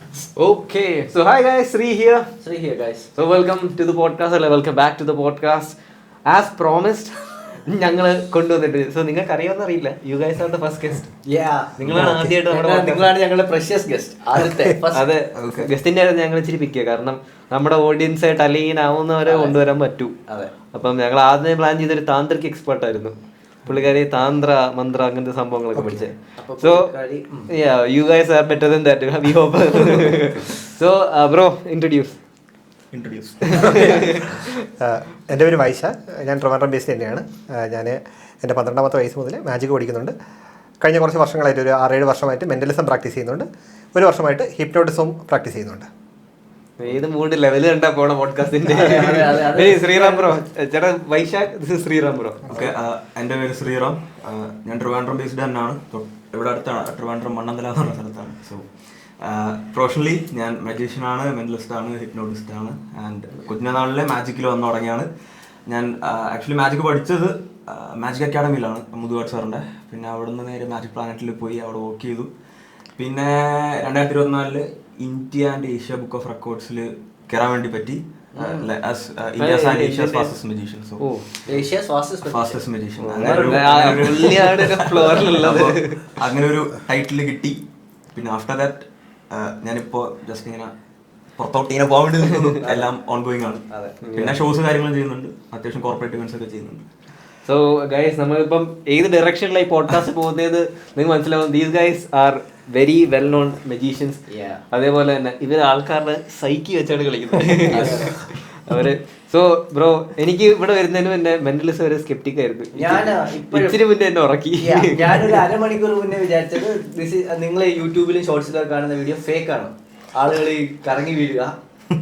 Okay, so hi guys, Sri here. Sri here, guys. So welcome to the podcast, or welcome back to the podcast. As promised, ഞങ്ങള് കൊണ്ടുവന്നിട്ട് so നിങ്ങൾക്ക് അറിയാമെന്ന് അറിയില്ല, U guys are the first guest. നിങ്ങളാണ് ആദ്യമായിട്ട് നിങ്ങളാണ് ഞങ്ങളുടെ precious guest. അതെ, ഗസ്റ്റിന്റെ ഞങ്ങൾ ഇച്ചിരി പിക്കുക, കാരണം നമ്മുടെ ഓഡിയൻസ് ആയിട്ട് അലൈൻ ആവുന്നവരെ കൊണ്ടുവരാൻ പറ്റൂ. അപ്പം ഞങ്ങൾ ആദ്യം പ്ലാൻ ചെയ്തൊരു താന്ത്രിക് എക്സ്പെർട്ട് ആയിരുന്നു. പുള്ളിക്കാരി താന്ത്ര മന്ത്ര അങ്ങനത്തെ സംഭവങ്ങളൊക്കെ പഠിച്ചത്. So you guys are better than that, we hope. So bro, introduce. എൻ്റെ പേര് വൈശാഖ്, ഞാൻ ട്രിവാൻഡ്രം ബേസ്ഡ് തന്നെയാണ്. ഞാൻ എൻ്റെ 12ാമത്തെ വയസ്സ് മുതൽ മാജിക് പഠിക്കുന്നുണ്ട്. കഴിഞ്ഞ കുറച്ച് വർഷങ്ങളായിട്ട് ഒരു 6-7 വർഷമായിട്ട് മെൻ്റലിസം പ്രാക്ടീസ് ചെയ്യുന്നുണ്ട്. ഒരു വർഷമായിട്ട് ഹിപ്നോട്ടിസം പ്രാക്ടീസ് ചെയ്യുന്നുണ്ട്. ഏത് മൂഡ് ലെവല് കണ്ടാ പോണ പോഡ്കാസ്റ്റിന്റെ. ശ്രീറാം ബ്രോ, ചേട്ടാ Vaishakh, this is Sreeram bro. Okay, എൻ്റെ പേര് ശ്രീറാം. ഞാൻ ട്രിവാൻഡ്രം ബേസ്ഡ് തന്നെയാണ്, ഇവിടെ അടുത്താണ്, ട്രിവാൻഡ്രം മണ്ണന്തല എന്ന് പറഞ്ഞ സ്ഥലത്താണ്. സോ പ്രൊഫഷണലി ഞാൻ മജീഷ്യനാണ്, മെൻ്റലിസ്റ്റാണ്, ഹിപ്നോട്ടിസ്റ്റാണ്. ആൻഡ് കുഞ്ഞനാളിലെ മാജിക്കിൽ വന്നു തുടങ്ങിയാണ്. ഞാൻ ആക്ച്വലി മാജിക് പഠിച്ചത് മാജിക് അക്കാഡമിയിലാണ്, മുതുകാട് സാറിൻ്റെ. പിന്നെ അവിടെ നിന്ന് നേരെ മാജിക് പ്ലാനറ്റിൽ പോയി അവിടെ വർക്ക് ചെയ്തു. പിന്നെ 2024 India and Asia book of റെക്കോർഡ്സിൽ കയറാൻ വേണ്ടി പറ്റി. അങ്ങനെ ഒരു ടൈറ്റിൽ കിട്ടി. പിന്നെ ആഫ്റ്റർ ദാറ്റ് ഞാനിപ്പോ ജസ്റ്റ് ഇങ്ങനെ പുറത്തോട്ട് ഇങ്ങനെ പോകാൻ വേണ്ടി നിൽക്കുന്നു. എല്ലാം ഓൺ ഗോയിങ് ആണ്. പിന്നെ ഷോസ് കാര്യങ്ങളും ചെയ്യുന്നുണ്ട്, അത്യാവശ്യം കോർപ്പറേറ്റ് ഇവന്റ്സ് ഒക്കെ ചെയ്യുന്നുണ്ട്. സോ ഗൈസ്, നമ്മളിപ്പം ഏത് ഡയറക്ഷനിലായി പോഡ്കാസ്റ്റ് പോകുന്നത് നിങ്ങൾക്ക് മനസ്സിലാവും. These guys are very well known magicians. അതേപോലെ തന്നെ ഇവർ ആൾക്കാരുടെ സൈക്കി വെച്ചാണ് കളിക്കുന്നത് അവര്. സോ ബ്രോ, എനിക്ക് ഇവിടെ വരുന്നതിന് മുന്നേ മെന്റലിസം വരെ സ്കെപ്റ്റിക് ആയിരുന്നു. ഇച്ചിരി മുന്നേ എന്നെ ഉറക്കി. ഞാനൊരു അരമണിക്കൂർ മുന്നേ വിചാരിച്ചത് നിങ്ങൾ യൂട്യൂബിലും ഷോർട്സിലൊക്കെ കാണുന്ന വീഡിയോ ഫേക്ക് ആണ്. ആളുകൾ കറങ്ങി വീഴുക,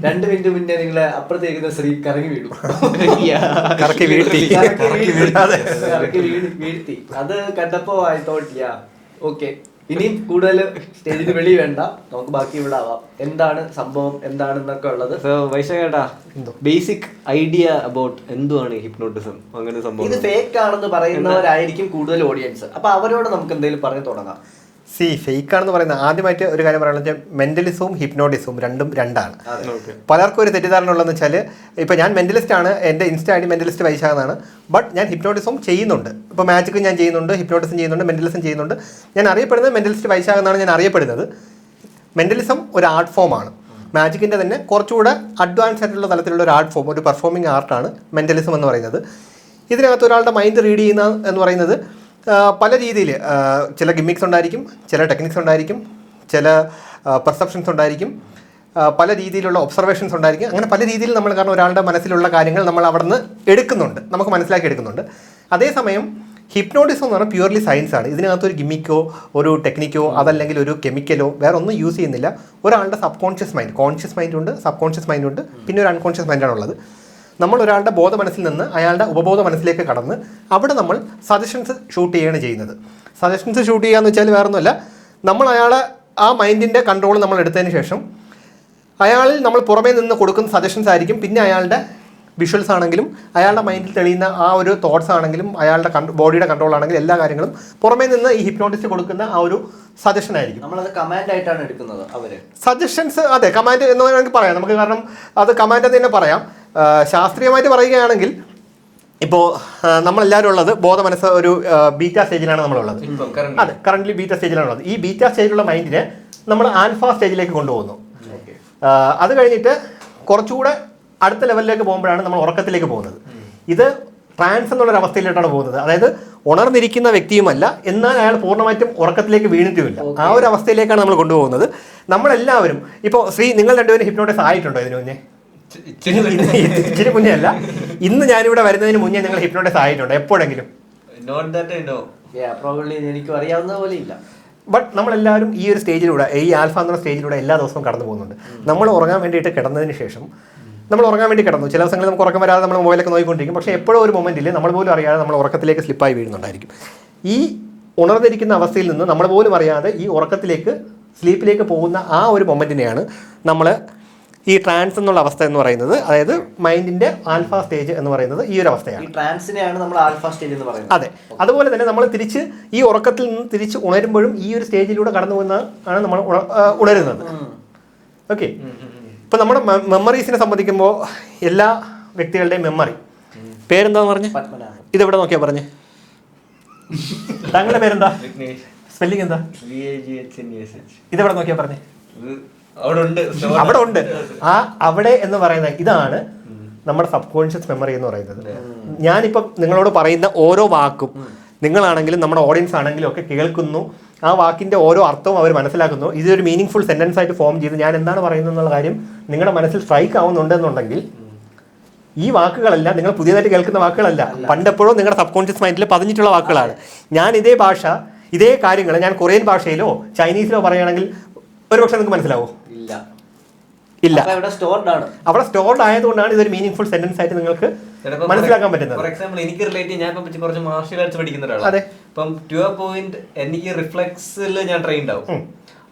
2 മിനിറ്റ് മുന്നേ നിങ്ങളെ അപ്പുറത്തേക്കുന്ന സ്ത്രീ കറങ്ങി വീഴും, കറക്കി വീഴ്ത്തി. അത് കണ്ടപ്പോ ഐ തോട്ട് ഓക്കെ, ഇനിയും കൂടുതൽ സ്റ്റേജിന് വെളി വേണ്ട, നമുക്ക് ബാക്കി ഇവിടെ ആവാം. എന്താണ് സംഭവം, എന്താണെന്നൊക്കെ ഉള്ളത്. സോ വൈശാഖേട്ടാ, ബേസിക് ഐഡിയ അബൌട്ട് എന്തുവാണ് ഹിപ്നോട്ടിസം, അങ്ങനെ സംഭവം. ഇത് ഫേക്ക് ആണെന്ന് പറയുന്നവരായിരിക്കും കൂടുതൽ ഓഡിയൻസ്. അപ്പൊ അവരോട് നമുക്ക് എന്തെങ്കിലും പറഞ്ഞു തുടങ്ങാം. ഫേക്ക് ആണെന്ന് പറയുന്നത്, ആദ്യമായിട്ട് ഒരു കാര്യം പറയുന്നത് വെച്ചാൽ മെൻ്റലിസവും ഹിപ്നോട്ടിസവും രണ്ടാണ്. പലർക്കും ഒരു തെറ്റിദ്ധാരണ ഉള്ളതെന്ന് വെച്ചാൽ, ഇപ്പോൾ ഞാൻ മെൻ്റലിസ്റ്റ് ആണ്, എൻ്റെ insta I D mentalist Vaishakh എന്നാണ്. ബട്ട് ഞാൻ ഹിപ്നോട്ടിസം ചെയ്യുന്നുണ്ട്. ഇപ്പോൾ മാജിക്കും ഞാൻ ചെയ്യുന്നുണ്ട്, ഹിപ്നോട്ടിസം ചെയ്യുന്നുണ്ട്, മെൻ്റലിസം ചെയ്യുന്നുണ്ട്. ഞാൻ അറിയപ്പെടുന്നത് മെൻ്റലിസ്റ്റ് വൈശാഖ് എന്നാണ് ഞാൻ അറിയപ്പെടുന്നത്. മെൻ്റലിസം ഒരു ആർട്ട് ഫോമാണ്. മാജിക്കിൻ്റെ തന്നെ കുറച്ചുകൂടെ അഡ്വാൻസ് ആയിട്ടുള്ള തലത്തിലുള്ള ഒരു ആർട്ട് ഫോം, ഒരു പെർഫോമിംഗ് ആർട്ടാണ് മെൻ്റലിസം എന്ന് പറയുന്നത്. ഇതിനകത്ത് ഒരാളുടെ മൈൻഡ് റീഡ് ചെയ്യുന്ന എന്ന് പറയുന്നത് പല രീതിയിൽ, ചില ഗിമ്മിക്സ് ഉണ്ടായിരിക്കും, ചില ടെക്നിക്സ് ഉണ്ടായിരിക്കും, ചില പെർസെപ്ഷൻസ് ഉണ്ടായിരിക്കും, പല രീതിയിലുള്ള ഒബ്സർവേഷൻസ് ഉണ്ടായിരിക്കും. അങ്ങനെ പല രീതിയിൽ നമ്മൾ, കാരണം ഒരാളുടെ മനസ്സിലുള്ള കാര്യങ്ങൾ നമ്മൾ അവിടെ നിന്ന് എടുക്കുന്നുണ്ട്, നമുക്ക് മനസ്സിലാക്കി എടുക്കുന്നുണ്ട്. അതേസമയം ഹിപ്നോട്ടിസം എന്ന് പറഞ്ഞാൽ പ്യൂർലി സയൻസ് ആണ്. ഇതിനകത്തൊരു ഗിമ്മിക്കോ ഒരു ടെക്നിക്കോ അതല്ലെങ്കിൽ ഒരു കെമിക്കലോ വേറെ ഒന്നും യൂസ് ചെയ്യുന്നില്ല. ഒരാളുടെ sub conscious mind, conscious mind ഉണ്ട്, സബ് കോൺഷ്യസ് മൈൻഡ് ഉണ്ട്, പിന്നെ ഒരു അൺകോൺഷ്യസ് മൈൻഡാണുള്ളത്. നമ്മൾ ഒരാളുടെ ബോധ മനസ്സിൽ നിന്ന് അയാളുടെ ഉപബോധ മനസ്സിലേക്ക് കടന്ന് അവിടെ നമ്മൾ സജഷൻസ് ഷൂട്ട് ചെയ്യുകയാണ് ചെയ്യുന്നത്. സജഷൻസ് ഷൂട്ട് ചെയ്യുക എന്ന് വെച്ചാൽ വേറെ ഒന്നുമല്ല, നമ്മൾ അയാളെ ആ മൈൻഡിൻ്റെ കൺട്രോൾ നമ്മൾ എടുത്തതിന് ശേഷം അയാളിൽ നമ്മൾ പുറമേ നിന്ന് കൊടുക്കുന്ന സജഷൻസ് ആയിരിക്കും. പിന്നെ അയാളുടെ വിഷ്വൽസ് ആണെങ്കിലും അയാളുടെ മൈൻഡിൽ തെളിയുന്ന ആ ഒരു തോട്ട്സ് ആണെങ്കിലും അയാളുടെ ബോഡിയുടെ കൺട്രോൾ ആണെങ്കിലും എല്ലാ കാര്യങ്ങളും പുറമേ നിന്ന് ഈ ഹിപ്നോട്ടിസ്റ്റ് കൊടുക്കുന്ന ആ ഒരു സജഷൻ ആയിരിക്കും. നമ്മളത് കമാൻഡ് ആയിട്ടാണ് എടുക്കുന്നത് അവര്. സജഷൻസ്, അതെ, കമാൻഡ് എന്ന് വേണമെങ്കിൽ പറയാം നമുക്ക്. കാരണം അത് കമാൻഡ് എന്ന് തന്നെ പറയാം. ശാസ്ത്രീയമായിട്ട് പറയുകയാണെങ്കിൽ ഇപ്പോൾ നമ്മളെല്ലാവരും ഉള്ളത് ബോധ മനസ്സ് ഒരു ബീറ്റ സ്റ്റേജിലാണ് നമ്മളുള്ളത്. അതെ, കറൻ്റ്ലി ബീറ്റ സ്റ്റേജിലാണുള്ളത്. ഈ ബീറ്റ സ്റ്റേജിലുള്ള മൈൻഡിനെ നമ്മൾ ആൽഫ സ്റ്റേജിലേക്ക് കൊണ്ടുപോകുന്നു. അത് കഴിഞ്ഞിട്ട് കുറച്ചുകൂടെ അടുത്ത ലെവലിലേക്ക് പോകുമ്പോഴാണ് നമ്മൾ ഉറക്കത്തിലേക്ക് പോകുന്നത്. ഇത് ട്രാൻസ് എന്നുള്ളൊരവസ്ഥയിലോട്ടാണ് പോകുന്നത്. അതായത് ഉണർന്നിരിക്കുന്ന വ്യക്തിയുമല്ല, എന്നാൽ അയാൾ പൂർണ്ണമായിട്ടും ഉറക്കത്തിലേക്ക് വീണിട്ടുമില്ല. ആ ഒരു അവസ്ഥയിലേക്കാണ് നമ്മൾ കൊണ്ടുപോകുന്നത്. നമ്മളെല്ലാവരും ഇപ്പോൾ നിങ്ങൾ രണ്ടുപേരും ഹിപ്നോട്ടിസ് ആയിട്ടുണ്ടോ ഇതിനു മുന്നേ? ഇച്ചിരി മുന്നേ അല്ല, ഇന്ന് ഞാനിവിടെ വരുന്നതിന് മുന്നേ നിങ്ങൾ ഹിപ്നോട്ടിസ് ആയിട്ടുണ്ടോ എപ്പോഴെങ്കിലും? എനിക്ക് അറിയാവുന്ന പോലെ ഇല്ല. ബട്ട് നമ്മളെല്ലാവരും ഈ ഒരു സ്റ്റേജിലൂടെ, ഈ ആൽഫ എന്ന സ്റ്റേജിലൂടെ എല്ലാ ദിവസവും കടന്നു പോകുന്നുണ്ട്. നമ്മൾ ഉറങ്ങാൻ വേണ്ടിയിട്ട് കിടന്നതിന് ശേഷം, നമ്മൾ ഉറങ്ങാൻ വേണ്ടി കിടന്നു, ചില ദിവസങ്ങളിൽ നമുക്ക് ഉറക്കം വരാതെ നമ്മൾ മൊബൈലൊക്കെ നോക്കിക്കൊണ്ടിരിക്കും. പക്ഷേ എപ്പോഴും ഒരു മൊമെൻറ്റിൽ നമ്മൾ പോലും അറിയാതെ നമ്മൾ ഉറക്കത്തിലേക്ക് സ്ലിപ്പായി വീഴുന്നുണ്ടായിരിക്കും. ഈ ഉണർന്നിരിക്കുന്ന അവസ്ഥയിൽ നിന്ന് നമ്മൾ പോലും അറിയാതെ ഈ ഉറക്കത്തിലേക്ക്, സ്ലീപ്പിലേക്ക് പോകുന്ന ആ ഒരു മൊമെൻറ്റിനെയാണ് നമ്മൾ ഈ ട്രാൻസ് എന്നുള്ള അവസ്ഥ എന്ന് പറയുന്നത്. അതായത് മൈൻഡിന്റെ ആൽഫ സ്റ്റേജ് എന്ന് പറയുന്നത് ഈ ഒരു അവസ്ഥയാണ്. അതെ, അതുപോലെ തന്നെ നമ്മൾ തിരിച്ച് ഈ ഉറക്കത്തിൽ നിന്ന് തിരിച്ച് ഉണരുമ്പോഴും ഈ ഒരു സ്റ്റേജിലൂടെ കടന്നു പോകുന്നതാണ് നമ്മൾ ഉണരുന്നത്. ഓക്കെ. ഇപ്പൊ നമ്മുടെ മെമ്മറീസിനെ സംബന്ധിക്കുമ്പോൾ എല്ലാ വ്യക്തികളുടെയും മെമ്മറി പേരെന്താന്ന് പറഞ്ഞ് ഇതെവിടെ നോക്കിയാ പറഞ്ഞ് താങ്കളുടെ പേരെന്താ? സ്പെല്ലിംഗ് എന്താ? ഇതെവിടെ നോക്കിയാ പറഞ്ഞേ? അവിടെ ഉണ്ട്. ആ അവിടെ എന്ന് പറയുന്നത് ഇതാണ് നമ്മുടെ സബ് കോൺഷ്യസ് മെമ്മറി എന്ന് പറയുന്നത്. ഞാനിപ്പം നിങ്ങളോട് പറയുന്ന ഓരോ വാക്കും നിങ്ങളാണെങ്കിലും നമ്മുടെ ഓഡിയൻസ് ആണെങ്കിലും ഒക്കെ കേൾക്കുന്നു. ആ വാക്കിന്റെ ഓരോ അർത്ഥവും അവർ മനസ്സിലാക്കുന്നു. ഇതൊരു മീനിങ് ഫുൾ സെന്റൻസ് ആയിട്ട് ഫോം ചെയ്ത് ഞാൻ എന്താണ് പറയുന്നത് എന്നുള്ള കാര്യം നിങ്ങളുടെ മനസ്സിൽ സ്ട്രൈക്ക് ആവുന്നുണ്ടെന്നുണ്ടെങ്കിൽ ഈ വാക്കുകളല്ല നിങ്ങൾ പുതിയതായിട്ട് കേൾക്കുന്ന വാക്കുകളല്ല, പണ്ടെപ്പോഴും നിങ്ങളുടെ സബ് കോൺഷ്യസ് മൈൻഡിൽ പതിഞ്ഞിട്ടുള്ള വാക്കുകളാണ്. ഞാൻ ഇതേ ഭാഷ ഇതേ കാര്യങ്ങൾ ഞാൻ കൊറിയൻ ഭാഷയിലോ ചൈനീസിലോ പറയുകയാണെങ്കിൽ ഒരുപക്ഷെ നിങ്ങൾക്ക് മനസ്സിലാവോ? ഇല്ല. അവിടെ സ്റ്റോർഡ് ആയതുകൊണ്ടാണ് ഇതൊരു മീനിങ് ഫുൾ സെന്റൻസ് ആയിട്ട് നിങ്ങൾക്ക് മനസ്സിലാക്കാൻ പറ്റുന്നത്. ഫോർ എക്സാമ്പിൾ എനിക്ക് റിലേറ്റ് ഞാൻ കുറച്ച് മാർഷ്യൽ ആർട്സ് പഠിക്കുന്ന ഒരാളാണ്. ഇപ്പം ടു എ പോയിന്റ് എനിക്ക് റിഫ്ലെക്സിൽ ഞാൻ ട്രെയിൻഡ് ആവും.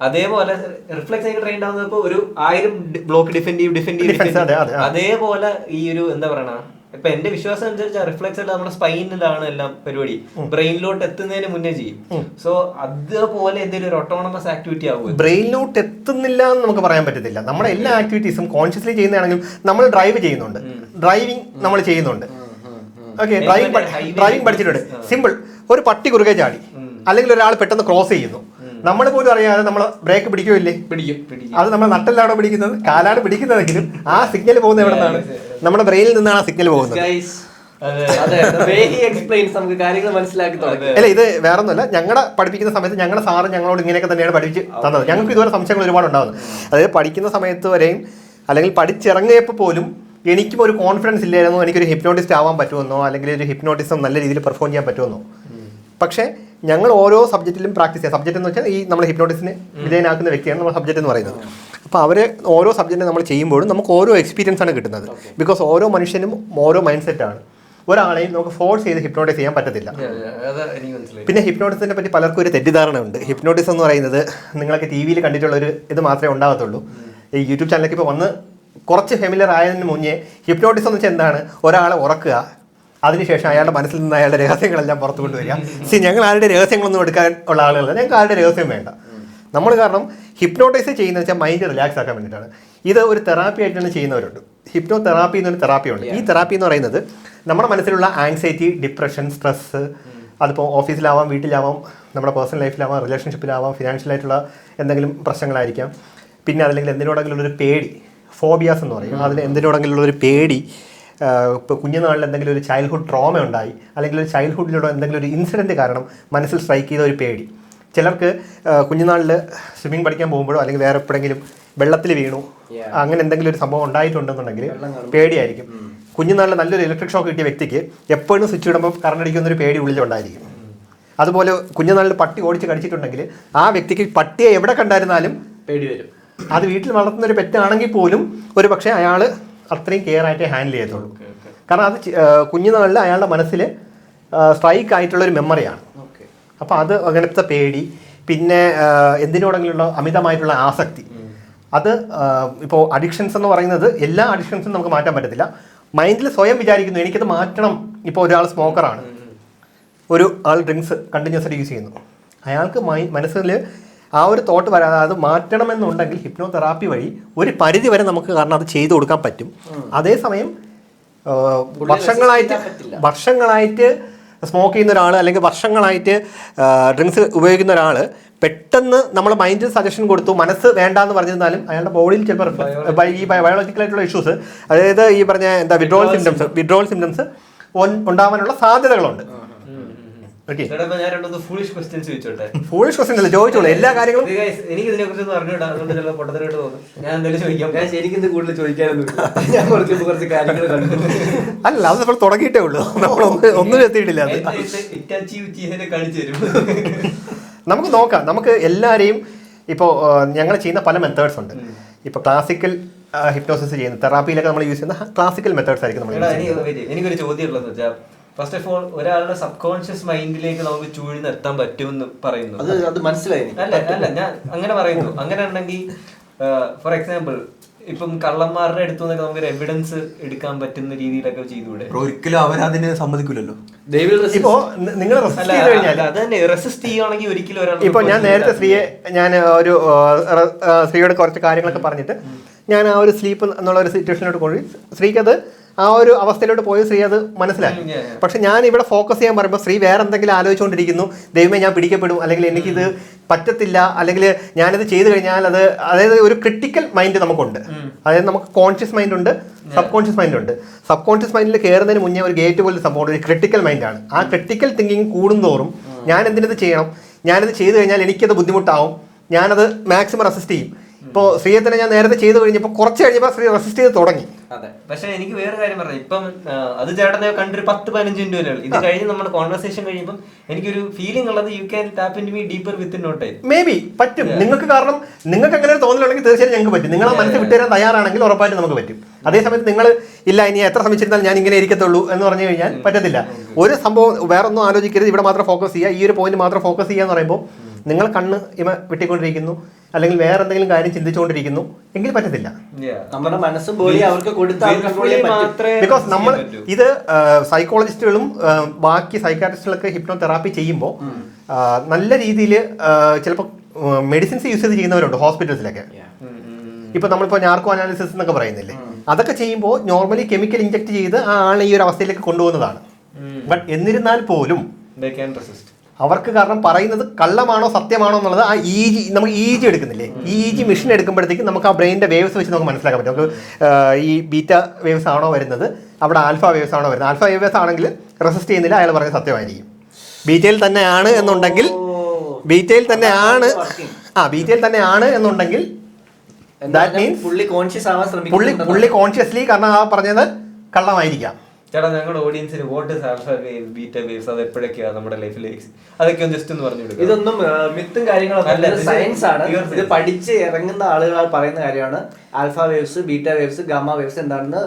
അതേപോലെ റിഫ്ലെക്സ് എനിക്ക് ട്രെയിൻഡ് ആവുന്നപ്പോ ഒരു 1000 ബ്ലോക്ക് ഡിഫെൻഡ് അതേപോലെ ഈ ഒരു എന്താ പറയണ ഇപ്പൊ എന്റെ വിശ്വാസം അനുസരിച്ച് റിഫ്ലെക്സ് എല്ലാം നമ്മുടെ സ്പൈനിലാണ് എല്ലാം പരിപാടി, ബ്രെയിനിലോട്ട് എത്തുന്നതിന് മുന്നേ ചെയ്യും. സോ അതുപോലെ എന്തെങ്കിലും ഒരു ഓട്ടോണമസ് ആക്ടിവിറ്റി ആവും. ബ്രെയിനിലോട്ട് എത്തുന്നില്ല എന്ന് നമുക്ക് പറയാൻ പറ്റത്തില്ല. നമ്മുടെ എല്ലാ ആക്ടിവിറ്റീസും കോൺഷ്യസ്ലി ചെയ്യുന്നതാണെങ്കിൽ നമ്മൾ ഡ്രൈവ് ചെയ്യുന്നുണ്ട്, ഡ്രൈവിംഗ് നമ്മൾ ചെയ്യുന്നുണ്ട്. ഓക്കെ, ഡ്രൈവിംഗ് പഠിച്ചിട്ടുണ്ട്. സിമ്പിൾ, ഒരു പട്ടി കുറുകെ ചാടി അല്ലെങ്കിൽ ഒരാൾ പെട്ടെന്ന് ക്രോസ് ചെയ്യുന്നു, നമ്മൾ പോലും അറിയാതെ നമ്മൾ ബ്രേക്ക് പിടിക്കുമില്ലേ? പിടിക്കും. അത് നമ്മൾ നട്ടല്ലാണോ പിടിക്കുന്നത്? കാലാണ് പിടിക്കുന്നതെങ്കിലും ആ സിഗ്നൽ പോകുന്നത് എവിടെ നിന്നാണ്? നമ്മുടെ ബ്രെയിനിൽ നിന്നാണ് ആ സിഗ്നൽ പോകുന്നത്. അല്ല, ഇത് വേറൊന്നുമല്ല. ഞങ്ങളെ പഠിപ്പിക്കുന്ന സമയത്ത് ഞങ്ങളുടെ സാറ് ഞങ്ങളോട് ഇങ്ങനെയൊക്കെ തന്നെയാണ് പഠിപ്പിച്ച് തന്നത്. ഞങ്ങൾക്ക് ഇതുവരെ സംശയങ്ങൾ ഒരുപാട് ഉണ്ടാകുന്നത്. അതായത് പഠിക്കുന്ന സമയത്ത് വരെയും അല്ലെങ്കിൽ പഠിച്ചിറങ്ങിയപ്പോൾ പോലും എനിക്കും ഒരു കോൺഫിഡൻസ് ഇല്ലായിരുന്നു എനിക്കൊരു ഹിപ്നോട്ടിസ്റ്റ് ആവാൻ പറ്റുമെന്നോ അല്ലെങ്കിൽ ഒരു ഹിപ്നോട്ടിസം നല്ല രീതിയിൽ പെർഫോം ചെയ്യാൻ പറ്റുമെന്നോ. പക്ഷേ ഞങ്ങൾ ഓരോ സബ്ജക്റ്റിലും പ്രാക്ടീസ് ചെയ്യുക. സബ്ജക്റ്റ് എന്ന് വെച്ചാൽ ഈ നമ്മൾ ഹിപ്നോട്ടിസിനെ വിധേയനാക്കുന്ന വ്യക്തിയാണ് നമ്മൾ സബ്ജക്റ്റ് എന്ന് പറയുന്നത്. അപ്പോൾ അവർ ഓരോ സബ്ജക്റ്റ് നമ്മൾ ചെയ്യുമ്പോഴും നമുക്ക് ഓരോ എക്സ്പീരിയൻസ് ആണ് കിട്ടുന്നത്. ബിക്കോസ് ഓരോ മനുഷ്യനും ഓരോ മൈൻഡ് സെറ്റാണ്. ഒരാളെയും നമുക്ക് ഫോഴ്സ് ചെയ്ത് ഹിപ്നോട്ടൈസ് ചെയ്യാൻ പറ്റത്തില്ല. പിന്നെ ഹിപ്നോട്ടിസിനെ പറ്റി പലർക്കും ഒരു തെറ്റിദ്ധാരണ ഉണ്ട്. ഹിപ്നോട്ടിസം എന്ന് പറയുന്നത് നിങ്ങളൊക്കെ ടി വിയിൽ കണ്ടിട്ടുള്ളൊരു ഇത് മാത്രമേ ഉണ്ടാകത്തുള്ളൂ. ഈ യൂട്യൂബ് ചാനലൊക്കെ ഇപ്പോൾ വന്ന് കുറച്ച് ഫെമിലിയർ ആയതിന് മുന്നേ ഹിപ്നോട്ടിസം എന്ന് വെച്ചാൽ എന്താണ്? ഒരാളെ ഉറക്കുക, അതിനുശേഷം അയാളുടെ മനസ്സിൽ നിന്ന് അയാളുടെ രഹസ്യങ്ങളെല്ലാം പുറത്തു കൊണ്ടുവരിക. ഞങ്ങൾ ആരുടെ രഹസ്യങ്ങളൊന്നും എടുക്കാൻ ഉള്ള ആളുകളല്ല, ഞങ്ങൾക്ക് ആരുടെ രഹസ്യം വേണ്ട. നമ്മൾ കാരണം ഹിപ്നോട്ടൈസ് ചെയ്യുന്നത് വെച്ചാൽ മൈൻഡ് റിലാക്സ് ആക്കാൻ വേണ്ടിയിട്ടാണ്. ഇത് ഒരു തെറാപ്പി ആയിട്ടാണ് ചെയ്യുന്നവരുണ്ട്. ഹിപ്നോ തെറാപ്പി എന്നൊരു തെറാപ്പി ഉണ്ട്. ഈ തെറാപ്പി എന്ന് പറയുന്നത് നമ്മുടെ മനസ്സിലുള്ള ആങ്സൈറ്റി, ഡിപ്രഷൻ, സ്ട്രെസ്സ്, അതിപ്പോൾ ഓഫീസിലാവാം, വീട്ടിലാവാം, നമ്മുടെ പേഴ്സണൽ ലൈഫിലാവാം, റിലേഷൻഷിപ്പിലാവാം, ഫിനാൻഷ്യലായിട്ടുള്ള എന്തെങ്കിലും പ്രശ്നങ്ങളായിരിക്കാം. പിന്നെ അതല്ലെങ്കിൽ എന്തിനോടെങ്കിലും ഒരു പേടി, ഫോബിയാസ് എന്ന് പറയും. അതിന് എന്തിനോടെങ്കിലും ഒരു പേടി, ഇപ്പോൾ കുഞ്ഞുനാളിൽ എന്തെങ്കിലും ഒരു ചൈൽഡ്ഹുഡ് ട്രോമ ഉണ്ടായി അല്ലെങ്കിൽ ഒരു ചൈൽഡ്ഹുഡിലൂടെ എന്തെങ്കിലും ഒരു ഇൻസിഡൻറ്റ് കാരണം മനസ്സിൽ സ്ട്രൈക്ക് ചെയ്ത ഒരു പേടി. ചിലർക്ക് കുഞ്ഞുനാളിൽ സ്വിമ്മിങ് പഠിക്കാൻ പോകുമ്പോഴോ അല്ലെങ്കിൽ വേറെ എപ്പോഴെങ്കിലും വെള്ളത്തിൽ വീണു അങ്ങനെ എന്തെങ്കിലും ഒരു സംഭവം ഉണ്ടായിട്ടുണ്ടെന്നുണ്ടെങ്കിൽ പേടിയായിരിക്കും. കുഞ്ഞുനാളിൽ നല്ലൊരു ഇലക്ട്രിക് ഷോക്ക് കിട്ടിയ വ്യക്തിക്ക് എപ്പോഴും സ്വിച്ച് ഇടുമ്പോൾ കറണ്ട് അടിക്കുന്നൊരു പേടി ഉള്ളിലുണ്ടായിരിക്കും. അതുപോലെ കുഞ്ഞുനാളിൽ പട്ടി ഓടിച്ച് കടിച്ചിട്ടുണ്ടെങ്കിൽ ആ വ്യക്തിക്ക് പട്ടിയെ എവിടെ കണ്ടായിരുന്നാലും പേടി വരും. അത് വീട്ടിൽ വളർത്തുന്ന ഒരു പെറ്റാണെങ്കിൽ പോലും ഒരു പക്ഷേ അയാൾ അത്രയും കെയർ ആയിട്ട് ഹാൻഡിൽ ചെയ്യത്തുള്ളൂ. കാരണം അത് കുഞ്ഞുനാളിൽ അയാളുടെ മനസ്സിൽ സ്ട്രൈക്ക് ആയിട്ടുള്ളൊരു മെമ്മറിയാണ്. അപ്പോൾ അത് അങ്ങനത്തെ പേടി, പിന്നെ എന്തിനോടെങ്കിലുള്ള അമിതമായിട്ടുള്ള ആസക്തി, അത് ഇപ്പോൾ അഡിക്ഷൻസ് എന്ന് പറയുന്നത് എല്ലാ അഡിക്ഷൻസും നമുക്ക് മാറ്റാൻ പറ്റത്തില്ല. മൈൻഡിൽ സ്വയം വിചാരിക്കുന്നു എനിക്കത് മാറ്റണം. ഇപ്പോൾ ഒരാൾ സ്മോക്കറാണ്, ഒരു ആൾ ഡ്രിങ്ക്സ് കണ്ടിന്യൂസ് ആയിട്ട് യൂസ് ചെയ്യുന്നു, അയാൾക്ക് മനസ്സിൽ ആ ഒരു തോട്ട് വരാതെ അത് മാറ്റണമെന്നുണ്ടെങ്കിൽ ഹിപ്നോ തെറാപ്പി വഴി ഒരു പരിധി വരെ നമുക്ക് കാരണം അത് ചെയ്തു കൊടുക്കാൻ പറ്റും. അതേസമയം വർഷങ്ങളായിട്ട് സ്മോക്ക് ചെയ്യുന്ന ഒരാൾ അല്ലെങ്കിൽ വർഷങ്ങളായിട്ട് ഡ്രിങ്ക്സ് ഉപയോഗിക്കുന്ന ഒരാൾ പെട്ടെന്ന് നമ്മളെ മൈൻഡിൽ സജഷൻ കൊടുത്തു മനസ്സ് വേണ്ടാന്ന് പറഞ്ഞിരുന്നാലും അയാളുടെ ബോഡിയിൽ ചിലപ്പോൾ ഈ ബയോളജിക്കലായിട്ടുള്ള ഇഷ്യൂസ്, അതായത് ഈ പറഞ്ഞ എന്താ വിഡ്രോവൽ സിംറ്റംസ് ഉണ്ടാവാനുള്ള സാധ്യതകളുണ്ട്. ഫൂളിഷ് ക്വസ്റ്റ്യൻസ് ചോദിച്ചോളൂ, എല്ലാ കാര്യങ്ങളും എനിക്ക് ഇതിനെ കുറിച്ച് അറിഞ്ഞൂടാ, അതുകൊണ്ട് ചിലപ്പോൾ പൊട്ടത്തരായിട്ട് തോന്നും. ഞാൻ എന്തെങ്കിലും ചോദിക്കാം. ഞാൻ ശരിക്കും കൂടുതൽ ചോദിക്കാനൊന്നും ഞാൻ കുറച്ച് കാര്യങ്ങൾ കണ്ടു. അല്ല, അത് നമ്മൾ തുടങ്ങിയിട്ടേ ഉള്ളൂ, നമ്മൾ ഒന്നും എത്തിയിട്ടില്ല. നമുക്ക് നോക്കാം. നമുക്ക് എല്ലാവരെയും ഇപ്പോൾ ഞങ്ങൾ ചെയ്യുന്ന പല മെത്തേഡ്സ് ഉണ്ട്. ഇപ്പോൾ ക്ലാസിക്കൽ ഹിപ്നോസിസ് ചെയ്യുന്ന തെറാപ്പിയിലൊക്കെ നമ്മൾ യൂസ് ചെയ്യുന്ന ക്ലാസിക്കൽ മെത്തേഡ്സ് ആയിരിക്കും നമ്മൾ. എനിക്കൊരു ചോദ്യം ഉള്ളതെന്ന് വെച്ചാൽ, ഫസ്റ്റ് ഓഫ് ഓൾ ഒരാളുടെ സബ് കോൺഷ്യസ് മൈൻഡിലേക്ക് നമുക്ക് ചൂഴ്ന്നെത്താൻ പറ്റുമെന്ന് പറയുന്നു. അത് മനസ്സിലായി. അല്ല ഞാൻ അങ്ങനെ പറയുന്നു. അങ്ങനെ ഉണ്ടെങ്കിൽ ഫോർ എക്സാമ്പിൾ ഇപ്പം കള്ളന്മാരുടെ അടുത്ത് നിന്നൊക്കെ നമുക്ക് എവിഡൻസ് എടുക്കാൻ പറ്റുന്ന രീതിയിലൊക്കെ ചെയ്തുകൂടെ? ഒരിക്കലും അവരതിന് സമ്മതിക്കില്ലല്ലോ. ഇപ്പോ നിങ്ങൾ റെസിസ്റ്റ് ചെയ്ത് കഴിഞ്ഞാൽ അത് തന്നെ റെസിസ്റ്റ് ചെയ്യുകയാണെങ്കിൽ ഒരിക്കലും ഒരാൾ ഇപ്പൊ ഞാൻ നേരത്തെ ഞാൻ ഒരു സ്ത്രീയോട് കുറച്ച് കാര്യങ്ങളൊക്കെ പറഞ്ഞിട്ട് ഞാൻ ആ ഒരു സ്ലീപ്പ് എന്നുള്ള ഒരു സിറ്റുവേഷനിലോട്ട് കൊണ്ടുപോയി സ്ത്രീക്ക് അത് ആ ഒരു അവസ്ഥയിലോട്ട് പോയി സ്ത്രീ അത് മനസ്സിലാക്കി. പക്ഷെ ഞാൻ ഇവിടെ ഫോക്കസ് ചെയ്യാൻ പറയുമ്പോൾ സ്ത്രീ വേറെ എന്തെങ്കിലും ആലോചിച്ചുകൊണ്ടിരിക്കുന്നു, ദൈവമേ ഞാൻ പിടിക്കപ്പെടും, അല്ലെങ്കിൽ എനിക്കിത് പറ്റത്തില്ല, അല്ലെങ്കിൽ ഞാനിത് ചെയ്തു കഴിഞ്ഞാൽ അത്, അതായത് ഒരു ക്രിട്ടിക്കൽ മൈൻഡ് നമുക്കുണ്ട്. അതായത് നമുക്ക് കോൺഷ്യസ് മൈൻഡ് ഉണ്ട്, സബ് കോൺഷ്യസ് മൈൻഡ് ഉണ്ട്. സബ് കോൺഷ്യസ് മൈൻഡിൽ കയറുന്നതിന് മുന്നേ ഒരു ഗേറ്റ് പോലെ സംഭവം ഒരു ക്രിട്ടിക്കൽ മൈൻഡാണ്. ആ ക്രിട്ടിക്കൽ തിങ്കിങ് കൂടുന്തോറും ഞാൻ എന്തിനത് ചെയ്യണം, ഞാനിത് ചെയ്തു കഴിഞ്ഞാൽ എനിക്കത് ബുദ്ധിമുട്ടാവും, ഞാനത് മാക്സിമം റെസിസ്റ്റ് ചെയ്യും. ഇപ്പോൾ സ്ത്രീയെ തന്നെ ഞാൻ നേരത്തെ ചെയ്തു കഴിഞ്ഞപ്പോൾ കുറച്ച് കഴിഞ്ഞപ്പോൾ സ്ത്രീ റെസിസ്റ്റ് ചെയ്ത് തുടങ്ങി. അതെ, പക്ഷെ എനിക്ക് വേറെ കാര്യം പറഞ്ഞു. ഇപ്പം അത് ചേട്ടനെ കണ്ടൊരു 10-15 മിനിറ്റ് വരെ ഇത് കഴിഞ്ഞ് നമ്മുടെ കോൺവെർസേഷൻ കഴിയുമ്പോൾ എനിക്കൊരു ഫീലിംഗ് ഉള്ളത് you can tap in me deeper with no time. Maybe പറ്റും നിങ്ങൾക്ക്, കാരണം നിങ്ങൾക്ക് അങ്ങനെ ഒരു തോന്നലുണ്ടെങ്കിൽ തീർച്ചയായും ഞങ്ങൾക്ക് പറ്റും. നിങ്ങൾ ആ മനസ്സിൽ വിട്ടുതരാൻ തയ്യാറാണെങ്കിൽ ഉറപ്പായിട്ട് നമുക്ക് പറ്റും. അതേസമയത്ത് നിങ്ങൾ ഇല്ല ഇനി എത്ര ശ്രമിച്ചിരുന്നാലും ഞാൻ ഇങ്ങനെ ഇരിക്കത്തുള്ളൂ എന്ന് പറഞ്ഞു കഴിഞ്ഞാൽ പറ്റത്തില്ല. ഒരു സംഭവം വേറെ ഒന്നും ആലോചിക്കരുത്, ഇവിടെ മാത്രം ഫോക്കസ് ചെയ്യുക, ഈ ഒരു പോയിന്റ് മാത്രം ഫോക്കസ് ചെയ്യുക എന്ന് പറയുമ്പോൾ നിങ്ങൾ കണ്ണ് വെട്ടിക്കൊണ്ടിരിക്കുന്നു അല്ലെങ്കിൽ വേറെ എന്തെങ്കിലും കാര്യം ചിന്തിച്ചുകൊണ്ടിരിക്കുന്നു എങ്കിൽ പറ്റത്തില്ല. നമ്മുടെ മനസ്സും ബോഡി അവർക്ക് ബിക്കോസ് നമ്മൾ ഇത് സൈക്കോളജിസ്റ്റുകളും ബാക്കി സൈക്കാട്രിസ്റ്റുകളൊക്കെ ഹിപ്നോ തെറാപ്പി ചെയ്യുമ്പോൾ നല്ല രീതിയിൽ ചിലപ്പോൾ മെഡിസിൻസ് യൂസ് ചെയ്ത് ചെയ്യുന്നവരുണ്ട് ഹോസ്പിറ്റൽസിലൊക്കെ. ഇപ്പൊ നമ്മളിപ്പോൾ നാർക്കോ അനാലിസിസ് എന്നൊക്കെ പറയുന്നില്ലേ, അതൊക്കെ ചെയ്യുമ്പോൾ നോർമലി കെമിക്കൽ ഇഞ്ചക്ട് ചെയ്ത് ആ ആളെ ഈ ഒരു അവസ്ഥയിലേക്ക് കൊണ്ടുപോകുന്നതാണ്. ബട്ട് എന്നിരുന്നാൽ പോലും അവർക്ക് കാരണം പറയുന്നത് കള്ളമാണോ സത്യമാണോ എന്നുള്ളത് ആ നമുക്ക് EEG എടുക്കുന്നില്ലേ, EEG മെഷീൻ എടുക്കുമ്പോഴത്തേക്കും നമുക്ക് ആ ബ്രെയിനിന്റെ വേവ്സ് വെച്ച് നമുക്ക് മനസ്സിലാക്കാൻ പറ്റും. നമുക്ക് ഈ ബീറ്റ വേവ്സ് ആണോ വരുന്നത്, അവിടെ ആൽഫ വേവ്സ് ആണോ വരുന്നത്. ആൽഫ വേവ്സ് ആണെങ്കിൽ റെസിസ്റ്റ് ചെയ്യുന്നില്ല, അയാൾ പറഞ്ഞ സത്യമായിരിക്കും. ബീറ്റയിൽ തന്നെയാണ് എന്നുണ്ടെങ്കിൽ ബീറ്റയിൽ തന്നെയാണ് എന്നുണ്ടെങ്കിൽ ദാറ്റ് മീൻസ് പുള്ളി കോൺഷ്യസ്ലി കാരണം ആ പറഞ്ഞത് കള്ളമായിരിക്കാം. ചേട്ടാ ഞങ്ങളുടെ ഓഡിയൻസിന് what is alpha wave, beta waves, അത് എപ്പോഴൊക്കെയാണ് നമ്മുടെ ലൈഫിൽ അതൊക്കെ ഒന്ന് ജസ്റ്റ് ഒന്ന് പറഞ്ഞു കൊടുക്കുക. ഇതൊന്നും മിത്തും കാര്യങ്ങളൊക്കെ സയൻസ് ആണ്. ഇത് പഠിച്ച് ഇറങ്ങുന്ന ആളുകൾ പറയുന്ന കാര്യമാണ്. Alpha waves, beta waves, gamma waves എന്താണെന്ന്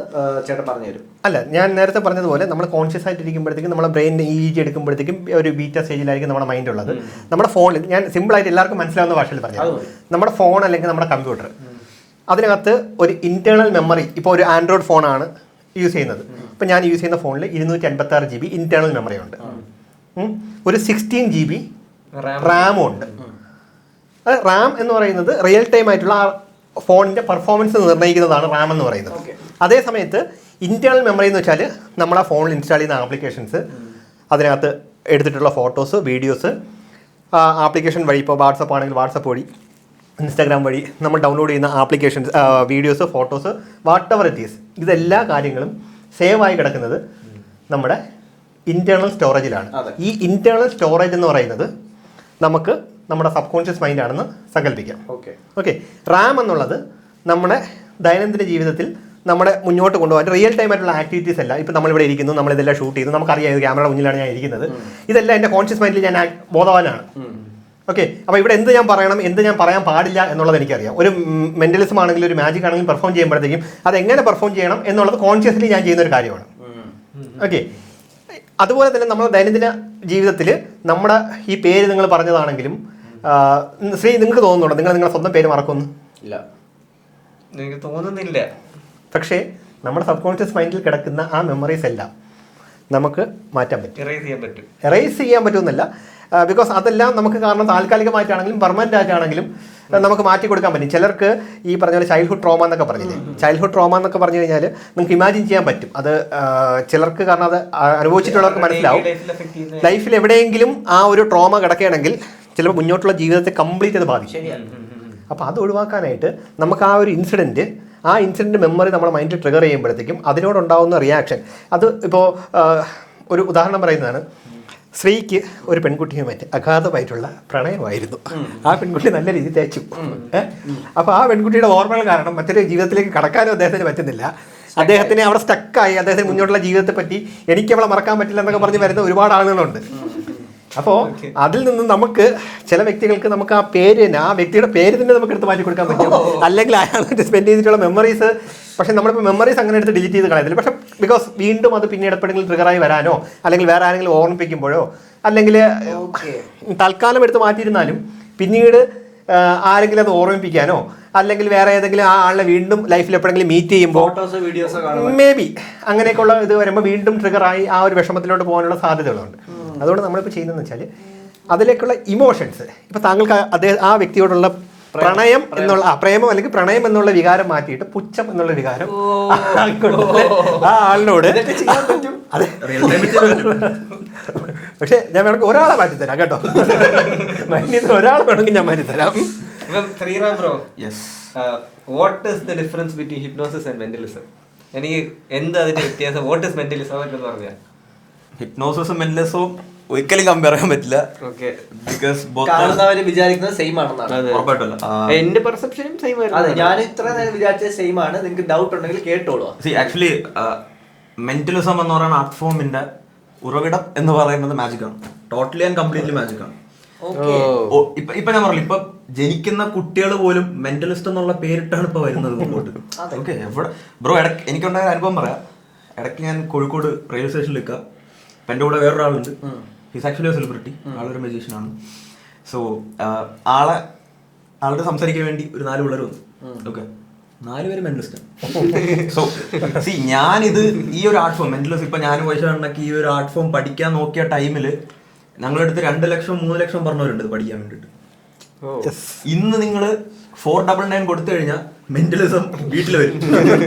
ചേട്ടൻ പറഞ്ഞു തരും. അല്ല, ഞാൻ നേരത്തെ പറഞ്ഞതുപോലെ നമ്മൾ കോൺഷ്യസ് ആയിട്ട് ഇരിക്കുമ്പോഴത്തേക്കും നമ്മുടെ ബ്രെയിൻ EEG എടുക്കുമ്പോഴത്തേക്കും ഒരു ബീറ്റ സ്റ്റേജിലായിരിക്കും നമ്മുടെ മൈൻഡ് ഉള്ളത്. നമ്മുടെ ഫോണിൽ ഞാൻ സിമ്പിളായിട്ട് എല്ലാവർക്കും മനസ്സിലാവുന്ന ഭാഷയിൽ പറഞ്ഞു, നമ്മുടെ ഫോൺ അല്ലെങ്കിൽ നമ്മുടെ കമ്പ്യൂട്ടർ, അതിനകത്ത് ഒരു ഇന്റേണൽ മെമ്മറി, ഇപ്പോൾ ഒരു ആൻഡ്രോയിഡ് ഫോണാണ് യൂസ് ചെയ്യുന്നത്. ഇപ്പം ഞാൻ യൂസ് ചെയ്യുന്ന ഫോണിൽ 256 GB ഇന്റേണൽ മെമ്മറി ഉണ്ട്, ഒരു 16 GB റാമും ഉണ്ട്. റാം എന്ന് പറയുന്നത് റിയൽ ടൈം ആയിട്ടുള്ള ആ ഫോണിൻ്റെ പെർഫോമൻസ് നിർണ്ണയിക്കുന്നതാണ് റാം എന്ന് പറയുന്നത്. അതേ സമയത്ത് ഇന്റേണൽ മെമ്മറി എന്ന് വെച്ചാൽ നമ്മൾ ആ ഫോണിൽ ഇൻസ്റ്റാൾ ചെയ്യുന്ന ആപ്ലിക്കേഷൻസ്, അതിനകത്ത് എടുത്തിട്ടുള്ള ഫോട്ടോസ്, വീഡിയോസ്, ആപ്ലിക്കേഷൻ വഴി, ഇപ്പോൾ വാട്സപ്പ് ആണെങ്കിൽ വാട്സപ്പ് വഴി, ഇൻസ്റ്റാഗ്രാം വഴി നമ്മൾ ഡൗൺലോഡ് ചെയ്യുന്ന applications, videos, photos, what ever it is, ഇതെല്ലാ കാര്യങ്ങളും സേവ് ആയി കിടക്കുന്നത് നമ്മുടെ ഇന്റേണൽ സ്റ്റോറേജിലാണ്. ഈ ഇന്റേണൽ സ്റ്റോറേജ് എന്ന് പറയുന്നത് നമുക്ക് നമ്മുടെ സബ് കോൺഷ്യസ് മൈൻഡ് ആണെന്ന് സങ്കല്പിക്കാം. ഓക്കെ, റാം എന്നുള്ളത് നമ്മുടെ ദൈനംദിന ജീവിതത്തിൽ നമ്മുടെ മുന്നോട്ട് കൊണ്ടുപോകാൻ റിയൽ ടൈം ആയിട്ടുള്ള ആക്ടിവിറ്റീസ് അല്ല. ഇപ്പം നമ്മളിവിടെ ഇരിക്കുന്നു, നമ്മളിതെല്ലാം ഷൂട്ട് ചെയ്തു, നമുക്കറിയാം ക്യാമറയുടെ മുന്നിലാണ് ഞാൻ ഇരിക്കുന്നത്, ഇതെല്ലാം എൻ്റെ കോൺഷ്യസ് മൈൻഡിൽ ഞാൻ ബോധവാനാണ്. ഓക്കെ, അപ്പോൾ ഇവിടെ എന്ത് ഞാൻ പറയണം, എന്ത് ഞാൻ പറയാൻ പാടില്ല എന്നുള്ളത് എനിക്കറിയാം. ഒരു മെന്റലിസം ആണെങ്കിലും ഒരു മാജിക് ആണെങ്കിലും പെർഫോം ചെയ്യുമ്പോഴത്തേക്കും അതെങ്ങനെ പെർഫോം ചെയ്യണം എന്നുള്ളത് കോൺഷ്യസ്ലി ഞാൻ ചെയ്യുന്ന ഒരു കാര്യമാണ്. ഓക്കെ, അതുപോലെ തന്നെ നമ്മുടെ ദൈനംദിന ജീവിതത്തിൽ നമ്മുടെ ഈ പേര് നിങ്ങൾ പറഞ്ഞതാണെങ്കിലും ശ്രീ, നിങ്ങൾക്ക് തോന്നുന്നുണ്ടോ നിങ്ങളുടെ സ്വന്തം പേര് മറക്കുമെന്ന്? ഇല്ല, എനിക്ക് തോന്നുന്നില്ല. പക്ഷേ നമ്മുടെ സബ് കോൺഷ്യസ് മൈൻഡിൽ കിടക്കുന്ന ആ മെമ്മറീസ് എല്ലാം നമുക്ക് മാറ്റാൻ പറ്റും, എറേസ് ചെയ്യാൻ പറ്റുമെന്നല്ല, ബിക്കോസ് അതെല്ലാം നമുക്ക് കാരണം താൽക്കാലികമായിട്ടാണെങ്കിലും പെർമനന്റ് ആയിട്ടാണെങ്കിലും നമുക്ക് മാറ്റി കൊടുക്കാൻ പറ്റും. ചിലർക്ക് ഈ പറഞ്ഞ പോലെ ചൈൽഡ്ഹുഡ് ട്രോമ എന്നൊക്കെ പറഞ്ഞില്ലേ, ചൈൽഡ്ഹുഡ് ട്രോമ എന്നൊക്കെ പറഞ്ഞു കഴിഞ്ഞാൽ നമുക്ക് ഇമാജിൻ ചെയ്യാൻ പറ്റും. അത് ചിലർക്ക് കാരണം അത് അനുഭവിച്ചിട്ടുള്ളവർക്ക് മനസ്സിലാവും. ലൈഫിൽ എവിടെയെങ്കിലും ആ ഒരു ട്രോമ കിടക്കുകയാണെങ്കിൽ ചിലപ്പോൾ മുന്നോട്ടുള്ള ജീവിതത്തെ കംപ്ലീറ്റ് അത് ബാധിക്കും. അപ്പോൾ അത് ഒഴിവാക്കാനായിട്ട് നമുക്ക് ആ ഒരു ആ ഇൻസിഡൻറ്റ് മെമ്മറി നമ്മുടെ മൈൻഡിൽ ട്രിഗർ ചെയ്യുമ്പോഴത്തേക്കും അതിനോടുണ്ടാകുന്ന റിയാക്ഷൻ, അത് ഇപ്പോൾ ഒരു ഉദാഹരണം പറയുന്നതാണ്. സ്ത്രീക്ക് ഒരു പെൺകുട്ടിയുമായിട്ട് അഗാധമായിട്ടുള്ള പ്രണയമായിരുന്നു. ആ പെൺകുട്ടി നല്ല രീതിയിൽ തേച്ചു. അപ്പോൾ ആ പെൺകുട്ടിയുടെ ഓർമ്മകൾ കാരണം മറ്റൊരു ജീവിതത്തിലേക്ക് കടക്കാനും അദ്ദേഹത്തിന് പറ്റുന്നില്ല. അദ്ദേഹത്തിന് അവിടെ സ്റ്റക്കായി, അദ്ദേഹത്തിന് മുന്നോട്ടുള്ള ജീവിതത്തെ പറ്റി എനിക്ക് അവളെ മറക്കാൻ പറ്റില്ല എന്നൊക്കെ പറഞ്ഞ് വരുന്ന ഒരുപാട് ആളുകളുണ്ട്. അപ്പോൾ അതിൽ നിന്ന് നമുക്ക് ചില വ്യക്തികൾക്ക് നമുക്ക് ആ പേര് തന്നെ, ആ വ്യക്തിയുടെ പേര് തന്നെ നമുക്ക് എടുത്ത് മാറ്റി കൊടുക്കാൻ പറ്റും. അല്ലെങ്കിൽ അയാളായിട്ട് സ്പെൻഡ് ചെയ്തിട്ടുള്ള മെമ്മറീസ്, പക്ഷേ നമ്മളിപ്പോൾ മെമ്മറീസ് അങ്ങനെ എടുത്ത് ഡിലീറ്റ് ചെയ്ത് കളയത്തില്ല. പക്ഷേ ബിക്കോസ് വീണ്ടും അത് പിന്നീട് എപ്പോഴെങ്കിലും ട്രിഗറായി വരാനോ അല്ലെങ്കിൽ വേറെ ആരെങ്കിലും ഓർമ്മിപ്പിക്കുമ്പോഴോ അല്ലെങ്കിൽ തൽക്കാലം എടുത്ത് മാറ്റിയിരുന്നാലും പിന്നീട് ആരെങ്കിലും അത് ഓർമ്മിപ്പിക്കാനോ അല്ലെങ്കിൽ വേറെ ഏതെങ്കിലും ആ ആളിനെ വീണ്ടും ലൈഫിൽ എപ്പോഴെങ്കിലും മീറ്റ് ചെയ്യുമ്പോൾ ഫോട്ടോസോ വീഡിയോസോ കാണുമ്പോൾ മേ ബി അങ്ങനെയൊക്കെയുള്ള ഇത് വരുമ്പോൾ വീണ്ടും ട്രിഗറായി ആ ഒരു വിഷമത്തിലോട്ട് പോകാനുള്ള സാധ്യതകളുണ്ട്. അതുകൊണ്ട് നമ്മളിപ്പോൾ ചെയ്യുന്നതെന്ന് വെച്ചാൽ അതിലേക്കുള്ള ഇമോഷൻസ്, ഇപ്പം താങ്കൾക്ക് ആ വ്യക്തിയോടുള്ള പ്രണയം എന്നുള്ള പ്രേമം അല്ലെങ്കിൽ പ്രണയം എന്നുള്ള വികാരം മാറ്റിയിട്ട് പുച്ഛം എന്നുള്ള വികാരം ആ ആളിനോട് അതെ. പക്ഷെ ഞാൻ വേണമെങ്കിൽ ഒരാളെ മാറ്റിത്തരാം കേട്ടോ, ഒരാളെ വേണമെങ്കിൽ ഞാൻ മാറ്റിത്തരാം. Sreeram bro, what is the difference between hypnosis and mentalism? എനിക്ക് എന്താ അതിന്റെ വ്യത്യാസം? വാട്ട് ഈസ് മെന്റലിസം എന്ന് പറഞ്ഞാൽ ഹിപ്നോസിസും മെന്റലിസവും ഒരിക്കലും കമ്പയർ ചെയ്യാൻ പറ്റില്ല. ബിക്കോസ് കാണുന്നവര് വിചാരിക്കുന്നത് സെയിം ആണെന്നാണ്. ഉറപ്പായിട്ടല്ല, എന്റെ പെർസെപ്ഷനും സെയിം അതെ, ആയിരുന്നു. ഞാൻ ഇത്ര നേരം വിചാരിച്ചത് സെയിം ആണ്. നിങ്ങൾക്ക് ഡൗട്ട് ഉണ്ടെങ്കിൽ കേട്ടോളൂ. ആക്ച്വലി മെന്റലിസം എന്ന് പറയുന്ന ആർട്ട് ഫോമിന്റെ ഉറവിടം എന്ന് പറയുന്നത് മാജിക് ആണ്. ടോട്ടലി ആൻഡ് കംപ്ലീറ്റ്ലി മാജിക് ആണ്. ഇപ്പൊ ഞാൻ പറഞ്ഞില്ല, ഇപ്പൊ ജനിക്കുന്ന കുട്ടികൾ പോലും മെന്റലിസ്റ്റ് എന്നുള്ള പേരിട്ടാണ് ഇപ്പൊ വരുന്നത് മുമ്പോട്ട്. ഓക്കെ, എവിടെ ബ്രോ ഇടയ്ക്ക് എനിക്കുണ്ടായ അനുഭവം പറയാം. ഇടയ്ക്ക് ഞാൻ കോഴിക്കോട് റെയിൽവേ സ്റ്റേഷനിൽ നിൽക്കുക. അപ്പം എൻ്റെ കൂടെ വേറൊരാളുണ്ട്. ഹിസ് ആക്ച്വലി സെലിബ്രിറ്റി, ആളൊരു മജീഷ്യനാണ്. സോ ആളുടെ സംസാരിക്കാൻ വേണ്ടി ഒരു 4 പിള്ളേർ വന്നു. ഓക്കെ, 4 പേര് മെന്റലിസ്റ്റ്. സോ ഞാനിത് ഈ ഒരു ആർട്ട് ഫോം മെന്റലിസ്റ്റ്, ഇപ്പൊ ഞാൻ പൈസ ഉണ്ടാക്കി ഈ ഒരു ആർട്ട് ഫോം പഠിക്കാൻ നോക്കിയ ടൈമിൽ ഞങ്ങളടുത്ത് 2 ലക്ഷം 3 ലക്ഷം പറഞ്ഞവരുണ്ട് ഇത് പഠിക്കാൻ വേണ്ടിട്ട്. ഇന്ന് നിങ്ങൾ 499 കൊടുത്തു കഴിഞ്ഞാൽ മെന്റലിസം വീട്ടിൽ വരും.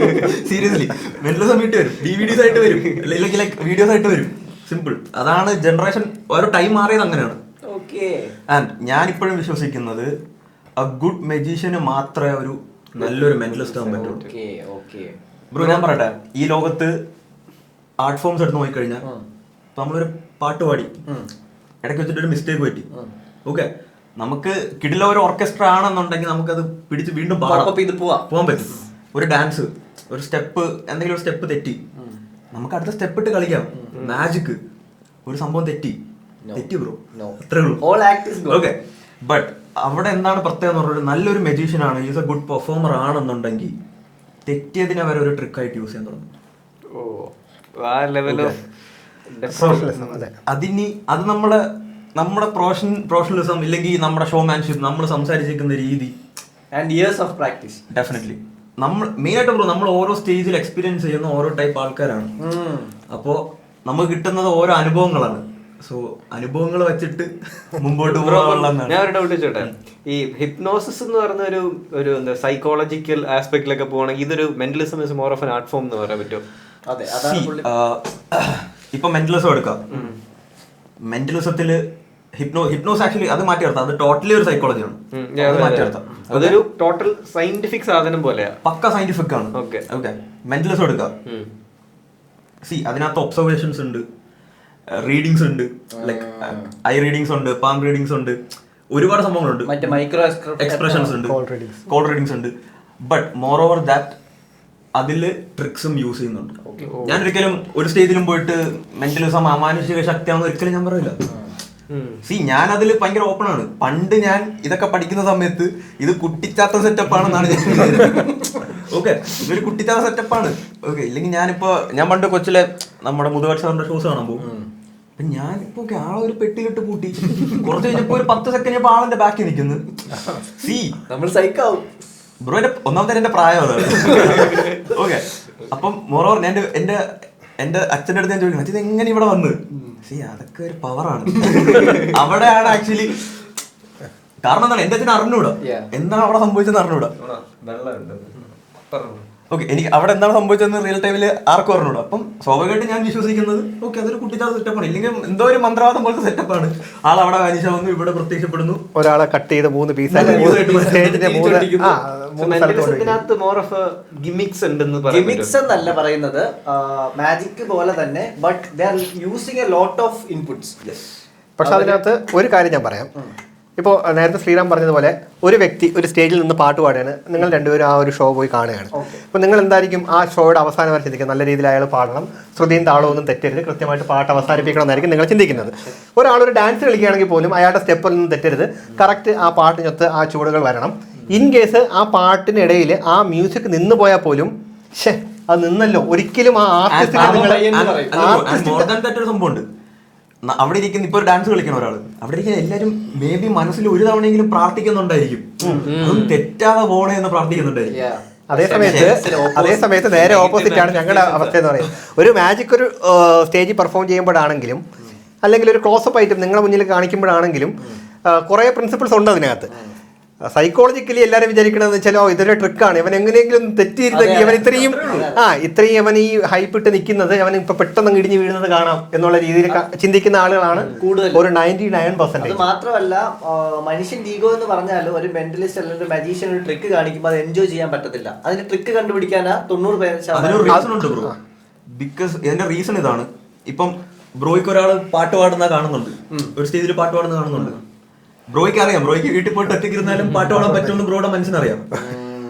സീരിയസ്ലി, മെന്റലിസം വീട്ടിൽ വരും, DVDs ആയിട്ട് വരും, അല്ലെങ്കിൽ വീഡിയോസ് ആയിട്ട് വരും. സിമ്പിൾ. അതാണ് ജനറേഷൻ, ഓരോ ടൈം മാറിയത് അങ്ങനെയാണ്. ആൻഡ് ഞാനിപ്പോഴും വിശ്വസിക്കുന്നത് എ ഗുഡ് മെജീഷ്യന് മാത്രമേ ഒരു നല്ലൊരു മെന്റലിസ്റ്റ് ആകാൻ പറ്റുള്ളൂ. ബ്രോ ഞാൻ പറയട്ടെ, ഈ ലോകത്ത് ആർട്ട് ഫോംസ് എടുത്ത് നോക്കിക്കഴിഞ്ഞാൽ നമ്മളൊരു പാട്ട് പാടി ഇടയ്ക്ക് വെച്ചിട്ട് ഒരു മിസ്റ്റേക്ക് പറ്റി. ഓക്കെ, നമുക്ക് കിടില ഒരു ഓർക്കസ്ട്ര ആണെന്നുണ്ടെങ്കിൽ നമുക്കത് പിടിച്ച് വീണ്ടും പോകാൻ പറ്റും. ഒരു ഡാൻസ്, ഒരു സ്റ്റെപ്പ്, എന്തെങ്കിലും ഒരു സ്റ്റെപ്പ് തെറ്റി, നമുക്ക് അടുത്ത സ്റ്റെപ്പ് ഇട്ട് കളിക്കാം. മാജിക്, ഒരു സംഭവം തെറ്റി ബ്രോ, അത്രേ ഉള്ളൂ. ഓക്കെ, ബട്ട് അവിടെ എന്താണ് പ്രത്യേകം എന്ന് പറഞ്ഞാൽ നല്ലൊരു മെജീഷ്യൻ ആണ്, ഈസ് എ ഗുഡ് പെർഫോമർ ആണെന്നുണ്ടെങ്കിൽ തെറ്റിയതിനെ വരെ ഒരു ട്രിക്ക് ആയിട്ട് യൂസ് ചെയ്യാൻ തുടങ്ങും. അത് നമ്മുടെ പ്രൊഫഷണലിസം ഇല്ലെങ്കിൽ നമ്മുടെ ഷോമാൻഷിപ്പ്, നമ്മൾ സംസാരിച്ചിരിക്കുന്ന രീതി and years of practice. Definitely നമ്മൾ മെയിനായിട്ട് ബ്രോ, നമ്മൾ ഓരോ സ്റ്റേജിൽ എക്സ്പീരിയൻസ് ചെയ്യുന്ന ഓരോ ടൈപ്പ് ആൾക്കാരാണ്. അപ്പോൾ നമുക്ക് കിട്ടുന്നത് ഓരോ അനുഭവങ്ങളാണ്. സോ അനുഭവങ്ങൾ വെച്ചിട്ട് മുമ്പോട്ട് പോകാനുള്ളതാണ്. ഞാൻ ഒരു ഡൗട്ട് ചോട്ടെ, ഈ ഹിപ്നോസിസ് എന്ന് പറയുന്ന ഒരു എന്താ സൈക്കോളജിക്കൽ ആസ്പെക്റ്റിലൊക്കെ പോകണമെങ്കിൽ ഇതൊരു mentalism is more of an art form എന്ന് പറയാൻ പറ്റുമോ? ഇപ്പൊ മെന്റലിസം എടുക്കാം. മെന്റലിസത്തില് ഹിപ്നോസ് ആക്ച്വലി അത് മാറ്റി നിർത്താം, അത് ടോട്ടലി ഒരു സൈക്കോളജിയാണ്. മാറ്റി നിർത്താം, അതൊരു ടോട്ടൽ സയന്റിഫിക് സാധനം പോലെയാ, പക്ക സയന്റിഫിക് ആണ്. ഓക്കെ, മെന്റലിസം എടുക്കാം. അതിനകത്ത് ഒബ്സർവേഷൻസ് ഉണ്ട്, റീഡിങ്സ് ഉണ്ട്, ലൈക്ക് ഐ റീഡിങ്സ് ഉണ്ട്, പാം റീഡിങ്സ് ഉണ്ട്, ഒരുപാട് സംഭവങ്ങളുണ്ട്, മൈക്രോ എക്സ്പ്രഷൻസ് ഉണ്ട്, കോൾ റീഡിങ്സ് ഉണ്ട്. ബട്ട് മോർ ഓവർ ദാറ്റ് അതില് ട്രിക്സും യൂസ് ചെയ്യുന്നുണ്ട്. ഞാൻ ഒരിക്കലും ഒരു സ്റ്റേജിലും പോയിട്ട് മെന്റലിസം അമാനുഷിക ശക്തിയാണെന്ന് ഒരിക്കലും ഞാൻ പറയില്ല. ഞാൻ അതിൽ ഭയങ്കര ഓപ്പൺ ആണ്. പണ്ട് ഞാൻ ഇതൊക്കെ പഠിക്കുന്ന സമയത്ത് ഇത് കുട്ടിച്ചാത്ത സെറ്റപ്പ് ആണെന്നാണ് ഞാൻ. ഓക്കെ, ഇതൊരു കുട്ടിച്ചാത്ത സെറ്റപ്പാണ്. ഓക്കെ, ഇല്ലെങ്കിൽ ഞാൻ പണ്ട് കൊച്ചിലെ നമ്മുടെ മുതുവർഷന്റെ ഷോസ് കാണാൻ പോകും. ഞാനിപ്പോ ആളൊരു പെട്ടിയിലിട്ട് പൂട്ടി കുറച്ച് കഴിഞ്ഞപ്പോ ഒരു 10 സെക്കൻഡ് കഴിഞ്ഞപ്പോ ആളെന്റെ ബാക്കി നിൽക്കുന്നു. നമ്മൾ സൈക്കാവും ബ്രോ. ഒന്നാമത്തെ എന്റെ പ്രായം അതാണ്. ഓക്കെ, അപ്പം മോറോവർ ഞാൻ എന്റെ അച്ഛൻ്റെ അടുത്ത് ഞാൻ ചോദിക്കണം, ഇത് എങ്ങനെ ഇവിടെ വന്ന്? അതൊക്കെ ഒരു പവറാണ്. അവിടെയാണ് ആക്ച്വലി കാരണം എന്താണ് എന്റെ അച്ഛൻ അറിഞ്ഞൂടാ എന്താണ് അവിടെ സംഭവിച്ചെന്ന് അറിഞ്ഞൂടാ. ഓക്കെ, എനിക്ക് അവിടെ എന്താണ് സംഭവിച്ചതെന്ന് റിയൽ ടൈമിൽ ആർക്കും അറിഞ്ഞൂടാ. അപ്പം സ്വാഭാവികമായിട്ട് ഞാൻ വിശ്വസിക്കുന്നത് ഓക്കെ അതൊരു കുട്ടിച്ചാത്ത സെറ്റപ്പാണ്, ഇല്ലെങ്കിൽ എന്തോ ഒരു മന്ത്രവാദം പോലത്തെ സെറ്റപ്പാണ്. ആൾ അവിടെ വാനിഷ വന്നു, ഇവിടെ പ്രത്യക്ഷപ്പെടുന്നു, ഒരാളെ കട്ട് ചെയ്ത് 3 പീസ് ഗിമിക്സ് എന്നല്ല പറയുന്നത്, മാജിക് പോലെ തന്നെ. But they are using a lot of inputs. പക്ഷെ അതിനകത്ത് ഒരു കാര്യം ഞാൻ പറയാം. ഇപ്പോൾ നേരത്തെ ശ്രീറാം പറഞ്ഞതുപോലെ ഒരു വ്യക്തി ഒരു സ്റ്റേജിൽ നിന്ന് പാട്ട് പാടുകയാണ്, നിങ്ങൾ രണ്ടുപേരും ആ ഒരു ഷോ പോയി കാണുകയാണ്. അപ്പോൾ നിങ്ങൾ എന്തായിരിക്കും ആ ഷോയുടെ അവസാനം വരെ ചിന്തിക്കുക, നല്ല രീതിയിൽ അയാൾ പാടണം, ശ്രുതിയും താളവും ഒന്നും തെറ്റരുത്, കൃത്യമായിട്ട് പാട്ട് അവസാനിപ്പിക്കണം എന്നായിരിക്കും നിങ്ങൾ ചിന്തിക്കുന്നത്. ഒരാളൊരു ഡാൻസ് കളിക്കുകയാണെങ്കിൽ പോലും അയാളുടെ സ്റ്റെപ്പൊന്നും തെറ്റരുത്, കറക്റ്റ് ആ പാട്ടിനൊത്ത് ആ ചുവടുകൾ വരണം. ഇൻ കേസ് ആ പാട്ടിനിടയിൽ ആ മ്യൂസിക് നിന്ന് പോയാൽ പോലും അത് നിന്നല്ലോ, ഒരിക്കലും ആ ആർട്ടിസ്റ്റിനെ സംഭവമുണ്ട്. അവിടെ ഇരിക്കുന്ന ഇപ്പൊ ഒരു ഡാൻസ് കളിക്കുന്ന ഒരാള് അവിടെ ഇരിക്കുന്ന എല്ലാരും മേ ബി മനസ്സിൽ ഒരു തവണയെങ്കിലും പ്രാർത്ഥിക്കുന്നുണ്ടായിരിക്കും, അതും തെറ്റാതെ പോണേ എന്ന് പ്രാർത്ഥിക്കുന്നുണ്ടായിരിക്കും. അതേ സമയത്ത് നേരെ ഓപ്പോസിറ്റ് ആണ് ഞങ്ങളുടെ അവസ്ഥ എന്ന് പറയുന്നത്. ഒരു മാജിക് ഒരു സ്റ്റേജിൽ പെർഫോം ചെയ്യുമ്പോഴാണെങ്കിലും അല്ലെങ്കിൽ ഒരു ക്ലോസപ്പ് ഐറ്റം നിങ്ങളുടെ മുന്നിൽ കാണിക്കുമ്പോഴാണെങ്കിലും കുറേ പ്രിൻസിപ്പിൾസ് ഉണ്ട് അതിനകത്ത്. സൈക്കോളജിക്കലി എല്ലാവരും വിചാരിക്കണമെന്ന് വെച്ചാൽ ഇതൊരു ട്രിക്കാണ്, ഇവൻ എങ്ങനെയെങ്കിലും തെറ്റിയിരുന്നെങ്കിൽ ഇവൻ ഇത്രയും അവൻ ഈ ഹൈപ്പ് ഇട്ട് നിൽക്കുന്നത് അവൻ ഇപ്പൊ പെട്ടെന്ന് ഇടിഞ്ഞ് വീഴുന്നത് കാണാം എന്നുള്ള രീതിയിൽ ചിന്തിക്കുന്ന ആളുകളാണ് കൂടുതൽ, ഒരു 99%. അത് മാത്രമല്ല, മനുഷ്യൻ ഈഗോ എന്ന് പറഞ്ഞാൽ ഒരു മെന്റലിസ്റ്റ് അല്ലെങ്കിൽ ഒരു മജീഷ്യൻ ഒരു ട്രിക്ക് കാണിക്കുമ്പോൾ അത് എൻജോയ് ചെയ്യാൻ പറ്റത്തില്ല. അതിന് ട്രിക്ക് കണ്ടുപിടിക്കാനാ 90%. ബിക്കോസ് ഇതിന്റെ റീസൺ ഇതാണ്. ഇപ്പം ബ്രോയ്ക്ക് ഒരാൾ പാട്ട് പാടുന്ന കാണുന്നുണ്ട്, ഒരു സ്റ്റേജിൽ പാട്ട് പാടുന്ന കാണുന്നുണ്ട്, ബ്രോയ്ക്ക് അറിയാം, ബ്രോയ്ക്ക് വീട്ടിൽ പോയിട്ട് ഒറ്റയ്ക്കിരുന്നാലും പാട്ട് പാടാൻ പറ്റുമെന്ന് ബ്രോയുടെ മനസ്സിനറിയാം.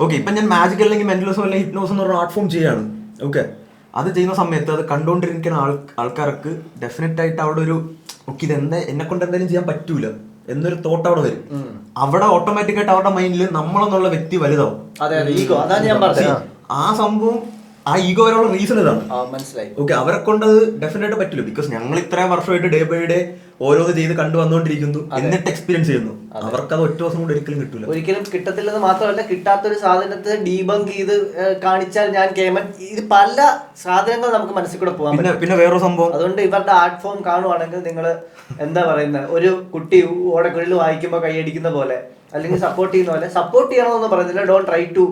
ഓക്കെ, ഇപ്പൊ ഞാൻ മാജിക് അല്ലെങ്കിൽ മെന്റലിസം അല്ലെങ്കിൽ ഹിപ്നോസ് എന്ന് പറഞ്ഞ ആർട്ട് ഫോം ചെയ്യാണ്. ഓക്കെ, അത് ചെയ്യുന്ന സമയത്ത് അത് കണ്ടുകൊണ്ടിരിക്കുന്ന ആൾക്കാർക്ക് ഡെഫിനറ്റ് ആയിട്ട് അവിടെ ഒരു ഓക്കെ ഇതെന്താ എന്നെ കൊണ്ട് എന്തായാലും ചെയ്യാൻ പറ്റൂല എന്നൊരു തോട്ട് അവിടെ വരും. അവിടെ ഓട്ടോമാറ്റിക് ആയിട്ട് അവരുടെ മൈൻഡിൽ നമ്മളെന്നുള്ള വ്യക്തി വലുതാവും. ആ സംഭവം ആ ഈഗോ വരാനുള്ള റീസൺ ഇതാണ്. മനസ്സിലായി. ഓക്കെ, അവരെ കൊണ്ട് അത് ഡെഫിനറ്റ് ആയിട്ട് പറ്റില്ല. ബിക്കോസ് ഞങ്ങൾ ഇത്രയും വർഷമായിട്ട് ഡേ ബൈ ഡേ ഓരോന്ന് ചെയ്ത് കണ്ടു വന്നുകൊണ്ടിരിക്കുന്നു, എന്നിട്ട് എക്സ്പീരിയൻസ് ചെയ്യുന്നു. അവർക്ക് അത് ഒറ്റ ദിവസം കൊണ്ട് ഒരിക്കലും കിട്ടില്ല. ഒരിക്കലും കിട്ടത്തില്ലെന്ന് മാത്രമല്ല, കിട്ടാത്തൊരു സാധനത്തെ ഡീബങ്ക് ചെയ്ത് കാണിച്ചാൽ ഞാൻ കേമൻ ഇത് പല സാധനങ്ങൾ നമുക്ക് മനസ്സിൽ കൂടെ പോകാൻ പറ്റും. പിന്നെ വേറൊരു സംഭവം, അതുകൊണ്ട് ഇവരുടെ ആർട്ട് ഫോം കാണുവാണെങ്കിൽ നിങ്ങൾ എന്താ പറയുന്നത്, ഒരു കുട്ടി ഓടക്കുഴൽ വായിക്കുമ്പോൾ കൈയടിക്കുന്ന പോലെ അല്ലെങ്കിൽ സപ്പോർട്ട് ചെയ്യുന്ന പോലെ സപ്പോർട്ട് ചെയ്യണമെന്ന് പറയുന്നില്ല. ഡോണ്ട് ട്രൈ ടു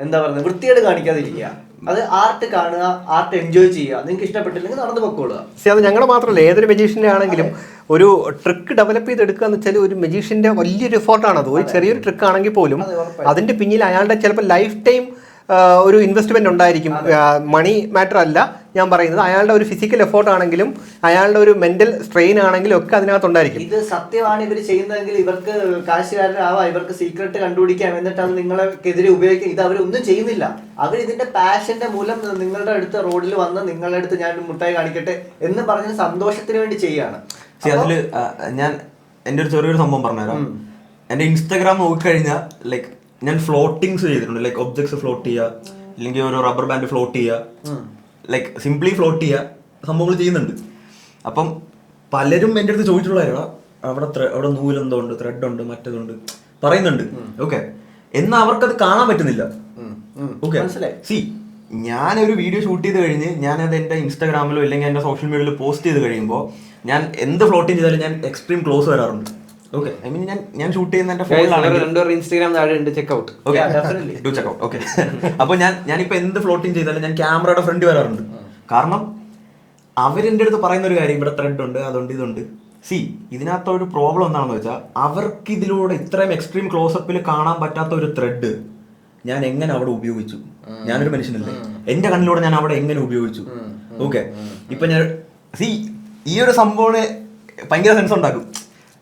എന്താ പറയുന്നത് വൃത്തിയോട് കാണിക്കാതിരിക്കുക. അത് ആർട്ട് കാണുക, ആർട്ട് എൻജോയ് ചെയ്യുക. നിങ്ങൾക്ക് ഇഷ്ടപ്പെട്ടില്ലെങ്കിൽ നടന്നു പൊക്കോളുക. അത് ഞങ്ങളുടെ മാത്രമല്ല, ഏതൊരു മെജീഷ്യൻ്റെ ആണെങ്കിലും ഒരു ട്രിക്ക് ഡെവലപ്പ് ചെയ്തെടുക്കുക എന്ന് വെച്ചാൽ ഒരു മെജീഷ്യൻ്റെ വലിയൊരു എഫോർട്ടാണ് അത്. ഒരു ചെറിയൊരു ട്രിക്ക് ആണെങ്കിൽ പോലും അതിൻ്റെ പിന്നിൽ അയാളുടെ ചിലപ്പോൾ ലൈഫ് ടൈം ഒരു ഇൻവെസ്റ്റ്മെന്റ് ഉണ്ടായിരിക്കും. മണി മാറ്റർ അല്ല ഞാൻ പറയുന്നത്, അയാളുടെ ഒരു ഫിസിക്കൽ എഫോർട്ട് ആണെങ്കിലും അയാളുടെ ഒരു മെന്റൽ സ്ട്രെയിൻ ആണെങ്കിലും ഒക്കെ അതിനകത്തുണ്ടായിരിക്കും. ഇത് സത്യമാണ് ഇവർ ചെയ്യുന്നതെങ്കിൽ ഇവർക്ക് കാശുകാരനാവാം, ഇവർക്ക് സീക്രട്ട് കണ്ടുപിടിക്കാം, എന്നിട്ട് അത് നിങ്ങൾക്കെതിരെ ഉപയോഗിക്കാം. ഇത് അവരൊന്നും ചെയ്യുന്നില്ല. അവർ ഇതിന്റെ പാഷന്റെ മൂലം നിങ്ങളുടെ അടുത്ത് റോഡിൽ വന്ന് നിങ്ങളുടെ അടുത്ത് ഞാൻ മുട്ടായി കാണിക്കട്ടെ എന്ന് പറഞ്ഞ സന്തോഷത്തിന് വേണ്ടി ചെയ്യാണ്. അതില് ഞാൻ എന്റെ ഒരു ചെറിയൊരു സംഭവം പറഞ്ഞുതരാം. എന്റെ ഇൻസ്റ്റാഗ്രാം നോക്കിക്കഴിഞ്ഞാൽ ലൈക്ക് ഞാൻ ഫ്ലോട്ടിങ്സ് ചെയ്തിട്ടുണ്ട്. ലൈക്ക് ഒബ്ജക്ട്സ് ഫ്ലോട്ട് ചെയ്യുക, അല്ലെങ്കിൽ ഒരു റബ്ബർ ബാൻഡ് ഫ്ലോട്ട് ചെയ്യുക, ലൈക്ക് സിംപ്ലി ഫ്ലോട്ട് ചെയ്യുക, സംഭവങ്ങൾ ചെയ്യുന്നുണ്ട്. അപ്പം പലരും എൻ്റെ അടുത്ത് ചോദിച്ചിട്ടുള്ള അവിടെ നൂലെന്തോ ഉണ്ട്, ത്രെഡ് ഉണ്ട്, മറ്റേതുണ്ട് പറയുന്നുണ്ട്. ഓക്കെ, എന്നാൽ അവർക്കത് കാണാൻ പറ്റുന്നില്ല. ഓക്കെ, സി ഞാനൊരു വീഡിയോ ഷൂട്ട് ചെയ്ത് കഴിഞ്ഞ് ഞാനത് എൻ്റെ ഇൻസ്റ്റാഗ്രാമിലോ അല്ലെങ്കിൽ എൻ്റെ സോഷ്യൽ മീഡിയയിൽ പോസ്റ്റ് ചെയ്ത് കഴിയുമ്പോൾ ഞാൻ എന്ത് ഫ്ലോട്ടിങ് ചെയ്താലും ഞാൻ എക്സ്ട്രീം ക്ലോസ് വരാറുണ്ട്. ഓക്കെ, ഐ മീൻ ഞാൻ ഷൂട്ട് ചെയ്യുന്ന എന്റെ ഫോണിലാണ്. ഇൻസ്റ്റാഗ്രാം താഴെ ഉണ്ട്, ചെക്ക്ഔട്ട്. Do checkout. ഓക്കെ, അപ്പൊ ഞാനിപ്പോ എന്ത് ഫ്ലോട്ടിങ് ചെയ്താലും ഞാൻ ക്യാമറയുടെ ഫ്രണ്ട് വരാറുണ്ട്. കാരണം അവരെന്റെ അടുത്ത് പറയുന്ന ഒരു കാര്യം, ഇവിടെ ത്രെഡ് ഉണ്ട്, അതുണ്ട്, ഇതുണ്ട്. സി ഇതിനകത്ത് ഒരു പ്രോബ്ലം എന്താണെന്ന് വെച്ചാൽ അവർക്ക് ഇതിലൂടെ ഇത്രയും എക്സ്ട്രീം ക്ലോസപ്പിൽ കാണാൻ പറ്റാത്ത ഒരു ത്രെഡ് ഞാൻ എങ്ങനെ അവിടെ ഉപയോഗിച്ചു? ഞാനൊരു മനുഷ്യനല്ലേ, എന്റെ കണ്ണിലൂടെ ഞാൻ അവിടെ എങ്ങനെ ഉപയോഗിച്ചു? ഓക്കെ, ഇപ്പൊ ഞാൻ ഈ ഒരു സംഭവം ഭയങ്കര സെൻസ് ഉണ്ടാക്കും.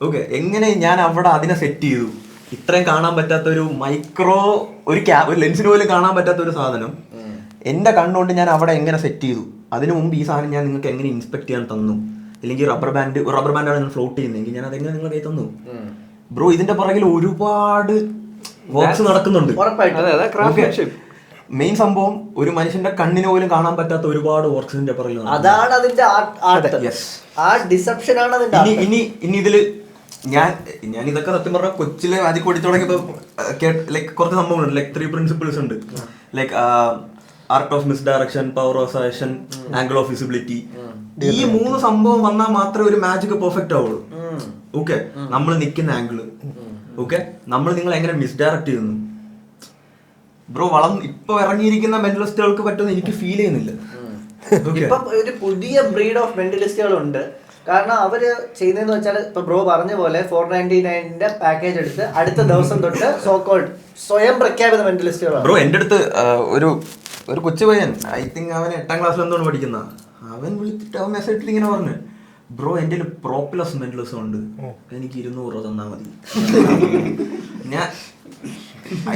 ഓക്കെ, എങ്ങനെ ഞാൻ അവിടെ അതിനെ സെറ്റ് ചെയ്തു? ഇത്രയും കാണാൻ പറ്റാത്ത ഒരു മൈക്രോ ഒരു ലെൻസിന് പോലും കാണാൻ പറ്റാത്ത ഒരു സാധനം എന്റെ കണ്ണുകൊണ്ട് ഞാൻ അവിടെ എങ്ങനെ സെറ്റ് ചെയ്തു? അതിനു മുമ്പ് ഈ സാധനം ഞാൻ നിങ്ങൾക്ക് എങ്ങനെ ഇൻസ്പെക്ട് ചെയ്യാൻ തന്നു? അല്ലെങ്കിൽ റബ്ബർ ബാൻഡാണ് ഞാൻ ഫ്ലോട്ട് ചെയ്യുന്നതെങ്കിൽ ഞാൻ അതെങ്ങനെ നിങ്ങളുടെ കൈ തന്നു? ബ്രോ, ഇതിന്റെ പുറകിൽ ഒരുപാട് വർക്ക്സ് നടക്കുന്നുണ്ട്. മെയിൻ സംഭവം ഒരു മനുഷ്യന്റെ കണ്ണിന് പോലും കാണാൻ പറ്റാത്ത ഒരുപാട് വർക്ക്സിന്റെ പുറകിൽ. അതാണ് അതിന്റെ ഡിസെപ്ഷൻ ആണ് അതിന്റെ. ഇനി ഇതില് ഞാൻ ഇതൊക്കെ സത്യം പറഞ്ഞ കൊച്ചിലെ മാജിക് പഠിച്ചു തുടങ്ങിയപ്പോ ലൈക്ക് കുറച്ച് സംഭവങ്ങളുണ്ട്. ലൈക്ക് 3 പ്രിൻസിപ്പിൾസ് ഉണ്ട്. Like art of misdirection, power of suggestion, angle of visibility. ഈ 3 സംഭവം വന്നാൽ മാത്രമേ ഒരു മാജിക് പെർഫെക്റ്റ് ആവുള്ളൂ. ഓക്കെ, നമ്മൾ നിൽക്കുന്ന ആംഗിള്, ഓക്കെ, നമ്മൾ നിങ്ങൾ എങ്ങനെ മിസ്ഡയറക്ട് ചെയ്യുന്നു? ബ്രോ, ഇപ്പൊ ഇറങ്ങിയിരിക്കുന്ന മെന്റലിസ്റ്റുകൾക്ക് പറ്റുമെന്ന് എനിക്ക് ഫീൽ ചെയ്യുന്നില്ല. ഇപ്പൊ ഒരു പുതിയ ബ്രീഡ് ഓഫ് മെന്റലിസ്റ്റുകളുണ്ട്. കാരണം അവര് ചെയ്യുന്നതെന്ന് വെച്ചാൽ ഇപ്പൊ ബ്രോ പറഞ്ഞ പോലെ 499 പാക്കേജ് എടുത്ത് അടുത്ത ദിവസം തൊട്ട് സോക്കോൾഡ് സ്വയം പ്രഖ്യാപിത മെന്റലിസ്റ്റുകളാണ്. ബ്രോ, എന്റെ അടുത്ത് ഒരു കൊച്ചു പയ്യൻ, ഐ തിങ്ക് അവൻ 8ാം ക്ലാസ്സിൽ എന്താണ് പഠിക്കുന്ന, അവൻ വിളിച്ചിട്ട് അവൻ മെസ്സേജ് ഇട്ടിട്ട് ഇങ്ങനെ പറഞ്ഞു, ബ്രോ എൻ്റെ പ്രോപ്ലസ് മെന്റലിസം ഉണ്ട്, എനിക്ക് 200 രൂപ തന്നാ മതി. ഞാൻ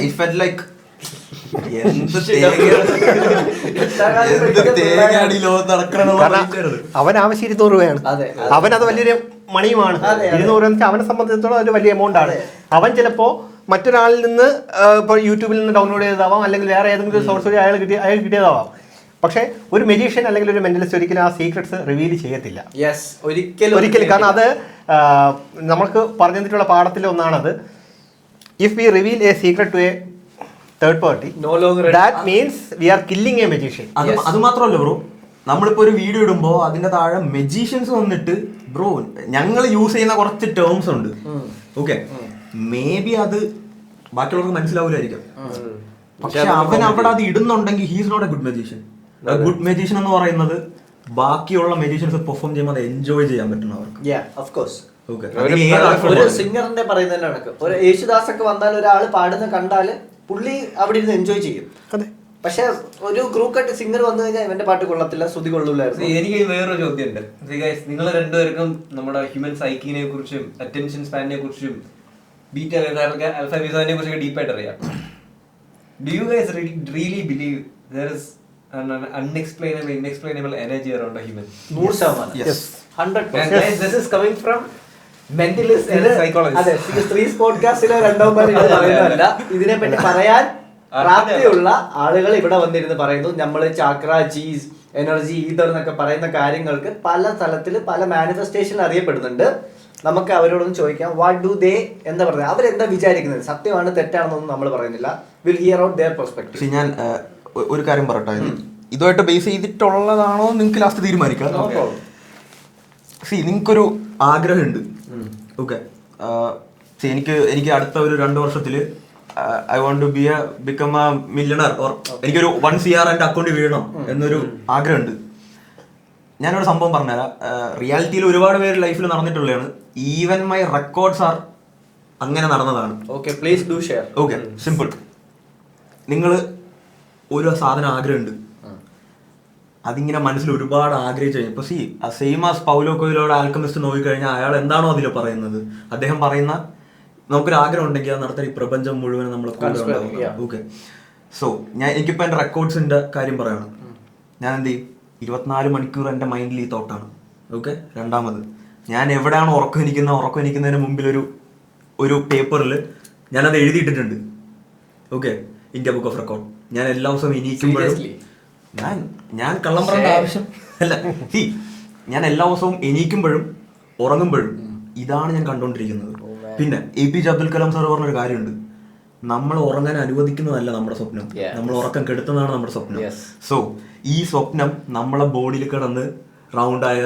ഐ ഫെൽറ്റ് ലൈക്ക് അവൻ ആവശ്യം 200 രൂപയാണ്. അവൻ അത് വലിയൊരു മണിയുമാണ്. 200 രൂപ അവനെ സംബന്ധിച്ചിടത്തോളം ഒരു വലിയ എമൗണ്ട് ആണ്. അവൻ ചിലപ്പോ മറ്റൊരാളിൽ നിന്ന് ഇപ്പോൾ യൂട്യൂബിൽ നിന്ന് ഡൗൺലോഡ് ചെയ്തതാവാം, അല്ലെങ്കിൽ വേറെ ഏതെങ്കിലും സോഴ്സ് വഴി അയാൾ കിട്ടിയതാവാം. പക്ഷേ ഒരു മെജീഷ്യൻ അല്ലെങ്കിൽ ഒരു മെന്റലിസ്റ്റ് ഒരിക്കലും ആ സീക്രട്സ് റിവീൽ ചെയ്യത്തില്ല. യെസ്, ഒരിക്കലും. കാരണം അത് നമ്മൾക്ക് പറഞ്ഞു തന്നിട്ടുള്ള പാഠത്തിൽ ഒന്നാണത്. If we reveal a secret to a third party, that means we are killing a magician. അത് മാത്രമല്ല ബ്രോ, നമ്മളിപ്പോ ഒരു വീഡിയോ ഇടുമ്പോ അതിന്റെ താഴെ മെജീഷ്യൻസ് വന്നിട്ട് ബ്രോ ഞങ്ങൾ യൂസ് ചെയ്യുന്ന കുറച്ച് ടേംസ് ഉണ്ട്, ഓക്കെ, മേ ബി അത് ബാക്കിയുള്ളവർക്ക് മനസ്സിലാവില്ലായിരിക്കും. പക്ഷെ അവൻ അവിടെ അത് ഇടുന്നുണ്ടെങ്കിൽ he's not a good magician. Good magician എന്ന് പറയുന്നത് ബാക്കിയുള്ള മെജീഷ്യൻസ് പെർഫോം ചെയ്യുമ്പോൾ അത് എൻജോയ് ചെയ്യാൻ പറ്റുന്നവർക്ക്. ഒരു സിംഗറിന്റെ പറയുന്നതിന്റെ കണക്ക്, ഒരു യേശുദാസ് ഒക്കെ വന്നാൽ ഒരാൾ പാടുന്ന കണ്ടാല് പുള്ളി അവിടെ ഇരുന്ന് എൻജോയ് ചെയ്യും. പക്ഷെ ഒരു ഗ്രൂപ്പ് കട്ട് സിംഗർ വന്നു കഴിഞ്ഞാൽ ഇവന്റെ പാട്ട് കൊള്ളത്തില്ല, ശ്രുതി കൊള്ളൂലായിരുന്നു. എനിക്ക് വേറൊരു ചോദ്യം ഉണ്ട്. നിങ്ങൾ രണ്ടുപേർക്കും നമ്മുടെ ഹ്യൂമൻ സൈക്കിനെ കുറിച്ചും അറ്റൻഷൻ സ്പാനിനെ കുറിച്ചും ബീറ്റ അൽഫാബിസോനെ കുറിച്ചൊക്കെ ഡീപ്പായിട്ട് അറിയാം. Do you guys really believe there is an unexplainable, inexplainable energy around a human? 100%. Yes. 100%. And guys, this is coming from mentalist and psychologist. അതെ, സ്ത്രീസ് പോഡ്കാസ്റ്റിലെ രണ്ടാമത് ഇത് പറയുന്നതല്ല. ഇതിനെപ്പറ്റി പറയാൻ പ്രാപ്തിയുള്ള ആളുകൾ ഇവിടെ വന്നിരുന്ന് പറയുന്നു. നമ്മള് ചാക്ര, ചീസ്, എനർജി, ഈതർ എന്നൊക്കെ പറയുന്ന കാര്യങ്ങൾക്ക് പല തലത്തിൽ പല മാനിഫെസ്റ്റേഷൻ അറിയപ്പെടുന്നുണ്ട്. നമുക്ക് അവരോടൊന്ന് ചോദിക്കാം, വാട്ട് ഡു ദേ എന്താ പറയുന്നത്, അവരെന്താ വിചാരിക്കുന്നത്, സത്യമാണ് തെറ്റാണെന്നൊന്നും നമ്മൾ പറയുന്നില്ല. Will hear out their perspective. ഞാൻ ഒരു കാര്യം പറയട്ടെ, ഇതുമായിട്ട് ബേസ് ചെയ്തിട്ടുള്ളതാണോ നിങ്ങൾക്ക് ലാസ്റ്റ് തീരുമാനിക്കാം. നിങ്ങൾക്കൊരു ആഗ്രഹമുണ്ട്, ഓക്കെ, എനിക്ക് അടുത്ത ഒരു 2 വർഷത്തിൽ I want to become a millionaire, or എനിക്കൊരു 1 CR എൻ്റെ അക്കൗണ്ടിൽ വീഴണം എന്നൊരു ആഗ്രഹമുണ്ട്. ഞാനൊരു സംഭവം പറഞ്ഞുതരാം. റിയാലിറ്റിയിൽ ഒരുപാട് പേര് ലൈഫിൽ നടന്നിട്ടുള്ളതാണ്. ഈവൻ മൈ റെക്കോർഡ്സ് ആർ അങ്ങനെ നടന്നതാണ്. Okay, please do share. Okay, simple. നിങ്ങൾ ഒരു സാധനം ആഗ്രഹമുണ്ട്, അതിങ്ങനെ മനസ്സിൽ ഒരുപാട് ആഗ്രഹിച്ചു കഴിഞ്ഞു. ഇപ്പൊ സെയിം ആസ് പൗലോ കൊയ്ലോയുടെ ആൽക്കമിസ്റ്റ് നോക്കിക്കഴിഞ്ഞാൽ അയാൾ എന്താണോ അതിൽ പറയുന്നത്, അദ്ദേഹം പറയുന്ന നമുക്കൊരു ആഗ്രഹം ഉണ്ടെങ്കിൽ അത് നടത്താൻ ഈ പ്രപഞ്ചം മുഴുവൻ നമ്മളെ കൂടെ ഉണ്ടാവും. ഓക്കെ, സോ എനിക്കിപ്പോൾ എൻ്റെ റെക്കോർഡ്സിൻ്റെ കാര്യം പറയണം. ഞാൻ എന്ത് ചെയ്യും, 24 മണിക്കൂർ എൻ്റെ മൈൻഡിൽ ഈ തോട്ടാണ്. ഓക്കെ, രണ്ടാമത് ഞാൻ എവിടെയാണ് ഉറക്കം എനിക്കുന്നതിന് മുമ്പിൽ ഒരു പേപ്പറിൽ ഞാനത് എഴുതിയിട്ടിട്ടുണ്ട്. Okay, India book of record. ഞാൻ എല്ലാ ദിവസവും എണീക്കുമ്പോഴും ഞാൻ കള്ളം പറയേണ്ട ആവശ്യം അല്ല. ഞാൻ എല്ലാ ദിവസവും എണീക്കുമ്പോഴും ഉറങ്ങുമ്പോഴും ഇതാണ് ഞാൻ കണ്ടുകൊണ്ടിരിക്കുന്നത്. പിന്നെ APJ അബ്ദുൽ കലാം സാർ പറഞ്ഞൊരു കാര്യമുണ്ട്, നമ്മൾ ഉറങ്ങാൻ അനുവദിക്കുന്നതല്ല നമ്മുടെ സ്വപ്നം, നമ്മൾ ഉറക്കം കെടുത്തുന്നതാണ് നമ്മുടെ സ്വപ്നം. സോ ഈ സ്വപ്നം നമ്മളെ ബോഡിയിൽ കിടന്ന് റൗണ്ടായി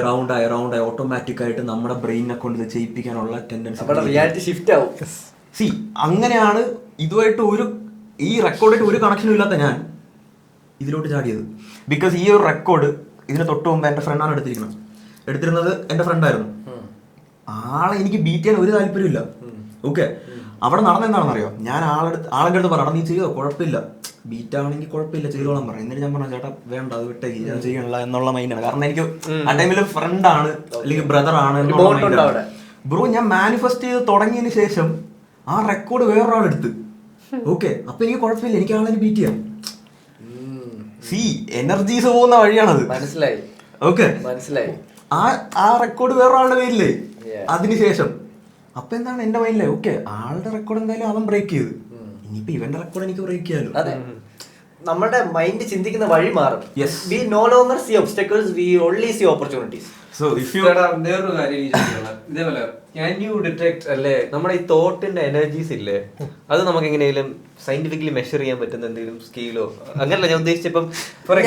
ഓട്ടോമാറ്റിക് ആയിട്ട് നമ്മുടെ ബ്രെയിനെ കൊണ്ട് ഇത് ചെയ്യിപ്പിക്കാനുള്ള ടെൻഡൻസി ഷിഫ്റ്റ് ആവും. അങ്ങനെയാണ് ഇതുമായിട്ട് ഈ റെക്കോർഡായിട്ട് ഒരു കണക്ഷനും ഇല്ലാത്ത ഞാൻ ഇതിലോട്ട് ചാടിയത്. ബിക്കോസ് ഈ ഒരു റെക്കോർഡ് ഇതിന് തൊട്ട് മുമ്പ് എൻ്റെ ഫ്രണ്ടാണ് എടുത്തിരുന്നത് എൻ്റെ ഫ്രണ്ടായിരുന്നു. ആളെ എനിക്ക് ബീറ്റ് ചെയ്യാൻ ഒരു താല്പര്യമില്ല. ഓക്കെ, അവിടെ നടന്നെന്താണെന്ന് അറിയോ, ഞാൻ ആളെൻ്റെ അടുത്ത് പറഞ്ഞു, നീ ചെയ്തോ, കുഴപ്പമില്ല, ബീറ്റ് ആണെങ്കിൽ കുഴപ്പമില്ല, ചെയ്തോളാൻ പറഞ്ഞു. എന്നിട്ട് ഞാൻ പറഞ്ഞു, ചേട്ടാ വേണ്ട, അത് വിട്ടേക്ക്, ഞാൻ ചെയ്യണില്ല എന്നുള്ള മൈൻഡാണ്. കാരണം എനിക്ക് ആ ടൈമിൽ ഫ്രണ്ടാണ് അല്ലെങ്കിൽ ബ്രദർ ആണ്. ബ്രോ, ഞാൻ മാനിഫെസ്റ്റ് ചെയ്ത് തുടങ്ങിയതിന് ശേഷം ആ റെക്കോർഡ് വേറൊരാളെടുത്ത്. ഓക്കെ, അപ്പൊ എനിക്ക് കുഴപ്പമില്ല, എനിക്ക് ആളെ ബീറ്റ് ചെയ്യാം. എനർജീസ് പോകുന്ന വഴിയാണത്. മനസ്സിലായി. ഓക്കെ, മനസ്സിലായി. ആ റെക്കോർഡ് വേറൊരാളുടെ പേരില്ലേ അതിനുശേഷം. അപ്പൊ എന്താണ് എന്റെ മൈൻഡിലെ, ഓക്കെ, ആളുടെ റെക്കോർഡ് എന്തായാലും അവൻ ബ്രേക്ക് ചെയ്തു, ഇനിയിപ്പോ ഇവന്റെ റെക്കോർഡ് എനിക്ക് ബ്രേക്ക് ചെയ്യാലോ. അതെ, നമ്മുടെ മൈൻഡ് ചിന്തിക്കുന്ന വഴി മാറും. We no longer see obstacles, we only see opportunities. So if you വേറൊരു കാര്യം ഇതേപോലെ can you detect അല്ലേ നമ്മുടെ ഈ തോട്ടിന്റെ എനർജീസ് ഇല്ലേ, അത് നമുക്ക് എങ്ങനെയെങ്കിലും സയന്റിഫിക്കലി മെഷർ ചെയ്യാൻ പറ്റുന്ന എന്തെങ്കിലും സ്കെയിലോ? അങ്ങനല്ല ഞാൻ ഉദ്ദേശിച്ചപ്പം,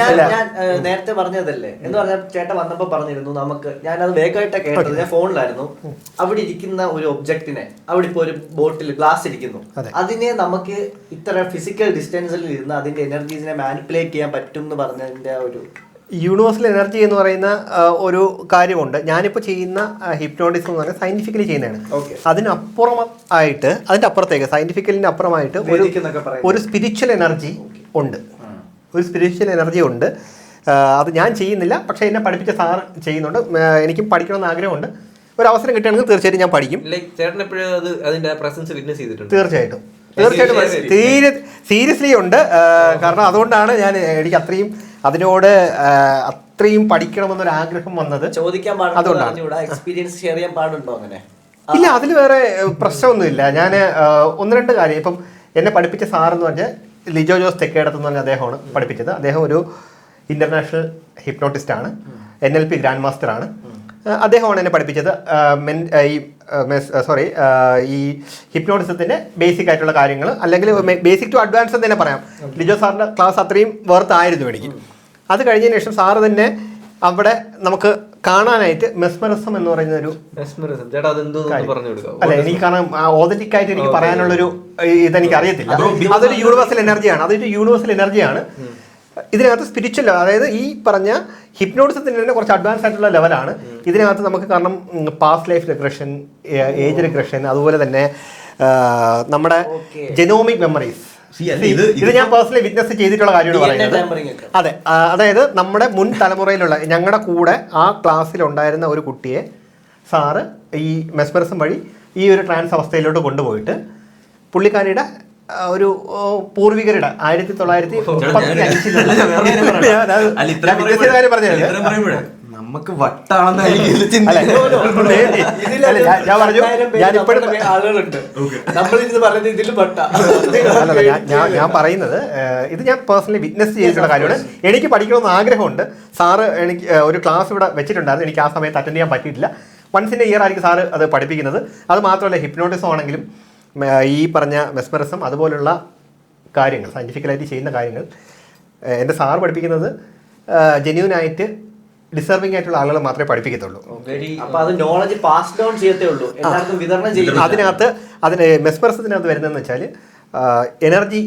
ഞാൻ നേരത്തെ പറഞ്ഞതല്ലേ എന്ന് പറഞ്ഞാൽ ചേട്ടൻ വന്നപ്പോ പറഞ്ഞിരുന്നു നമുക്ക്, ഞാനത് വേഗമായിട്ട് കേട്ടത്, ഞാൻ ഫോണിലായിരുന്നു. അവിടെ ഇരിക്കുന്ന ഒരു ഒബ്ജക്റ്റിനെ, അവിടെ ഇപ്പൊ ഒരു ബോട്ടിൽ ഗ്ലാസ് ഇരിക്കുന്നു, അതിനെ നമുക്ക് ഇത്ര ഫിസിക്കൽ ഡിസ്റ്റൻസിൽ ഇരുന്ന് അതിന്റെ എനർജീസിനെ മാനിപ്പുലേറ്റ് ചെയ്യാൻ പറ്റും എന്ന് പറഞ്ഞതിന്റെ ഒരു യൂണിവേഴ്സൽ എനർജി എന്ന് പറയുന്ന ഒരു കാര്യമുണ്ട്. ഞാനിപ്പോൾ ചെയ്യുന്ന ഹിപ്നോട്ടിസം എന്ന് പറഞ്ഞാൽ സയന്റിഫിക്കലി ചെയ്യുന്നതാണ്. അതിന്റെ അപ്പുറത്തേക്ക് സയന്റിഫിക്കലിന്റെ അപ്പുറമായിട്ട് ഒരു സ്പിരിച്വൽ എനർജി ഉണ്ട്. അത് ഞാൻ ചെയ്യുന്നില്ല, പക്ഷെ എന്നെ പഠിപ്പിച്ച സാർ ചെയ്യുന്നുണ്ട്. എനിക്കും പഠിക്കണമെന്ന് ആഗ്രഹമുണ്ട്. ഒരു അവസരം കിട്ടുകയാണെങ്കിൽ തീർച്ചയായിട്ടും ഞാൻ പഠിക്കും. തീർച്ചയായിട്ടും സീരിയസ്ലി ഉണ്ട്. കാരണം അതുകൊണ്ടാണ് എനിക്ക് അതിനോട് അത്രയും പഠിക്കണമെന്നൊരു ആഗ്രഹം വന്നത്. ചോദിക്കാൻ പാടുണ്ടോ, എക്സ്പീരിയൻസ് ഷെയർ ചെയ്യാൻ പാടുണ്ടോ? അങ്ങനെ ഇല്ല, അതിൽ വേറെ പ്രശ്നമൊന്നുമില്ല. ഞാൻ 1-2 കാര്യം, ഇപ്പം എന്നെ പഠിപ്പിച്ച സാറെന്ന് പറഞ്ഞാൽ ലിജോ ജോസ് തെക്കേടത്ത് എന്ന് പറഞ്ഞ അദ്ദേഹമാണ് പഠിപ്പിച്ചത്. അദ്ദേഹം ഒരു ഇൻ്റർനാഷണൽ ഹിപ്നോട്ടിസ്റ്റ് ആണ്, NLP ഗ്രാൻഡ് മാസ്റ്റർ ആണ്. അദ്ദേഹമാണ് എന്നെ പഠിപ്പിച്ചത് ഈ ഹിപ്നോട്ടിസത്തിൻ്റെ ബേസിക് ആയിട്ടുള്ള കാര്യങ്ങൾ, അല്ലെങ്കിൽ ബേസിക് ടു അഡ്വാൻസ് എന്ന് തന്നെ പറയാം. ലിജോ സാറിൻ്റെ ക്ലാസ് അത്രയും വർത്തായിരുന്നു എനിക്ക്. അത് കഴിഞ്ഞതിന് ശേഷം സാറ് തന്നെ അവിടെ നമുക്ക് കാണാനായിട്ട് മെസ്മറിസം എന്ന് പറയുന്ന ഒരു അല്ല, എനിക്ക് കാരണം ഓതന്റിക് ആയിട്ട് എനിക്ക് പറയാനുള്ളൊരു ഇതെനിക്ക് അറിയത്തില്ല. അതൊരു യൂണിവേഴ്സൽ എനർജിയാണ്. ഇതിനകത്ത് സ്പിരിച്വൽ, അതായത് ഈ പറഞ്ഞ ഹിപ്നോട്ടിസത്തിന് തന്നെ കുറച്ച് അഡ്വാൻസ് ആയിട്ടുള്ള ലെവലാണ്. ഇതിനകത്ത് നമുക്ക് കാരണം past life regression, age regression, അതുപോലെ തന്നെ നമ്മുടെ ജെനോമിക് മെമ്മറീസ്, ഇത് ഞാൻ പേഴ്സണലി വിറ്റ്നസ് ചെയ്തിട്ടുള്ള കാര്യമാണ് പറയുന്നത്. അതെ, അതായത് നമ്മുടെ മുൻ തലമുറയിലുള്ള ഞങ്ങളുടെ കൂടെ ആ ക്ലാസ്സിലുണ്ടായിരുന്ന ഒരു കുട്ടിയെ സാറ് ഈ മെസ്മറിസം വഴി ഈ ഒരു ട്രാൻസ് അവസ്ഥയിലോട്ട് കൊണ്ടുപോയിട്ട് പുള്ളിക്കാരിയുടെ ഒരു പൂർവികരുടെ 1935 പറഞ്ഞു. നമുക്ക് വട്ടാണെന്ന് ഞാൻ പറയുന്നത് ഇത് ഞാൻ പേഴ്സണലി വിറ്റ്നസ് ചെയ്തിട്ടുള്ള കാര്യമാണ്. എനിക്ക് പഠിക്കണമെന്ന് ആഗ്രഹമുണ്ട്. സാറ് എനിക്ക് ഒരു ക്ലാസ് ഇവിടെ വെച്ചിട്ടുണ്ടായിരുന്നു, എനിക്ക് ആ സമയത്ത് അറ്റൻഡ് ചെയ്യാൻ പറ്റിയിട്ടില്ല. വൺസ് ഇൻ എ ഇയർ ആയിരിക്കും സാറ് അത് പഠിപ്പിക്കുന്നത്. അത് മാത്രമല്ല ഹിപ്നോട്ടിസം ആണെങ്കിലും ഈ പറഞ്ഞ മെസ്മറിസം അതുപോലുള്ള കാര്യങ്ങൾ സയൻറ്റിഫിക്കലായിട്ട് ചെയ്യുന്ന കാര്യങ്ങൾ എൻ്റെ സാറ് പഠിപ്പിക്കുന്നത് ജെന്യൂനായിട്ട് ഡിസർവിംഗ് ആയിട്ടുള്ള ആളുകൾ മാത്രമേ പഠിപ്പിക്കത്തുള്ളൂ. അതിന് മെസ്മറിസത്തിനകത്ത് വരുന്നതെന്ന് വെച്ചാൽ എനർജി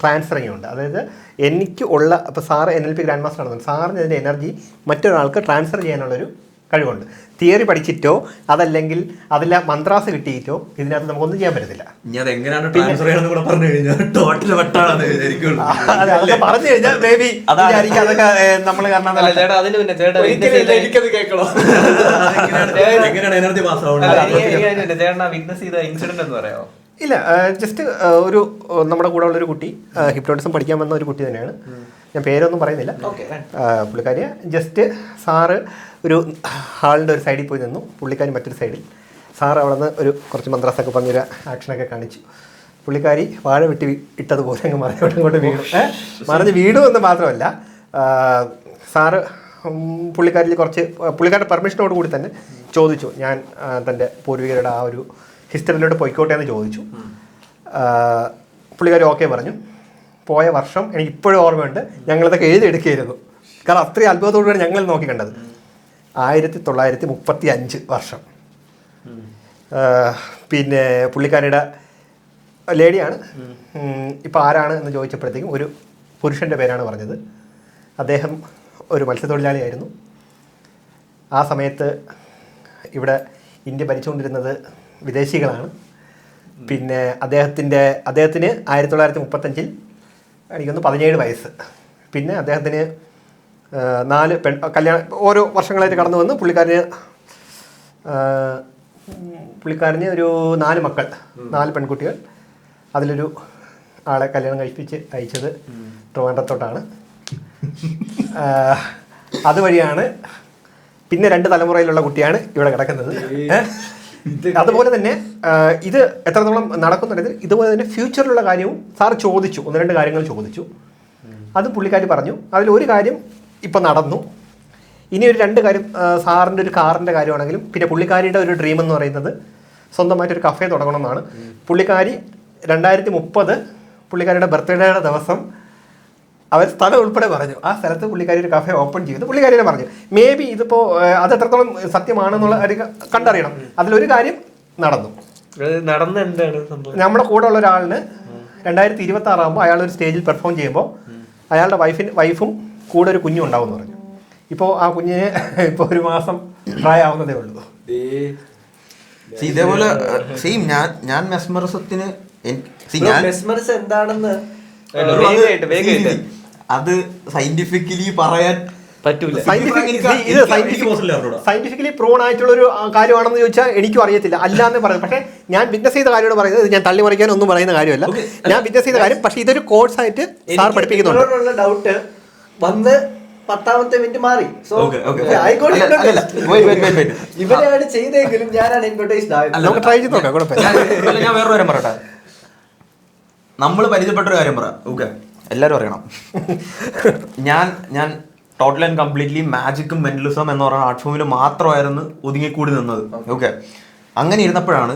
ട്രാൻസ്ഫറിങ് ഉണ്ട്. അതായത് എനിക്ക് ഉള്ള ഇപ്പോൾ സാറ് NLP ഗ്രാൻഡ് മാസ്റ്റർ ആണ്, സാറിന് അതിൻ്റെ എനർജി മറ്റൊരാൾക്ക് ട്രാൻസ്ഫർ ചെയ്യാനുള്ളൊരു കഴിവുണ്ട്. തിയറി പഠിച്ചിട്ടോ അതല്ലെങ്കിൽ അതിലെ മന്ത്രാസ് കിട്ടിയിട്ടോ ഇതിനകത്ത് നമുക്കൊന്നും ചെയ്യാൻ പറ്റത്തില്ല. അതൊക്കെ പറഞ്ഞു കഴിഞ്ഞാൽ മേ ബി അതായിരിക്കും അതൊക്കെ നമ്മൾ ഇല്ല, ജസ്റ്റ് ഒരു നമ്മുടെ കൂടെ ഉള്ളൊരു കുട്ടി ഹിപ്നോട്ടിസം പഠിക്കാൻ വന്ന ഒരു കുട്ടി തന്നെയാണ്. ഞാൻ പേരൊന്നും പറയുന്നില്ല. പുള്ളിക്കാരിയെ ജസ്റ്റ് സാറ് ഒരു ഹാളിൻ്റെ ഒരു സൈഡിൽ പോയി നിന്നു, പുള്ളിക്കാരി മറ്റൊരു സൈഡിൽ. സാറ് അവിടെ നിന്ന് ഒരു കുറച്ച് മന്ത്രാസൊക്കെ പറഞ്ഞൊരു ആക്ഷനൊക്കെ കാണിച്ചു. പുള്ളിക്കാരി വാഴ വെട്ടി ഇട്ടതുപോലെ അങ്ങ് ഇങ്ങോട്ട് വീണു. മറിഞ്ഞ് വീണു എന്ന് മാത്രമല്ല, സാറ് പുള്ളിക്കാരുടെ പെർമിഷനോട് കൂടി തന്നെ ചോദിച്ചു, ഞാൻ തൻ്റെ പൂർവികരുടെ ആ ഒരു ഹിസ്റ്ററിയിലോട്ട് പോയിക്കോട്ടെ എന്ന് ചോദിച്ചു. പുള്ളിക്കാരി ഓക്കെ പറഞ്ഞു. പോയ വർഷം എനിക്ക് ഇപ്പോഴും ഓർമ്മയുണ്ട്. ഞങ്ങളിതൊക്കെ എഴുതിയെടുക്കുകയായിരുന്നു, കാരണം അത്രയും അത്ഭുതത്തോടുകൂടി ഞങ്ങൾ നോക്കി കണ്ടത്. 1935 വർഷം. പിന്നെ പുള്ളിക്കാരിയുടെ ലേഡിയാണ്. ഇപ്പോൾ ആരാണ് എന്ന് ചോദിച്ചപ്പോഴത്തേക്കും ഒരു പുരുഷൻ്റെ പേരാണ് പറഞ്ഞത്. അദ്ദേഹം ഒരു മത്സ്യത്തൊഴിലാളിയായിരുന്നു. ആ സമയത്ത് ഇവിടെ ഇന്ത്യ ഭരിച്ചുകൊണ്ടിരുന്നത് വിദേശികളാണ്. പിന്നെ അദ്ദേഹത്തിന് 1935 എനിക്കൊന്ന് 17 വയസ്സ്. പിന്നെ അദ്ദേഹത്തിന് 4 കല്യാണം ഓരോ വർഷങ്ങളായിട്ട് കടന്നു വന്ന് പുള്ളിക്കാരന് ഒരു 4 മക്കൾ, 4 പെൺകുട്ടികൾ. അതിലൊരു ആളെ കല്യാണം അയച്ചത് ട്രിവാൻഡ്രത്തോട്ടാണ്. അതുവഴിയാണ് പിന്നെ 2 തലമുറയിലുള്ള കുട്ടിയാണ് ഇവിടെ കിടക്കുന്നത്. അതുപോലെ തന്നെ ഇത് എത്രത്തോളം നടക്കുന്നുണ്ടെങ്കിൽ ഇതുപോലെ തന്നെ ഫ്യൂച്ചറിലുള്ള കാര്യവും സാർ ചോദിച്ചു. 1-2 കാര്യങ്ങൾ ചോദിച്ചു. അത് പുള്ളിക്കാരി പറഞ്ഞു. അതിലൊരു കാര്യം ഇപ്പം നടന്നു. ഇനി ഒരു 2 കാര്യം, സാറിൻ്റെ ഒരു കാറിൻ്റെ കാര്യമാണെങ്കിലും, പിന്നെ പുള്ളിക്കാരിയുടെ ഒരു ഡ്രീം എന്ന് പറയുന്നത് സ്വന്തമായിട്ടൊരു കഫേ തുടങ്ങണമെന്നാണ്. പുള്ളിക്കാരി 2030 പുള്ളിക്കാരിയുടെ ബർത്ത്ഡേയുടെ ദിവസം അവർ സ്ഥലം ഉൾപ്പെടെ പറഞ്ഞു. ആ സ്ഥലത്ത് പുള്ളിക്കാരി ഒരു കഫേ ഓപ്പൺ ചെയ്തു. പുള്ളിക്കാരിനെ പറഞ്ഞു. മേ ബി ഇതിപ്പോൾ അത് എത്രത്തോളം സത്യമാണെന്നുള്ള കണ്ടറിയണം. അതിലൊരു കാര്യം നടന്നു. നമ്മുടെ കൂടെ ഉള്ള ഒരാളിന് 2026 ആകുമ്പോൾ അയാൾ ഒരു സ്റ്റേജിൽ പെർഫോം ചെയ്യുമ്പോൾ അയാളുടെ വൈഫും കൂടെ ഒരു കുഞ്ഞും ഉണ്ടാവും എന്ന് പറഞ്ഞു. ഇപ്പോൾ ആ കുഞ്ഞിന് ഇപ്പോൾ 1 മാസം പ്രായമാവുന്നതേ ഉള്ളൂ. ഇതേപോലെ സെയിം ഞാൻ മെസ്മറിസത്തിന് എന്താണെന്ന് അത് സയന്റിഫിക്കലി പറയാൻ പറ്റൂല. സയന്റിഫിക്കലി പ്രൂൺ ആയിട്ടുള്ള ഒരു കാര്യമാണെന്ന് ചോദിച്ചാൽ എനിക്കും അറിയത്തില്ല, അല്ലാന്ന് പറയുന്നത്. പക്ഷേ ഞാൻ വിറ്റ്നസ് ചെയ്ത കാര്യമാണ് പറയുന്നത്. ഞാൻ തള്ളി മറിക്കാൻ ഒന്നും പറയുന്ന കാര്യമല്ല. ഞാൻ വിറ്റ്നസ് ചെയ്ത കാര്യം. പക്ഷേ ഇതൊരു കോഴ്സ് ആയിട്ട് സാർ പഠിപ്പിക്കുന്നുണ്ട്. ഡൗട്ട് വന്ന് 10ാമത്തെ മിനിറ്റ് മാറി. ഇവരെയാണ് ചെയ്തെങ്കിലും ഞാനാണ് ഇൻവെർട്ടൈസ്ഡ് ആയത്. നമുക്ക് ട്രൈ ചെയ്ത് നോക്കാം, കുഴപ്പമില്ല. ഞാൻ വേറൊരു കാര്യം പറയട്ടെ. നമ്മൾ പരിചയപ്പെട്ട ഒരു കാര്യം പറ. ഓക്കെ, എല്ലാവരും അറിയണം. ഞാൻ ടോട്ടൽ ആൻഡ് കംപ്ലീറ്റ്ലി മാജിക്കും മെന്റലിസം എന്ന് പറയുന്ന ആർട്ട് ഫോമിൽ മാത്രമായിരുന്നു ഒതുങ്ങിക്കൂടി നിന്നത്. ഓക്കെ, അങ്ങനെ ഇരുന്നപ്പോഴാണ്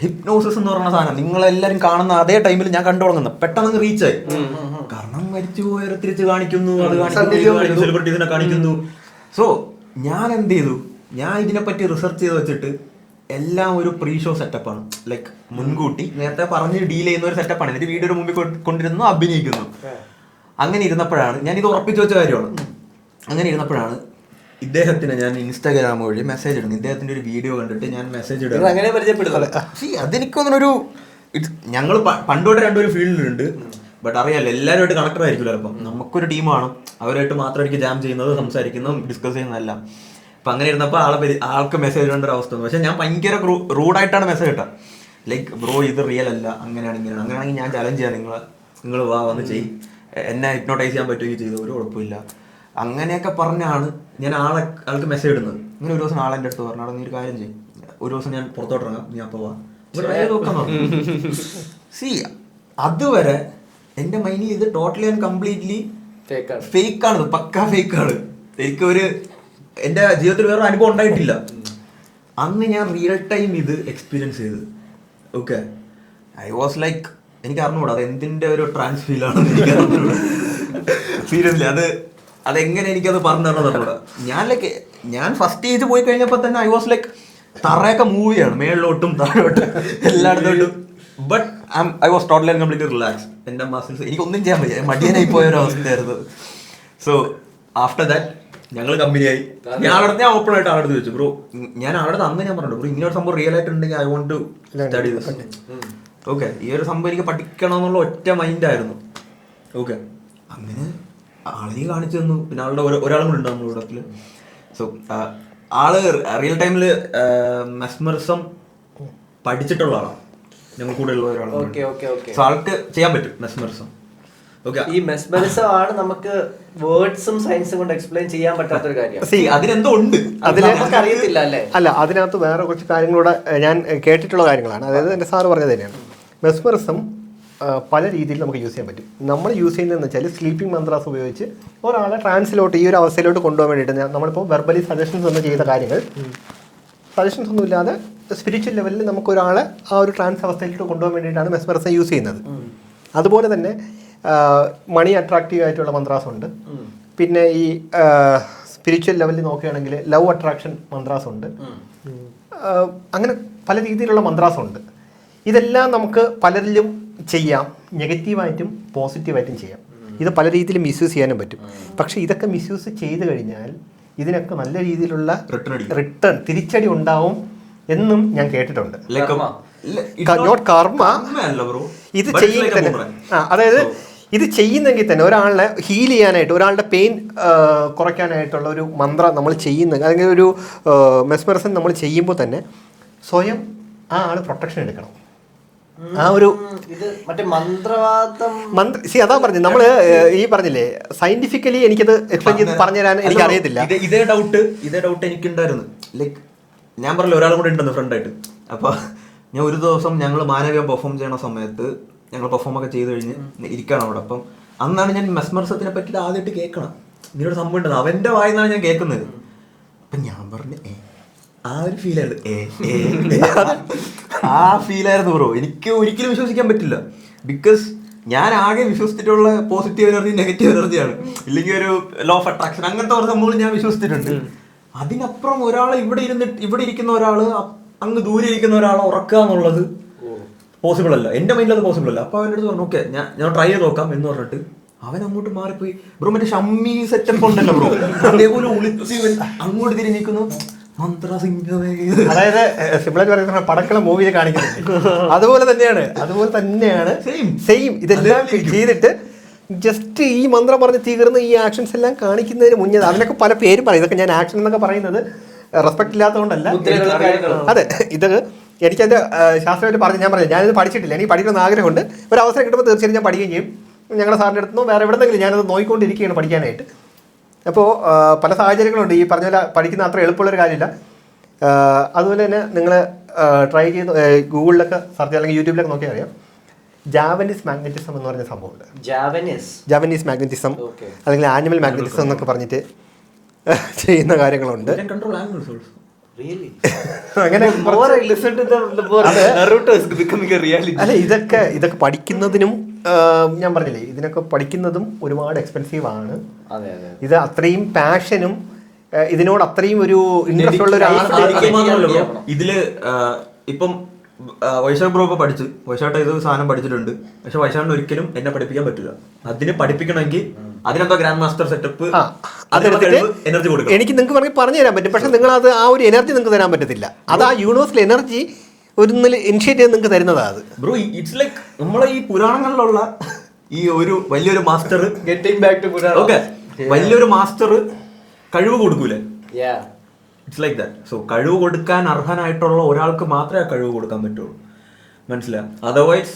ഹിപ്നോസിസ് എന്ന് പറയുന്ന സാധനം നിങ്ങളെല്ലാരും കാണുന്ന അതേ ടൈമിൽ ഞാൻ കണ്ടു തുടങ്ങുന്നത്. പെട്ടെന്ന് റീച്ചായി. കാരണം മരിച്ചുപോയവരെ തിരിച്ച് കാണിക്കുന്നു, അത് കാണിക്കുന്നു, സെലിബ്രിറ്റീസിനെ കാണിക്കുന്നു. സോ ഞാൻ എന്ത് ചെയ്തു, ഞാൻ ഇതിനെപ്പറ്റി റിസർച്ച് ചെയ്ത് വെച്ചിട്ട് എല്ലാം ഒരു പ്രീ ഷോ സെറ്റപ്പാണ്. ലൈക്ക് മുൻകൂട്ടി നേരത്തെ പറഞ്ഞ് ഡീൽ ചെയ്യുന്ന ഒരു സെറ്റപ്പാണ്. എന്നിട്ട് വീഡിയോയുടെ മുമ്പിൽ കൊണ്ടിരുന്നു, അഭിനയിക്കുന്നു. അങ്ങനെ ഇരുന്നപ്പോഴാണ് ഞാൻ ഇത് ഉറപ്പിച്ചു വെച്ച കാര്യമാണ്. അങ്ങനെ ഇരുന്നപ്പോഴാണ് ഇദ്ദേഹത്തിന് ഞാൻ ഇൻസ്റ്റാഗ്രാം വഴി മെസ്സേജ് ഇടുന്നു. ഇദ്ദേഹത്തിന്റെ ഒരു വീഡിയോ കണ്ടിട്ട് ഞാൻ മെസ്സേജ് ഇടുന്നു. അങ്ങനെ പരിചയപ്പെടുന്നത് അതെനിക്കൊന്നൊരു ഞങ്ങൾ പണ്ടോട്ട് രണ്ടൊരു ഫീൽഡിലുണ്ട്. ബട്ട് അറിയാലോ, എല്ലാവരുമായിട്ട് കണക്റ്റഡ് ആയിരിക്കില്ല. അപ്പം നമുക്കൊരു ടീമാണ്, അവരായിട്ട് മാത്രമായിരിക്കും ജാം ചെയ്യുന്നത്, സംസാരിക്കുന്നതും ഡിസ്കസ് ചെയ്യുന്നതെല്ലാം. അപ്പം അങ്ങനെ ഇരുന്നപ്പോൾ ആൾക്ക് മെസ്സേജ് ഇടേണ്ട ഒരു അവസ്ഥ വന്നു. പക്ഷെ ഞാൻ ഭയങ്കര റൂഡായിട്ടാണ് മെസ്സേജ് ഇട്ടത്. ലൈക്ക് ബ്രോ ഇത് റിയൽ അല്ല, അങ്ങനെയാണ് ഇങ്ങനെയാണ്, അങ്ങനെയാണെങ്കിൽ ഞാൻ ചലഞ്ച് ചെയ്യാം, നിങ്ങൾ വന്ന് ചെയ്യും, എന്നെ ഹിപ്നോട്ടൈസ് ചെയ്യാൻ പറ്റുമെങ്കിൽ ചെയ്തു, ഒരു കുഴപ്പമില്ല. അങ്ങനെയൊക്കെ പറഞ്ഞാണ് ഞാൻ ആൾക്ക് മെസ്സേജ് ഇടുന്നത്. ഇങ്ങനെ ഒരു ദിവസം ആളെൻ്റെ അടുത്ത് പറഞ്ഞു, നീ ഒരു കാര്യം ചെയ്യും, ഒരു ദിവസം ഞാൻ പുറത്തോട്ട് ഇറങ്ങാം, നീ അപ്പോൾ വാ നോക്കാൻ. സി അതുവരെ എൻ്റെ മൈൻഡിൽ ഇത് ടോട്ടലി ആൻഡ് കംപ്ലീറ്റ്ലി ഫേക്കാണ്, പക്കാ ഫേക്കാണ്. എനിക്കൊരു എൻ്റെ ജീവിതത്തിൽ വേറെ അനുഭവം ഉണ്ടായിട്ടില്ല. അന്ന് ഞാൻ റിയൽ ടൈം ഇത് എക്സ്പീരിയൻസ് ചെയ്ത്. ഓക്കെ, ഐ വാസ് ലൈക്ക്, എനിക്ക് അറിഞ്ഞുകൂടാ അത് എന്തിൻ്റെ ഒരു ട്രാൻസ് ഫീലാണെന്ന് എനിക്ക് അറിഞ്ഞൂടാ. സീരിയസ്ലി അതെങ്ങനെ എനിക്കത് പറഞ്ഞു തരണത്. ഞാൻ ഫസ്റ്റ് ഏജ് പോയി കഴിഞ്ഞപ്പോൾ തന്നെ ഐ വാസ് ലൈക്ക് തറയൊക്കെ മൂവിയാണ്, മേളിലോട്ടും താഴോട്ടും എല്ലായിടത്തോട്ടും. But I was totally and completely relax. എൻ്റെ മസിൽസ് എനിക്കൊന്നും ചെയ്യാൻ പറ്റില്ല, മടിയനായി പോയ ഒരു അവസ്ഥയായിരുന്നു. സോ ആഫ്റ്റർ ദാറ്റ് ഞങ്ങൾ കമ്പനിയായി. ഞാൻ ഓപ്പൺ ആയിട്ട് ആളെടുത്ത് ചോദിച്ചു, ബ്രോ ഞാൻ ആളെടുത്ത് അന്ന് ഞാൻ പറഞ്ഞു, ബ്രോ ഇങ്ങനെ ഒരു സംഭവം റിയൽ ആയിട്ടുണ്ടെങ്കിൽ I want to study this. Okay, ഈ ഒരു സംഭവം എനിക്ക് പഠിക്കണം എന്നുള്ള ഒറ്റ മൈൻഡായിരുന്നു. ഓക്കെ, അങ്ങനെ ആളെനിക്ക് കാണിച്ചു തന്നു. പിന്നെ ആളുടെ ഒരാളും കൂടെ ഉണ്ട് നമ്മുടെ കൂടത്തിൽ. സോ ആള് റിയൽ ടൈമിൽ മെസ്മറിസം പഠിച്ചിട്ടുള്ള ആളാണ്, ഞങ്ങൾ കൂടെ ഉള്ള ഒരാളാണ്. സോ ആൾക്ക് ചെയ്യാൻ പറ്റും മെസ്മറിസം. ഈ മെസ്മറിസം ആണ് നമുക്ക് വേർഡ്സും സയൻസും കൊണ്ട് എക്സ്പ്ലെയിൻ ചെയ്യാൻ പറ്റാത്തൊരു കാര്യം. അതിനെന്തോ ഉണ്ട്, നമുക്ക് അറിയത്തില്ല അല്ലേ? അല്ല, അതിനകത്ത് വേറെ കുറച്ച് കാര്യങ്ങളൂടെ ഞാൻ കേട്ടിട്ടുള്ള കാര്യങ്ങളാണ്. അതായത് എൻ്റെ സാറ് പറഞ്ഞത് തന്നെയാണ്. മെസ്മറിസം പല രീതിയിൽ നമുക്ക് യൂസ് ചെയ്യാൻ പറ്റും. നമ്മൾ യൂസ് ചെയ്യുന്നതെന്ന് വെച്ചാൽ സ്ലീപ്പിംഗ് മന്ത്രാസ് ഉപയോഗിച്ച് ഒരാളെ ട്രാൻസിലോട്ട്, ഈ ഒരു അവസ്ഥയിലോട്ട് കൊണ്ടുപോകാൻ വേണ്ടിയിട്ട് നമ്മളിപ്പോൾ വെർബലി സജഷൻസ് എന്ന് ചെയ്ത കാര്യങ്ങൾ, സജഷൻസ് ഒന്നുമില്ലാതെ സ്പിരിച്വൽ ലെവലിൽ നമുക്ക് ഒരാളെ ആ ഒരു ട്രാൻസ് അവസ്ഥയിലോട്ട് കൊണ്ടുപോകാൻ വേണ്ടിയിട്ടാണ് മെസ്മറിസം യൂസ് ചെയ്യുന്നത്. അതുപോലെ തന്നെ മണി അട്രാക്റ്റീവ് ആയിട്ടുള്ള മന്ത്രാസ് ഉണ്ട്. പിന്നെ ഈ സ്പിരിച്വൽ ലെവലിൽ നോക്കുകയാണെങ്കിൽ ലവ് അട്രാക്ഷൻ മന്ത്രാസ് ഉണ്ട്. അങ്ങനെ പല രീതിയിലുള്ള മന്ത്രാസ് ഉണ്ട്. ഇതെല്ലാം നമുക്ക് പലരിലും ചെയ്യാം, നെഗറ്റീവായിട്ടും പോസിറ്റീവായിട്ടും ചെയ്യാം. ഇത് പല രീതിയിൽ മിസ്യൂസ് ചെയ്യാനും പറ്റും. പക്ഷേ ഇതൊക്കെ മിസ്യൂസ് ചെയ്ത് കഴിഞ്ഞാൽ ഇതിനൊക്കെ നല്ല രീതിയിലുള്ള റിട്ടേൺ, തിരിച്ചടി ഉണ്ടാവും എന്നും ഞാൻ കേട്ടിട്ടുണ്ട്. നോട്ട് കർമ്മ, ഇത് ചെയ്യുമെങ്കിൽ തന്നെ, അതായത് ഇത് ചെയ്യുന്നെങ്കിൽ തന്നെ ഒരാളെ ഹീൽ ചെയ്യാനായിട്ട്, ഒരാളുടെ പെയിൻ കുറയ്ക്കാനായിട്ടുള്ള ഒരു മന്ത്രം നമ്മൾ ചെയ്യുന്ന, അല്ലെങ്കിൽ ഒരു മെസ്മറിസം നമ്മൾ ചെയ്യുമ്പോൾ തന്നെ സ്വയം ആ ആൾ പ്രൊട്ടക്ഷൻ എടുക്കണം. ആ ഒരു അതാ പറഞ്ഞത്. നമ്മള് ഈ പറഞ്ഞില്ലേ, സയന്റിഫിക്കലി എനിക്കത് എക്സ്പ്ലെയിൻ ചെയ്ത് പറഞ്ഞുതരാൻ എനിക്ക് അറിയത്തില്ല. ഇതേ ഡൗട്ട് എനിക്കുണ്ടായിരുന്നു. ലൈക്ക് ഞാൻ പറഞ്ഞില്ല, ഒരാളും കൂടെ ഉണ്ടെന്ന് ഫ്രണ്ടായിട്ട്. അപ്പൊ ഞാൻ ഒരു ദിവസം ഞങ്ങൾ മാനവീയം പെർഫോം ചെയ്യണ സമയത്ത് ഞങ്ങൾ പെർഫോം ഒക്കെ ചെയ്ത് കഴിഞ്ഞ് ഇരിക്കണം അവിടെ. അപ്പം അന്നാണ് ഞാൻ മെസ്മറിസത്തിനെ പറ്റി ആദ്യമായിട്ട് കേൾക്കണം. ഇങ്ങനൊരു സംഭവം ഉണ്ടെന്ന് അവന്റെ വായിന്നാണ് ഞാൻ കേൾക്കുന്നത്. അപ്പൊ ഞാൻ പറഞ്ഞു ആ ഒരു ഫീലായിരുന്നു, ആ ഫീലായിരുന്നു ബ്രോ. എനിക്ക് ഒരിക്കലും വിശ്വസിക്കാൻ പറ്റില്ല. ബിക്കോസ് ഞാൻ ആകെ വിശ്വസിച്ചിട്ടുള്ള പോസിറ്റീവ് എനർജി നെഗറ്റീവ് എനർജിയാണ്, ഇല്ലെങ്കിൽ ഒരു ലോ ഓഫ് അട്രാക്ഷൻ, അങ്ങനത്തെ ഒരു സംഭവം ഞാൻ വിശ്വസിച്ചിട്ടുണ്ട്. അതിനപ്പുറം ഒരാളെ ഇവിടെ ഇരിക്കുന്ന ഒരാള് അങ്ങ് ദൂരെ ഇരിക്കുന്ന ഒരാളെ ഉറക്കുക എന്നുള്ളത് പോസിബിൾ അല്ല. എന്റെ മൈൻഡിൽ അത് പോസിബിൾ അല്ല. അപ്പൊ അവൻ്റെ അടുത്ത് പറഞ്ഞു, ഓക്കെ ഞാൻ ട്രൈ ചെയ്ത് നോക്കാം എന്ന് പറഞ്ഞിട്ട് അവൻ അങ്ങോട്ട് മാറിപ്പോയി. ബ്രോ മറ്റേ ഷമ്മി സെറ്റപ്പ് ഉണ്ടല്ലോ ബ്രോ, അതേപോലെ ഒളിച്ച് അങ്ങോട്ട് തിരിഞ്ഞിരിക്കുന്നു. അതായത് സിമ്പിളായിട്ട് പറയുന്ന പടക്കള മൂവിയിൽ കാണിക്കുന്നത് അതുപോലെ തന്നെയാണ് സെയിം. ഇതെല്ലാം ചെയ്തിട്ട് ജസ്റ്റ് ഈ മന്ത്രം പറഞ്ഞ് തീർന്ന് ഈ ആക്ഷൻസ് എല്ലാം കാണിക്കുന്നതിന് മുന്നേ അതിനൊക്കെ പല പേരും പറയും. ഇതൊക്കെ ഞാൻ ആക്ഷൻ എന്നൊക്കെ പറയുന്നത് റെസ്പെക്ട് ഇല്ലാത്തതുകൊണ്ടല്ല. അതെ, ഇത് എനിക്കതിൻ്റെ ശാസ്ത്രമായിട്ട് ഞാൻ പറഞ്ഞു, ഞാനിത് പഠിച്ചിട്ടില്ല, എനിക്ക് പഠിക്കണമെന്ന് ആഗ്രഹമുണ്ട്. ഒരു അവസരം കിട്ടുമ്പോൾ തീർച്ചയായും ഞാൻ പഠിക്കുകയും ചെയ്യും. ഞങ്ങളുടെ സാറിൻ്റെ അടുത്തുനിന്നോ വേറെ എവിടെന്നെങ്കിലും ഞാനത് നോക്കിക്കൊണ്ടിരിക്കുകയാണ് പഠിക്കാനായിട്ട്. അപ്പോൾ പല സാഹചര്യങ്ങളുണ്ട്. ഈ പറഞ്ഞ പോലെ പഠിക്കുന്ന അത്ര എളുപ്പമുള്ളൊരു കാര്യമില്ല. അതുപോലെ തന്നെ നിങ്ങൾ ട്രൈ ചെയ്ത് ഗൂഗിളിലൊക്കെ സെർച്ച് അല്ലെങ്കിൽ യൂട്യൂബിലൊക്കെ നോക്കിയാൽ അറിയാം. ജാവനീസ് മാഗ്നറ്റിസം എന്ന് പറഞ്ഞ സംഭവമുണ്ട്. ജാവനീസ് മാഗ്നറ്റിസം അല്ലെങ്കിൽ ആനിമൽ മാഗ്നറ്റിസം എന്നൊക്കെ പറഞ്ഞിട്ട് ചെയ്യുന്ന കാര്യങ്ങളുണ്ട്. അങ്ങനെ അല്ല, ഇതൊക്കെ പഠിക്കുന്നതിനും ഞാൻ പറഞ്ഞില്ലേ, ഇതിനൊക്കെ പഠിക്കുന്നതും ഒരുപാട് എക്സ്പെൻസീവ് ആണ്. ഇത് അത്രയും പാഷനും ഇതിനോട് അത്രയും ഒരു ഇൻട്രസ്റ്റ് ഉള്ള ഒരാൾ. ഇതില് ഇപ്പം വൈശാഖ് ബ്രോ ഇപ്പൊ പഠിച്ചു, വൈശാഖ് ഇത് സാധനം പഠിച്ചിട്ടുണ്ട്. പക്ഷെ വൈശാഖിന് ഒരിക്കലും എന്നെ പഠിപ്പിക്കാൻ പറ്റില്ല. അതിന് പഠിപ്പിക്കണമെങ്കിൽ അതിനെന്തോ ഗ്രാൻഡ് മാസ്റ്റർ സെറ്റപ്പ് എനർജി കൊടുക്കും. എനിക്ക് നിങ്ങൾക്ക് വേണമെങ്കിൽ പറഞ്ഞു തരാൻ പറ്റും, പക്ഷെ നിങ്ങൾ അത് ആ ഒരു എനർജി നിങ്ങൾക്ക് തരാൻ പറ്റത്തില്ല. അത് ആ യൂണിവേഴ്സൽ എനർജി ഒരു ഇനിഷ്യേറ്റ് ചെയ്ത് നിങ്ങൾക്ക് തരുന്നതാ അത്. ബ്രോ ഇറ്റ്സ് ലൈക്ക് നമ്മളെ ഈ പുരാണങ്ങളിലുള്ള ഈ ഒരു വലിയൊരു മാസ്റ്റർ ഓക്കെ, വലിയൊരു മാസ്റ്റർ കഴിവ് കൊടുക്കൂലേ? It's like that. സോ കഴിവ് കൊടുക്കാൻ അർഹനായിട്ടുള്ള ഒരാൾക്ക് മാത്രമേ ആ കഴിവ് കൊടുക്കാൻ പറ്റുള്ളൂ, മനസ്സിലായി? അതർവൈസ്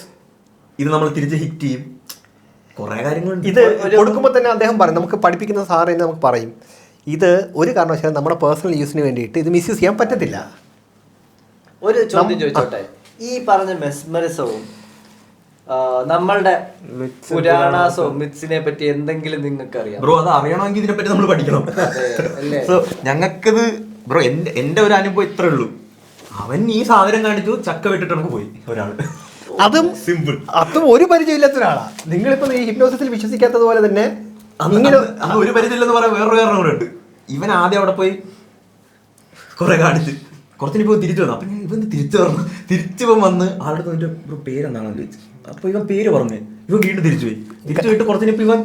ഇത് നമ്മൾ തിരിച്ച് ഹിറ്റ് ചെയ്യും. കുറെ കാര്യങ്ങളുണ്ട്. ഇത് കൊടുക്കുമ്പോൾ തന്നെ അദ്ദേഹം പറയും, നമുക്ക് പഠിപ്പിക്കുന്ന സാറ് തന്നെ നമുക്ക് പറയും, ഇത് ഒരു കാരണവശാലും നമ്മുടെ പേഴ്സണൽ യൂസിന് വേണ്ടിയിട്ട് ഇത് മിസ്യൂസ് ചെയ്യാൻ പറ്റത്തില്ല. ഒരു ചോദ്യം ചോദിച്ചോട്ടെ, ഈ പറഞ്ഞ മെസ്മറിസവും നമ്മളുടെ പുരാണാസവും മിത്സിനെ പറ്റി എന്തെങ്കിലും നിങ്ങൾക്ക് അറിയാം? ബ്രോ അത് അറിയണമെങ്കിൽ ഇതിനെ പറ്റി നമ്മൾ പഠിക്കണം. സോ ഞങ്ങൾക്കിത് ബ്രോ എന്റെ ഒരു അനുഭവം ഇത്രേ ഉള്ളൂ. അവൻ ഈ സാധനം കാണിച്ചു, ചക്ക വെട്ടിട്ട് നമുക്ക് പോയി ഒരാള്. അതും സിമ്പിൾ. അതും ഒരു പരിചയമില്ലാത്ത ഒരാളാ. നിങ്ങളിപ്പോ ഈ ഹിപ്നോസിസിൽ വിശ്വസിക്കാത്തത് പോലെ തന്നെ ഒരു പരിചയമില്ലെന്ന് പറയാൻ വേറൊരു കാരണം കൂടെ ഉണ്ട്. ഇവൻ ആദ്യം അവിടെ പോയി കുറെ കാണിച്ച് കുറച്ചിനിപ്പോ തിരിച്ചു വന്നു. അപ്പൊ ഞാൻ ഇവൻ തിരിച്ചു പറഞ്ഞു. തിരിച്ചിവൻ വന്ന് ആളുടെ തോന്നിട്ട് ബ്രോ പേരെന്താണെന്ന് ചോദിച്ചു. അപ്പൊ ഇവൻ പേര് പറഞ്ഞു. ഇവൻ വീണ്ടും തിരിച്ചു പോയി. തിരിച്ചു പോയിട്ട് കുറച്ചിനിപ്പോ ഇവൻ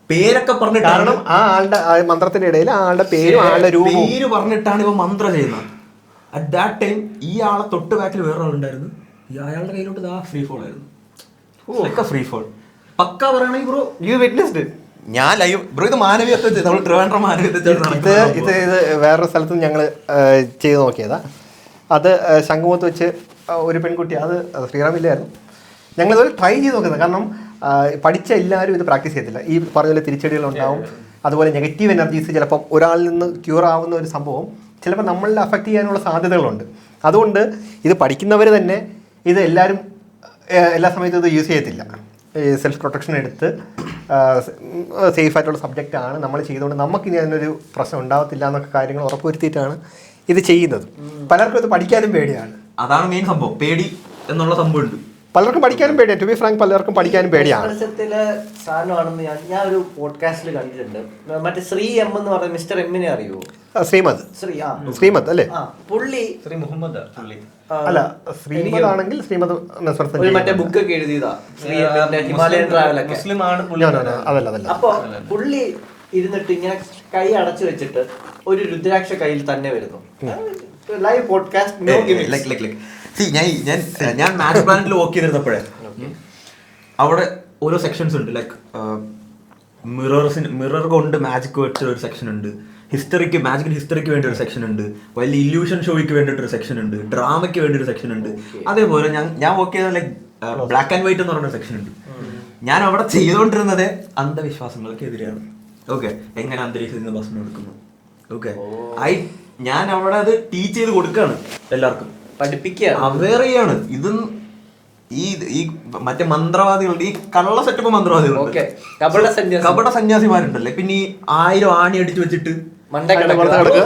പേരൊക്കെ പറഞ്ഞിട്ട്, കാരണം ആ ആളുടെ മന്ത്രത്തിന്റെ ഇടയിൽ ആളുടെ പേരും ആളുടെ പേര് പറഞ്ഞിട്ടാണ് ഇവൻ മന്ത്രം ചെയ്യുന്നത്. അറ്റ് ദാറ്റ് ടൈം ഈ ആളെ തൊട്ട് ബാക്കിൽ വേറൊരാളുണ്ടായിരുന്നു. അയാളുടെ കയ്യിലോട്ട് ഫ്രീ ഫോൾ ആയിരുന്നു. ഫ്രീ ഫോൾ പക്ക പറയണെങ്കിൽ ബ്രോ യു വിറ്റ്നസ്ഡ്. ഞാൻ ലൈവ് ബ്രോ. ഇത് മാനവീയത്വം, നമ്മൾ ട്രിവാൻഡ്രം മാനവീയത്വം. ഇത് വേറൊരു സ്ഥലത്ത് ഞങ്ങൾ ചെയ്ത് നോക്കിയതാ. അത് ശംഖുമുഖത്ത് വെച്ച് ഒരു പെൺകുട്ടി, അത് ശ്രീറാമില്ലായിരുന്നു. ഞങ്ങളിതുപോലെ ട്രൈ ചെയ്ത് നോക്കുന്നത്. കാരണം പഠിച്ച എല്ലാവരും ഇത് പ്രാക്ടീസ് ചെയ്യത്തില്ല. ഈ പറഞ്ഞ പോലെ തിരിച്ചടികളുണ്ടാവും. അതുപോലെ നെഗറ്റീവ് എനർജീസ് ചിലപ്പം ഒരാളിൽ നിന്ന് ക്യൂർ ആവുന്ന ഒരു സംഭവം ചിലപ്പോൾ നമ്മളിൽ അഫക്റ്റ് ചെയ്യാനുള്ള സാധ്യതകളുണ്ട്. അതുകൊണ്ട് ഇത് പഠിക്കുന്നവർ തന്നെ ഇത് എല്ലാവരും എല്ലാ സമയത്തും ഇത് യൂസ് ചെയ്യത്തില്ല. സെൽഫ് പ്രൊട്ടക്ഷൻ എടുത്ത് സേഫ് ആയിട്ടുള്ള സബ്ജക്റ്റാണ് നമ്മൾ ചെയ്തുകൊണ്ട് നമുക്കിനി അതിനൊരു പ്രശ്നം ഉണ്ടാവത്തില്ല എന്നൊക്കെ കാര്യങ്ങൾ ഉറപ്പുവരുത്തിയിട്ടാണ് ഇത് ചെയ്യുന്നത്. പലർക്കും ഇത് പഠിക്കാനും പേടിയാണ്. അതാണ് മെയിൻ സംഭവം. പേടി എന്നുള്ള സംഭവം ഉണ്ട്. പലർക്കും പഠിക്കാനും പേടിയാണ്. ടു ബി ഫ്രാങ്ക്, പലർക്കും പഠിക്കാനും പേടിയാണ്. സാധനമാണെന്ന് ഞാൻ ഒരു പോഡ്കാസ്റ്റിൽ കണ്ടിട്ടുണ്ട്. മറ്റേ ശ്രീ എം എന്ന് പറഞ്ഞ മിസ്റ്റർ എമ്മിനെ അറിയുമോ? ശ്രീമദ് അല്ലേ? പുള്ളി ശ്രീ മുഹമ്മദ് അല്ല, ശ്രീമദ് ആണെങ്കിൽ ശ്രീമദ് മറ്റേ ബുക്കൊക്കെ എഴുതിയതാ, ഹിമാലയൻ ട്രാവലൊക്കെ. അതല്ല. അപ്പൊ പുള്ളി ഇരുന്നിട്ട് ഇങ്ങനെ കൈ അടച്ചു വെച്ചിട്ട് ഒരു രുദ്രാക്ഷ കയ്യിൽ തന്നെ വരുന്നു. Live podcast. ഞാൻ മാച്ച് പ്ലാനറ്റിൽ വർക്ക് ചെയ്തിരുന്നപ്പോഴേ അവിടെ ഓരോ സെക്ഷൻസ് ഉണ്ട്. ലൈക്ക് മിറർ കൊണ്ട് മാജിക് വെച്ച ഒരു സെക്ഷൻ ഉണ്ട്, ഹിസ്റ്ററിക്ക് വേണ്ടി ഒരു സെക്ഷൻ ഉണ്ട്, വലിയ ഇല്യൂഷൻ ഷോയ്ക്ക് വേണ്ടിയിട്ട് ഒരു സെക്ഷൻ ഉണ്ട്, ഡ്രാമയ്ക്ക് വേണ്ടി ഒരു സെക്ഷൻ ഉണ്ട്. അതേപോലെ ഞാൻ വർക്ക് ചെയ്ത ലൈക്ക് ബ്ലാക്ക് ആൻഡ് വൈറ്റ് എന്ന് പറഞ്ഞ സെക്ഷൻ ഉണ്ട്. ഞാൻ അവിടെ ചെയ്തുകൊണ്ടിരുന്നത് അന്ധവിശ്വാസങ്ങൾക്ക് എതിരെയാണ്. ഓക്കെ, എങ്ങനെ അന്തരീക്ഷത്തിൽ നിന്ന് ഭക്ഷണം എടുക്കുന്നു. ഓക്കെ, ഞാൻ അവിടെ അത് ടീച്ച് ചെയ്ത് കൊടുക്കുകയാണ്, എല്ലാവർക്കും പഠിപ്പിക്കുക, അവെയർ ചെയ്യാണ്. ഇതും ഈ മറ്റേ മന്ത്രവാദികളുടെ ഈ കള്ള സെറ്റപ്പ് മന്ത്രവാദികളുണ്ട്, കപട സന്യാസിമാരുണ്ടല്ലേ, പിന്നെ ഈ 1000 ആണി അടിച്ചു വെച്ചിട്ട്.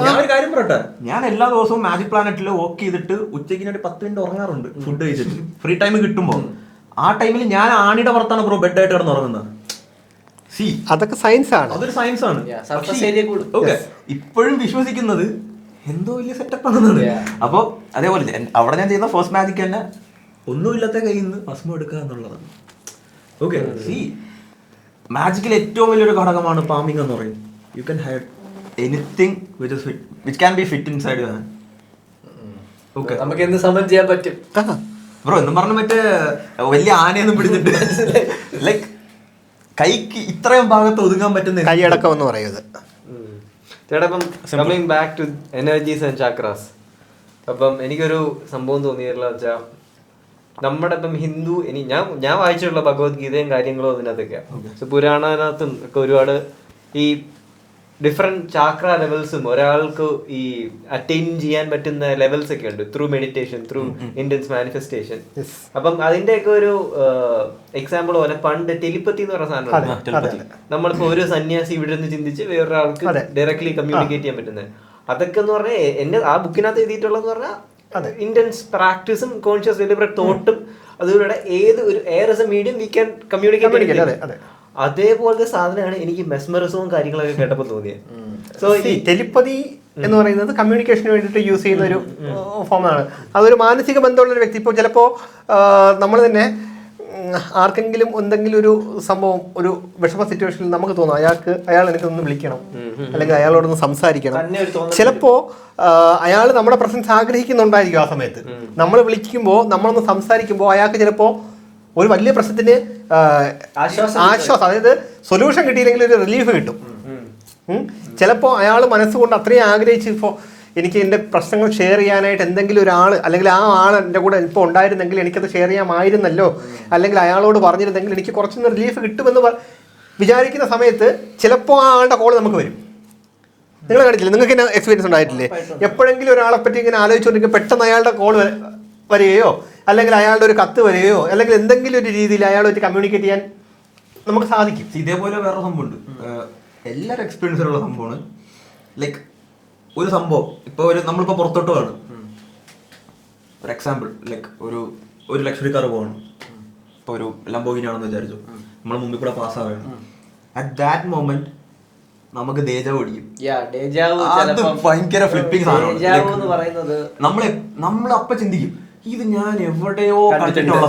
ഞാൻ ഒരു കാര്യം പറയട്ടെ, ഞാൻ എല്ലാ ദിവസവും മാജിക് പ്ലാനറ്റിൽ വർക്ക് ചെയ്തിട്ട് ഉച്ചയ്ക്ക് 10 മിനിറ്റ് ഉറങ്ങാറുണ്ട് ഫുഡ് കഴിച്ചിട്ട്, ഫ്രീ ടൈം കിട്ടുമ്പോ. ആ ടൈമിൽ ഞാൻ ആണിയുടെ പുറത്താണ് ബ്രോ ബെഡായിട്ട് കിടന്ന് ഉറങ്ങുന്നത്. അതൊക്കെ സയൻസ് ആണ്, അതൊരു സയൻസ് ആണ്. ഓക്കെ, ഇപ്പോഴും വിശ്വസിക്കുന്നത് എന്തോ വലിയ സെറ്റപ്പ് ആണെന്നാണ്. അപ്പൊ അതേപോലെ അവിടെ ഞാൻ ചെയ്യുന്ന ഫസ്റ്റ് മാജിക് തന്നെ ഒന്നുമില്ലാത്ത കയ്യിൽ നിന്ന് ഭസ്മം എടുക്കുക എന്നുള്ളതാണ്. ഓക്കെ, മാജിക്കിൽ ഏറ്റവും വലിയൊരു ഘടകമാണ് പാമിങ് എന്ന് പറയും. You can hide anything which can be fit inside your hand. Okay, നമുക്ക് എന്ത് സമയം ചെയ്യാൻ പറ്റും ബ്രോ. എന്നും പറഞ്ഞ മറ്റേ വലിയ ആനയൊന്നും പിടിച്ചിട്ട് ലൈക്ക് കൈക്ക് ഇത്രയും ഭാഗത്ത് ഒതുങ്ങാൻ പറ്റുന്ന കൈയടക്കം എന്ന് പറയുന്നത്. ചേട്ടാ, ഇപ്പം coming back to energies and chakras, അപ്പം എനിക്കൊരു സംഭവം തോന്നിയിട്ടുള്ള വെച്ചാൽ നമ്മുടെ ഇപ്പം ഹിന്ദു, ഞാൻ വായിച്ചിട്ടുള്ള ഭഗവത്ഗീതയും കാര്യങ്ങളും അതിനകത്തൊക്കെയാണ്. പുരാണത്തിനകത്തും ഒക്കെ ഒരുപാട് ഈ ഡിഫറെന്റ് ചാക്ര ലെവൽസും ഒരാൾക്ക് ഈ അറ്റൈൻ ചെയ്യാൻ പറ്റുന്ന ലെവൽസ് ഒക്കെ ഉണ്ട് through meditation, through intense manifestation. അപ്പം അതിന്റെയൊക്കെ ഒരു എക്സാമ്പിൾ പോലെ പണ്ട് ടെലിപ്പത്തി എന്ന് പറഞ്ഞ സാധനം, നമ്മളിപ്പോ ഒരു സന്യാസി ഇവിടെ നിന്ന് ചിന്തിച്ച് വേറൊരാൾക്ക് ഡയറക്ട്ലി കമ്മ്യൂണിക്കേറ്റ് ചെയ്യാൻ പറ്റുന്നത്. അതൊക്കെ എന്ന് പറഞ്ഞാൽ എന്റെ ആ ബുക്കിനകത്ത് എഴുതിയിട്ടുള്ളതെന്ന് പറഞ്ഞാൽ ഇന്റൻസ് പ്രാക്ടീസും കോൺഷ്യസ് ഡെലിബറേറ്റ് തോട്ടും അതുപോലെ ഏത് ഒരു air S A medium we can communicate. അതേപോലത്തെ സാധനമാണ് എനിക്ക് മെസ്മറിസവും കാര്യങ്ങളൊക്കെ കേട്ടപ്പോൾ തോന്നിയത്. സോ ഈ ടെലിപ്പതി എന്ന് പറയുന്നത് കമ്മ്യൂണിക്കേഷന് വേണ്ടിയിട്ട് യൂസ് ചെയ്യുന്ന ഒരു ഫോമാണ്. അതൊരു മാനസിക ബന്ധമുള്ള ഒരു വ്യക്തി. ഇപ്പോൾ ചിലപ്പോൾ നമ്മൾ തന്നെ ആർക്കെങ്കിലും എന്തെങ്കിലും ഒരു സംഭവം, ഒരു വിഷമ സിറ്റുവേഷനിൽ നമുക്ക് തോന്നും അയാൾ എനിക്കൊന്ന് വിളിക്കണം, അല്ലെങ്കിൽ അയാളോടൊന്ന് സംസാരിക്കണം. ചിലപ്പോൾ അയാൾ നമ്മുടെ പ്രസൻസ് ആഗ്രഹിക്കുന്നുണ്ടായിരിക്കും. ആ സമയത്ത് നമ്മൾ വിളിക്കുമ്പോൾ, നമ്മളൊന്ന് സംസാരിക്കുമ്പോൾ അയാൾക്ക് ചിലപ്പോൾ ഒരു വലിയ പ്രശ്നത്തിന് ആശ്വാസം, അതായത് സൊല്യൂഷൻ കിട്ടിയില്ലെങ്കിൽ ഒരു റിലീഫ് കിട്ടും. ചിലപ്പോൾ അയാൾ മനസ്സുകൊണ്ട് അത്രയും ആഗ്രഹിച്ച്, ഇപ്പോൾ എനിക്ക് എൻ്റെ പ്രശ്നങ്ങൾ ഷെയർ ചെയ്യാനായിട്ട് എന്തെങ്കിലും ഒരാൾ, അല്ലെങ്കിൽ ആ ആൾ എൻ്റെ കൂടെ ഇപ്പോൾ ഉണ്ടായിരുന്നെങ്കിൽ എനിക്കത് ഷെയർ ചെയ്യാമായിരുന്നല്ലോ, അല്ലെങ്കിൽ അയാളോട് പറഞ്ഞിരുന്നെങ്കിൽ എനിക്ക് കുറച്ചൊന്ന് റിലീഫ് കിട്ടുമെന്ന് വിചാരിക്കുന്ന സമയത്ത് ചിലപ്പോൾ ആ ആളുടെ കോൾ നമുക്ക് വരും. നിങ്ങൾ കണ്ടിട്ടില്ലേ? നിങ്ങൾക്ക് തന്നെ എക്സ്പീരിയൻസ് ഉണ്ടായിട്ടില്ലേ? എപ്പോഴെങ്കിലും ഒരാളെ പറ്റി ഇങ്ങനെ ആലോചിച്ചുകൊണ്ടിരിക്കുക പെട്ടെന്ന് അയാളുടെ കോൾ വരികയോ, അല്ലെങ്കിൽ അയാളുടെ ഒരു കത്ത് വരികയോ, അല്ലെങ്കിൽ എന്തെങ്കിലും ഒരു രീതിയിൽ അയാളുമായിട്ട് കമ്മ്യൂണിക്കേറ്റ് ചെയ്യാൻ നമുക്ക് സാധിക്കും. ഇതേപോലെ വേറെ സംഭവമുണ്ട്, എല്ലാവരും എക്സ്പീരിയൻസിലുള്ള സംഭവമാണ്. ലൈക്ക് ഒരു സംഭവം ഇപ്പോൾ നമ്മളിപ്പോൾ പുറത്തോട്ട് പോകണം, ഒരു എക്സാമ്പിൾ, ലൈക്ക് ഒരു ലക്ഷറി കാർ പോകണം, ഇപ്പോൾ ഒരു ലംബോഗിനി ആണെന്ന് വിചാരിച്ചു, നമ്മൾ മുമ്പിൽ കൂടെ പാസ്സാവുകയാണ്. അറ്റ് ദാറ്റ് മൊമെന്റ് നമുക്ക് ദേജാവ് അടിക്കും. ഭയങ്കര ഫ്ലിപ്പിംഗ് സാധനമാണ്. നമ്മളപ്പം ചിന്തിക്കും, ഇത് ഞാൻ എവിടെയോ കണ്ടിട്ടുള്ള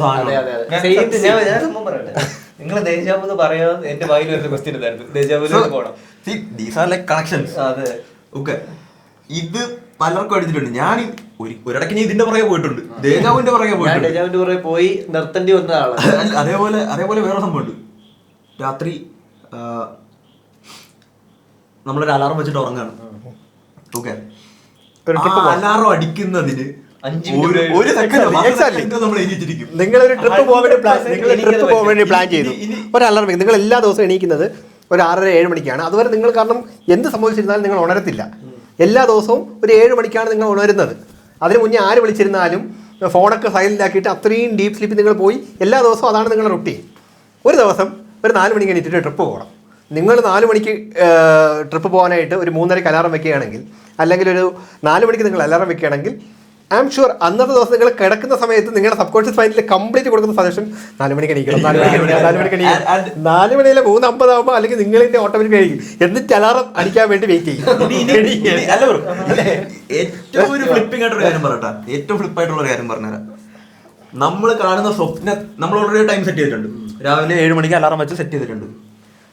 നിങ്ങൾ ദേജാവെന്ന് പറയാൻ എന്റെ വായിൽ വരുന്ന ക്വസ്റ്റ്യൻ ഇതായിരുന്നു. ഇത് പലർക്കും അടിച്ചിട്ടുണ്ട്. ഞാൻ ഒരിടയ്ക്ക് ഞാൻ ഇതിന്റെ പുറകെ പോയിട്ടുണ്ട്, ദേജാവിന്റെ പുറകെ പോയി നിർത്തേണ്ടി വന്ന ആളാണ്. അതേപോലെ വേറെ സംഭവമുണ്ട്. രാത്രി നമ്മളൊരു അലാറം വെച്ചിട്ട് ഉറങ്ങാണ്. ഓക്കെ, അലാറം അടിക്കുന്നതിന് നിങ്ങളൊരു ട്രിപ്പ് പോകാൻ വേണ്ടി പ്ലാൻ ചെയ്തു, ഒരു അലാറം വെക്കും. നിങ്ങൾ എല്ലാ ദിവസവും എണീക്കുന്നത് ഒരു 6:30-7 മണിക്കാണ്. അതുവരെ നിങ്ങൾ, കാരണം എന്ത് സംഭവിച്ചിരുന്നാലും നിങ്ങൾ ഉണരത്തില്ല. എല്ലാ ദിവസവും ഒരു 7 മണിക്കാണ് നിങ്ങൾ ഉണരുന്നത്. അതിന് മുന്നേ ആര് വിളിച്ചിരുന്നാലും ഫോണൊക്കെ സൈലൻ്റ് ആക്കിയിട്ട് അത്രയും ഡീപ്പ് സ്ലീപ്പ് നിങ്ങൾ പോയി. എല്ലാ ദിവസവും അതാണ് നിങ്ങളുടെ റൊട്ടീൻ. ഒരു ദിവസം ഒരു 4 മണിക്ക് എണീറ്റിട്ട് ട്രിപ്പ് പോകണം. നിങ്ങൾ 4 മണിക്ക് ട്രിപ്പ് പോകാനായിട്ട് ഒരു 3:30 അലാറം വെക്കുകയാണെങ്കിൽ, അല്ലെങ്കിൽ ഒരു 4 മണിക്ക് നിങ്ങൾ അലാറം വെക്കുകയാണെങ്കിൽ, ഐ ആം ഷുവർ അന്നത്തെ ദിവസം നിങ്ങൾ കിടക്കുന്ന സമയത്ത് നിങ്ങളുടെ സബ് കോൺഷ്യസ് മൈൻഡിൽ കംപ്ലീറ്റ് കൊടുക്കുന്ന സജഷൻ 4 മണിക്ക് എണീക്കണം, 4 മണിക്ക് എണീക്കണം. 4 മണിയിലെ 3:50 ആകുമ്പോൾ അല്ലെങ്കിൽ നിങ്ങളിന്റെ ഓട്ടോമാറ്റിക് കഴിക്കും. എന്നിട്ട് അലാറം അടിക്കാൻ വേണ്ടി വെയിറ്റ് ചെയ്യും. ഏറ്റവും ഒരു ഫ്ലിപ്പിംഗ് ആയിട്ടൊരു കാര്യം പറയട്ടെ, ഏറ്റവും ഫ്ലിപ്പായിട്ടുള്ള കാര്യം പറഞ്ഞുതരാം. നമ്മൾ കാണുന്ന സ്വപ്നം, നമ്മൾ ഓൾറെഡി ടൈം സെറ്റ് ചെയ്തിട്ടുണ്ട്, രാവിലെ 7 മണിക്ക് അലാറം വെച്ച് സെറ്റ് ചെയ്തിട്ടുണ്ട്.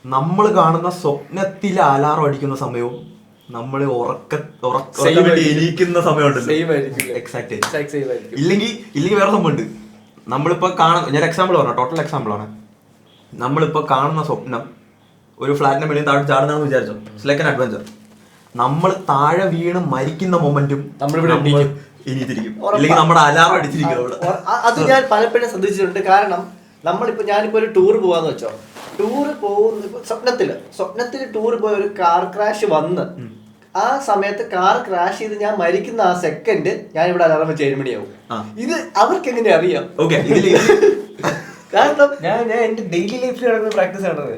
നമ്മൾ കാണുന്ന സ്വപ്നത്തിൽ അലാറം അടിക്കുന്ന സമയവും നമ്മൾ എണീക്കുന്ന സമയമുണ്ടല്ലോ, ഇല്ലെങ്കിൽ വേറെ സംഭവമുണ്ട്. നമ്മളിപ്പോ ഞാൻ എക്സാമ്പിൾ പറഞ്ഞ ടോട്ടൽ എക്സാമ്പിൾ ആണ്. നമ്മളിപ്പോ കാണുന്ന സ്വപ്നം ഒരു ഫ്ലാറ്റിനെ മേളിൽ താഴെ ചാടുന്നതെന്ന് വിചാരിച്ചോ, ഇറ്റ്സ് ലൈക്ക് ആൻ അഡ്വഞ്ചർ. നമ്മൾ താഴെ വീണ് മരിക്കുന്ന മൊമെന്റും നമ്മളിവിടെ എണീറ്റിരിക്കും, അല്ലെങ്കിൽ നമ്മുടെ അലാറം അടിച്ചിരിക്കും. അത് ഞാൻ പലപ്പോഴും ശ്രദ്ധിച്ചിട്ടുണ്ട്. കാരണം ഞാനിപ്പോ ഒരു ടൂർ പോവാന്ന് വെച്ചോ, ടൂറ് പോകുന്ന സ്വപ്നത്തില് ടൂർ പോയ ഒരു കാർ ക്രാഷ് വന്ന് ആ സമയത്ത് കാർ ക്രാഷ് ചെയ്ത് ഞാൻ മരിക്കുന്ന ആ സെക്കൻഡ് ഞാൻ ഇവിടെ അലാറം വെച്ച് 7 മണിയാവും. ഇത് അവർക്ക് എങ്ങനെ അറിയാം? കാരണം ഞാൻ എന്റെ ഡെയിലി ലൈഫിൽ നടക്കുന്ന പ്രാക്ടീസ് ആണത്.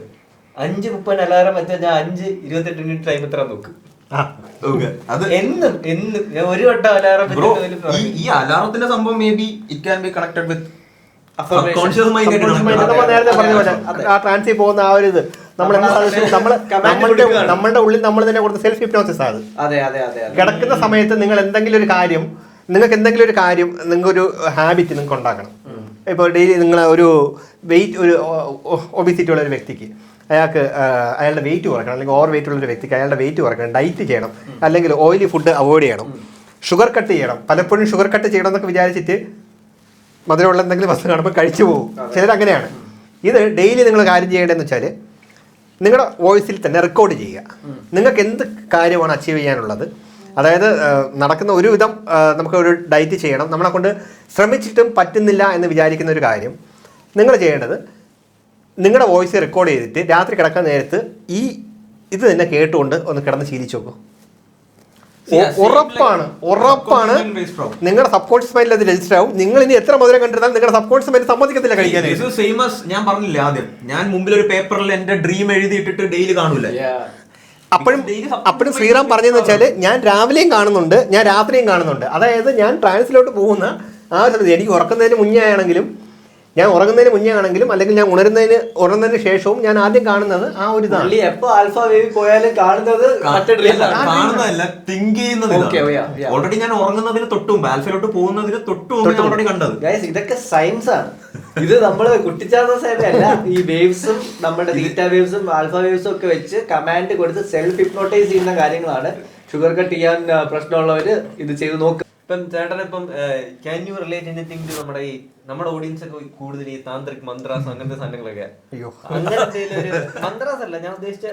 5:30 അലാറം വെച്ചാൽ ഞാൻ 5:28 ടൈം എത്ര നോക്കും. എന്നും ഞാൻ ഒരു വട്ടം അലാറം. ഈ അലാറത്തിന്റെ സംഭവം may be it can be connected with നേരത്തെ പറഞ്ഞ പോലെ ആ ട്രാൻസിൽ പോകുന്ന ആ ഒരു ഇത് നമ്മളുടെ ഉള്ളിൽ നമ്മൾ തന്നെ കൊടുത്ത സെൽഫ് ഹിപ്നോസിസ് ആണ്. കിടക്കുന്ന സമയത്ത് നിങ്ങൾ എന്തെങ്കിലും ഒരു കാര്യം, നിങ്ങൾക്കൊരു ഹാബിറ്റ് നിങ്ങൾക്ക് ഉണ്ടാക്കണം. ഇപ്പോൾ ഡെയിലി നിങ്ങൾ ഒരു വെയിറ്റ്, ഒരു ഒബിസിറ്റി ഉള്ള ഒരു വ്യക്തിക്ക് അയാളുടെ വെയിറ്റ് കുറയ്ക്കണം, അല്ലെങ്കിൽ ഓവർ വെയിറ്റ് ഉള്ള ഒരു വ്യക്തിക്ക് അയാളുടെ വെയിറ്റ് കുറയ്ക്കണം, ഡയറ്റ് ചെയ്യണം, അല്ലെങ്കിൽ ഓയിലി ഫുഡ് അവോയ്ഡ് ചെയ്യണം, ഷുഗർ കട്ട് ചെയ്യണം. പലപ്പോഴും ഷുഗർ കട്ട് ചെയ്യണം എന്നൊക്കെ വിചാരിച്ചിട്ട് മധുരമുള്ള എന്തെങ്കിലും വസ്തു കാണുമ്പോൾ കഴിച്ചു പോകും. ചിലരങ്ങനെയാണ്. ഇത് ഡെയിലി നിങ്ങൾ കാര്യം ചെയ്യേണ്ടതെന്ന് വെച്ചാൽ നിങ്ങളുടെ വോയിസിൽ തന്നെ റെക്കോർഡ് ചെയ്യുക. നിങ്ങൾക്ക് എന്ത് കാര്യമാണ് അച്ചീവ് ചെയ്യാനുള്ളത്, അതായത് നടക്കുന്ന ഒരുവിധം നമുക്കൊരു ഡയറ്റ് ചെയ്യണം, നമ്മളെ കൊണ്ട് ശ്രമിച്ചിട്ടും പറ്റുന്നില്ല എന്ന് വിചാരിക്കുന്ന ഒരു കാര്യം നിങ്ങൾ ചെയ്യേണ്ടത്, നിങ്ങളുടെ വോയിസ് റെക്കോർഡ് ചെയ്തിട്ട് രാത്രി കിടക്കാൻ നേരത്ത് ഈ ഇത് തന്നെ കേട്ടുകൊണ്ട് ഒന്ന് കിടന്ന് ശീലിച്ചു നോക്കൂ. See, ഉറപ്പാണ് subconscious based problem. നിങ്ങളുടെ സബ് കോൺഷ്യസ് മൈൻഡിൽ അത് രജിസ്റ്റർ ആവും. നിങ്ങൾ ഇനി എത്ര മധുരം കണ്ടിരുന്നാലും നിങ്ങളുടെ സബ് കോൺഷ്യസ് മൈൻഡ് സമ്മതിക്കത്തില്ല കഴിക്കാനായിട്ട്. സെയിം ആസ് ഞാൻ പറഞ്ഞില്ലേ ആദ്യം, ഞാൻ മുമ്പിൽ ഒരു പേപ്പറിൽ എന്റെ ഡ്രീം എഴുതിയിട്ടിട്ട് ഡെയിലി കാണൂല. അപ്പോഴും ശ്രീറാം പറഞ്ഞതെന്ന് വെച്ചാൽ ഞാൻ രാവിലെയും കാണുന്നുണ്ട്, ഞാൻ രാത്രിയും കാണുന്നുണ്ട്. അതായത് ഞാൻ ട്രാൻസിലോട്ട് പോകുന്ന ആ സമയത്ത് എനിക്ക് ഉറക്കുന്നതിന് മുന്നേ ആണെങ്കിലും ഞാൻ ഉറങ്ങുന്നതിന് മുന്നേ ആണെങ്കിലും അല്ലെങ്കിൽ ഞാൻ ഉണർന്നതിന് ശേഷവും ഞാൻ ആദ്യം കാണുന്നത് ആ ഒരു ഇതാണ്. എപ്പോ ആൽഫ വേവ് പോയാലും കാണുന്നത് കാണുന്നതല്ല, തിങ്ക് ചെയ്യുന്നത്. ഓൾറെഡി ഞാൻ ഉറങ്ങുന്നതിന് തൊട്ട് മുമ്പ്, ആൽഫയിലോട്ട് പോകുന്നതിന് തൊട്ട് മുമ്പ് ഞാൻ ഓൾറെഡി കണ്ടത്. ഇതൊക്കെ സയൻസ് ആണ്. ഇത് നമ്മള് കുട്ടിച്ചാർന്ന സൈഡ് അല്ല. ഈ വേവ്സും നമ്മുടെ തീറ്റ വേവ്സും ആൽഫ വേവ്സും ഒക്കെ വെച്ച് കമാൻഡ് കൊടുത്ത് സെൽഫ് ഹിപ്നോട്ടൈസ് ചെയ്യുന്ന കാര്യങ്ങളാണ്. ഷുഗർ കട്ട് ചെയ്യാൻ പ്രശ്നമുള്ളവര് ഇത് ചെയ്ത് നോക്കുക. ഇപ്പം ചേട്ടൻ ഇപ്പം can you relate anything to നമ്മുടെ ഓഡിയൻസ് ഒക്കെ കൂടുതൽ ഈ താന്ത്രിക് മന്ത്രാസ് അങ്ങനത്തെ സാധനങ്ങളൊക്കെ അങ്ങനത്തെ മന്ത്രാസ് അല്ല ഞാൻ ഉദ്ദേശിച്ച